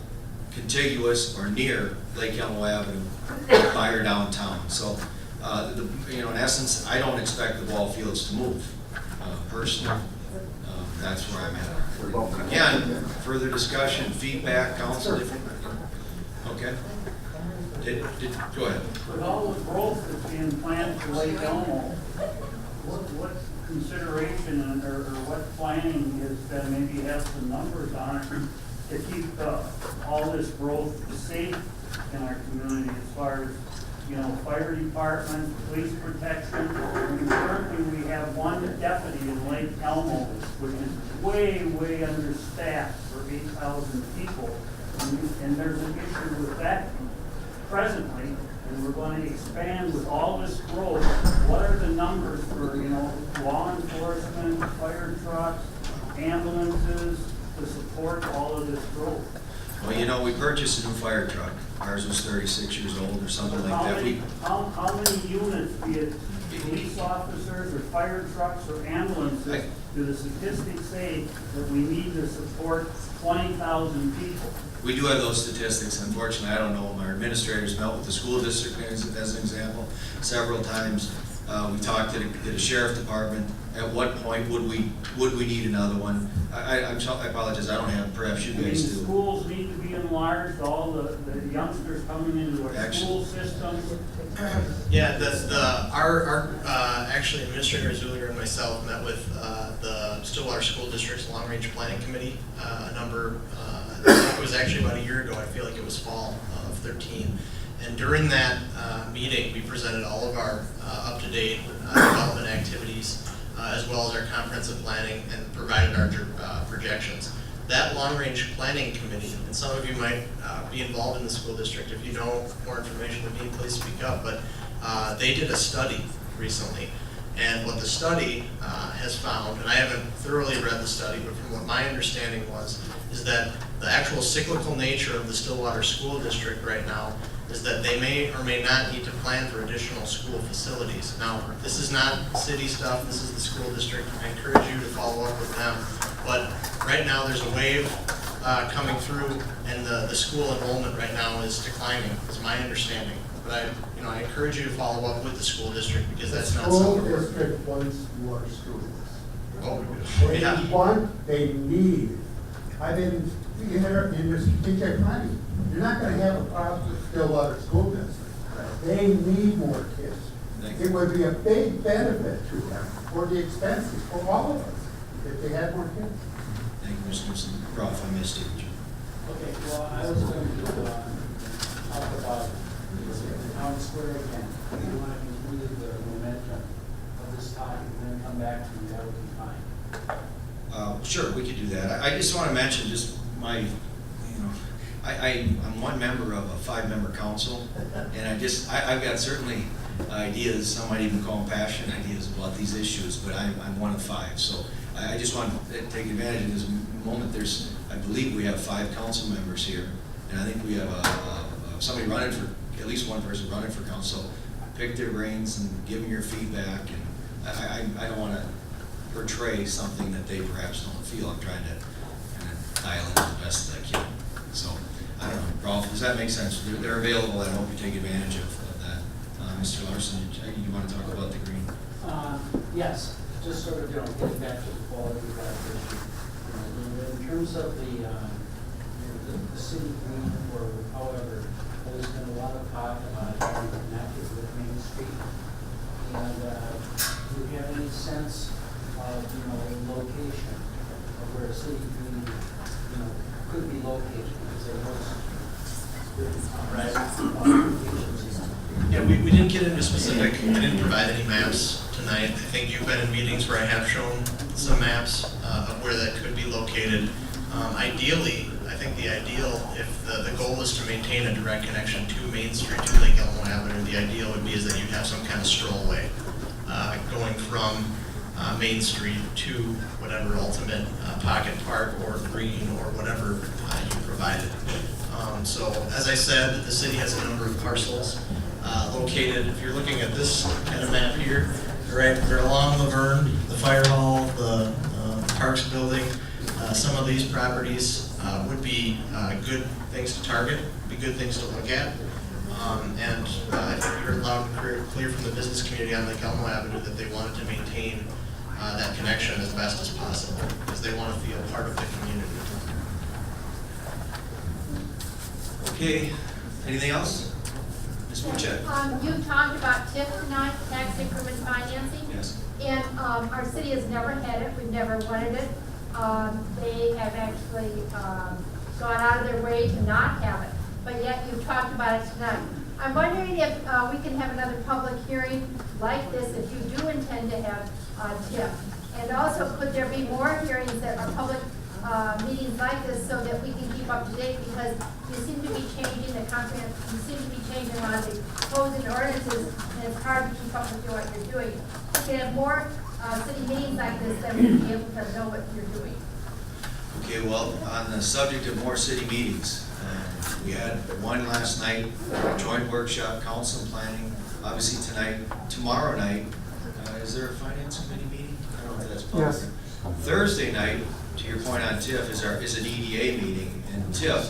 Speaker 1: contiguous or near Lake Elmo Avenue by our downtown. So in essence, I don't expect the ball fields to move, personally. That's where I'm at. Again, further discussion, feedback, council, different, okay? Go ahead.
Speaker 15: With all the growth that's being planned for Lake Elmo, what consideration or what planning is that maybe have some numbers on it to keep all this growth safe in our community as far as, fire department, police protection? I mean, currently we have one deputy in Lake Elmo, which is way understaffed for 8,000 people. And there's an issue with that presently, and we're going to expand with all this growth. What are the numbers for, law enforcement, fire trucks, ambulances to support all of this growth?
Speaker 1: Well, we purchased a new fire truck. Ours was 36 years old or something like that.
Speaker 15: How many units, be it police officers or fire trucks or ambulances, do the statistics say that we need to support 20,000 people?
Speaker 1: We do have those statistics. Unfortunately, I don't know. Our administrators met with the school district as an example several times. We talked to the sheriff department. At what point would we need another one? I apologize. I don't have. Perhaps you guys do.
Speaker 15: Schools need to be enlarged. All the youngsters coming into our school systems.
Speaker 16: Yeah, our actually Administrator Zuliger and myself met with the Stillwater School District's Long Range Planning Committee I think it was actually about a year ago. I feel like it was fall of 13. And during that meeting, we presented all of our up-to-date development activities, as well as our comprehensive planning, and provided our projections. That long-range planning committee, and some of you might be involved in the school district. If you know more information than me, please speak up. But they did a study recently, and what the study has found, and I haven't thoroughly read the study, but from what my understanding was, is that the actual cyclical nature of the Stillwater School District right now is that they may or may not need to plan for additional school facilities. Now, this is not city stuff, this is the school district. I encourage you to follow up with them. But right now there's a wave coming through, and the school enrollment right now is declining, is my understanding. But I encourage you to follow up with the school district, because that's not something.
Speaker 10: The school district wants more students.
Speaker 16: Oh,
Speaker 10: They
Speaker 16: yeah.
Speaker 10: want, they need. I've been in your strategic planning. You're not gonna have a problem with Stillwater School District. They need more kids. It would be a big benefit to them for the expenses, for all of us, if they had more kids.
Speaker 1: Thank you, Mr. Newsom. Ralph, I missed you.
Speaker 22: Okay, well, I was going to talk about the town square again. If you want to continue the momentum of this topic and then come back to me, that would be fine.
Speaker 1: Sure, we could do that. I just want to mention just my, I'm one member of a 5-member council, and I've got certainly ideas, some might even call them passionate ideas about these issues, but I'm one of 5. So I just want to take advantage of this moment. I believe we have 5 council members here, and I think we have somebody running for, at least one person running for council. Pick their brains and give them your feedback, and I don't want to portray something that they perhaps don't feel. I'm trying to kind of dial in the best that I can. So, I don't know, Ralph, does that make sense? They're available, and I hope you take advantage of that. Mr. Larson, you want to talk about the green?
Speaker 22: Yes, just sort of, getting back to the quality of that issue. In terms of the city green, or however, there's been a lot of talk about it being connected with Main Street. And do you have any sense of, location of where a city green, could be located? Because there was locations.
Speaker 16: Yeah, we didn't get into specific. I didn't provide any maps tonight. I think you've been in meetings where I have shown some maps of where that could be located. Ideally, I think the ideal, if the goal is to maintain a direct connection to Main Street, to Lake Elmo Avenue, the ideal would be is that you'd have some kind of strollway going from Main Street to whatever ultimate pocket park or green or whatever you provided. So as I said, the city has a number of parcels located. If you're looking at this kind of map here, they're along Laverne, the fire hall, the Parks building. Some of these properties would be good things to target, be good things to look at. I heard loud and clear from the business community on Lake Elmo Avenue that they wanted to maintain that connection as best as possible, because they want to feel part of the community.
Speaker 1: Okay, anything else? Ms. Bucek?
Speaker 3: You talked about TIF tonight, tax increment financing.
Speaker 1: Yes.
Speaker 3: And our city has never had it, we've never wanted it. They have actually gone out of their way to not have it, but yet you talked about it tonight. I'm wondering if we can have another public hearing like this if you do intend to have TIF. And also, could there be more hearings that are public meetings like this so that we can keep up to date, because you seem to be changing the content, you seem to be changing a lot of the codes and ordinances, and it's hard to keep up with what you're doing. If we have more city meetings like this, then we'll be able to know what you're doing.
Speaker 1: Okay, well, on the subject of more city meetings, we had one last night, joint workshop, council and planning, obviously tonight, tomorrow night. Is there a finance committee meeting? I don't know if that's public.
Speaker 19: Yes.
Speaker 1: Thursday night, to your point on TIF, is an EDA meeting, and TIF,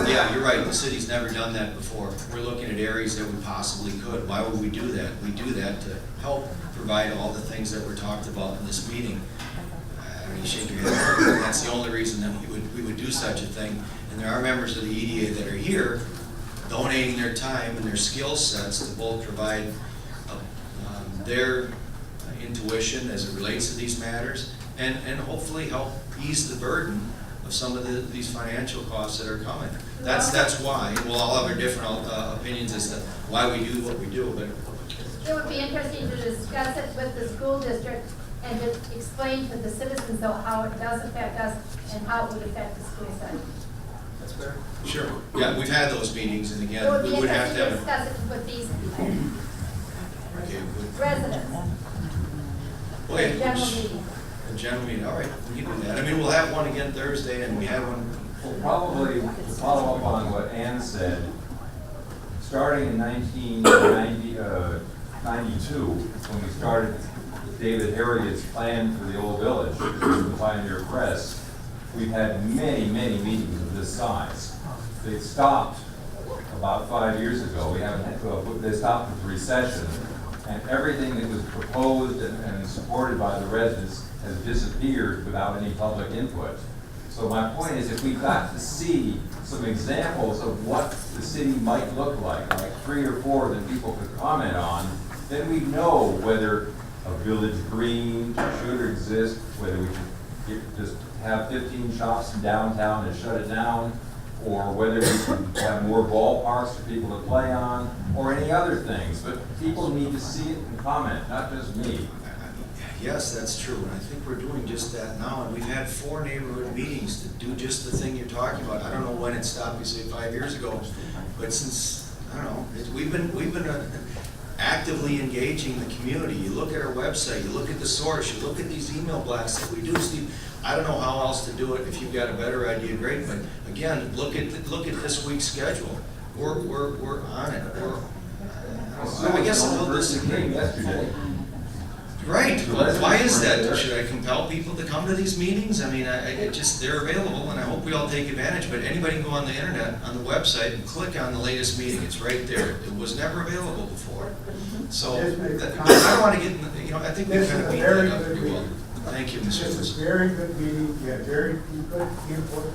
Speaker 1: yeah, you're right, the city's never done that before. We're looking at areas that we possibly could. Why would we do that? We do that to help provide all the things that were talked about in this meeting. You shake your head, that's the only reason that we would do such a thing. And there are members of the EDA that are here donating their time and their skill sets to both provide their intuition as it relates to these matters, and hopefully help ease the burden of some of these financial costs that are coming. That's why. We'll all have our different opinions as to why we do what we do, but
Speaker 3: It would be interesting to discuss it with the school district and to explain to the citizens though how it does affect us and how it would affect the school site.
Speaker 1: that's fair. Sure. Yeah, we've had those meetings, and again,
Speaker 3: It would
Speaker 1: we
Speaker 3: be
Speaker 1: would have
Speaker 3: interesting
Speaker 1: to
Speaker 3: to
Speaker 1: have.
Speaker 3: discuss it with these people,
Speaker 1: Okay, good.
Speaker 3: residents,
Speaker 1: Okay.
Speaker 3: general meeting.
Speaker 1: A general meeting, all right, we can do that. I mean, we'll have one again Thursday, and we had one.
Speaker 6: Well, probably to follow up on what Ann said, starting in 1992, when we started David Harriet's plan for the old village, the Pioneer Press, we've had many, many meetings of this size. They stopped about 5 years ago. We haven't had, they stopped with the recession, and everything that was proposed and supported by the residents has disappeared without any public input. So my point is, if we got to see some examples of what the city might look like 3 or 4 that people could comment on, then we'd know whether a village green should exist, whether we should just have 15 shops in downtown and shut it down, or whether we should have more ballparks for people to play on, or any other things. But people need to see it and comment, not just me.
Speaker 1: Yes, that's true, and I think we're doing just that now, and we've had 4 neighborhood meetings to do just the thing you're talking about. I don't know when it stopped, you say 5 years ago, but since, I don't know, we've been actively engaging the community. You look at our website, you look at the source, you look at these email blasts that we do, Steve. I don't know how else to do it. If you've got a better idea, great, but again, look at this week's schedule. We're on it. I guess I'll disagree.
Speaker 6: Yesterday.
Speaker 1: Right. Why is that? Should I compel people to come to these meetings? I mean, they're available, and I hope we all take advantage. But anybody can go on the internet, on the website, and click on the latest meeting. It's right there. It was never available before. So I don't want to get, I think we kind of beat that up pretty well. Thank you, Mr.
Speaker 10: This is a very good meeting. You had very good input.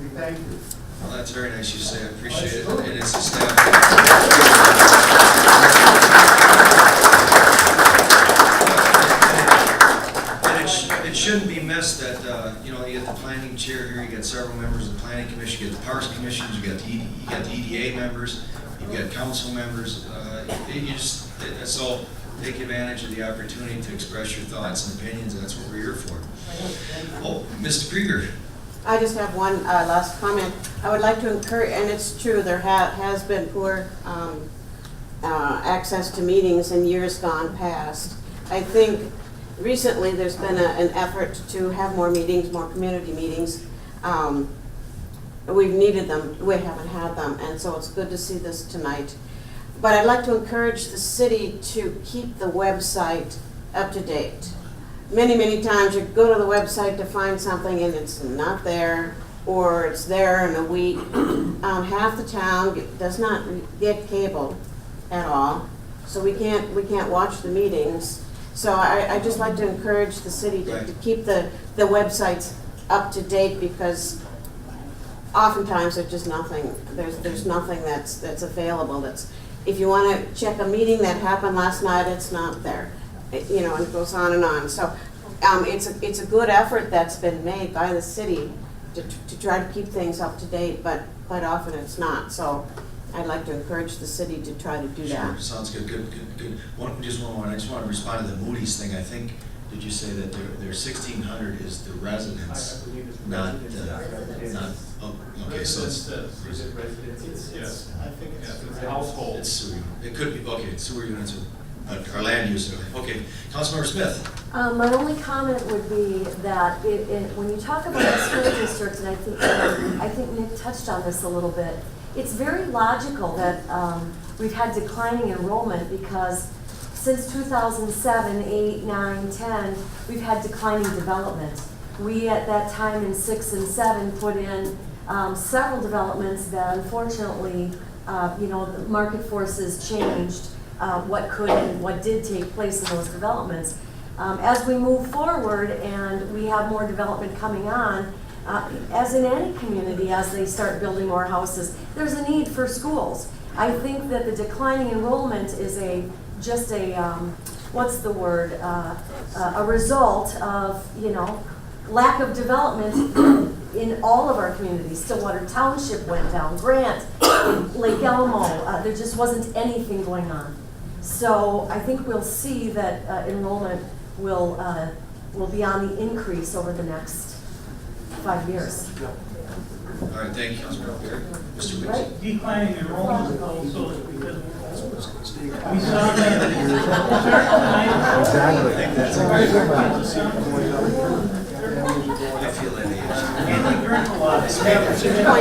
Speaker 10: We thank you.
Speaker 1: Well, that's very nice you say. I appreciate it. And it's a staff. It shouldn't be missed that, you get the planning chair here, you got several members of the planning commission, you got the parks commissions, you got the EDA members, you've got council members, so take advantage of the opportunity to express your thoughts and opinions, and that's what we're here for. Oh, Mr. Krieger.
Speaker 5: I just have one last comment. I would like to encourage, and it's true, there has been poor access to meetings in years gone past. I think recently there's been an effort to have more meetings, more community meetings. We've needed them, we haven't had them, and so it's good to see this tonight. But I'd like to encourage the city to keep the website up to date. Many, many times you go to the website to find something and it's not there, or it's there in a week. Half the town does not get cable at all, so we can't watch the meetings. So I just like to encourage the city to keep the websites up to date, because oftentimes there's just nothing, there's nothing that's available. That's, if you want to check a meeting that happened last night, it's not there. You know, and it goes on and on. So it's a good effort that's been made by the city to try to keep things up to date, but quite often it's not. So I'd like to encourage the city to try to do that.
Speaker 1: Sure, sounds good, good. Just one more, I just want to respond to the Moody's thing. I think, did you say that their 1,600 is the residents, not, oh, okay, so it's.
Speaker 2: Yes, I think it's
Speaker 9: the household.
Speaker 1: It's sewer, it could be, okay, sewer units are land use, okay. Councilmember Smith.
Speaker 17: My only comment would be that when you talk about the school districts, and I think Nick touched on this a little bit, it's very logical that we've had declining enrollment, because since 2007, 8, 9, 10, we've had declining development. We at that time in 6 and 7 put in several developments that unfortunately, you know, the market forces changed what could and what did take place in those developments. As we move forward and we have more development coming on, as in any community, as they start building more houses, there's a need for schools. I think that the declining enrollment is just a what's the word? A result of, you know, lack of development in all of our communities. Stillwater Township went down, Grant, Lake Elmo, there just wasn't anything going on. So I think we'll see that enrollment will be on the increase over the next 5 years.
Speaker 1: All right, thank you, Councilmember Perry. Mr. Weeks.
Speaker 15: Declining enrollment also is because we saw that.
Speaker 1: I feel that
Speaker 15: And they drink a lot.
Speaker 5: Only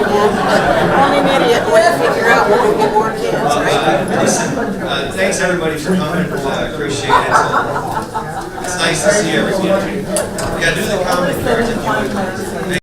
Speaker 5: immediate way to figure out when we get more kids, right?
Speaker 1: Listen, thanks everybody for coming, appreciate it. It's nice to see everybody. Yeah, do the comment cards if you would.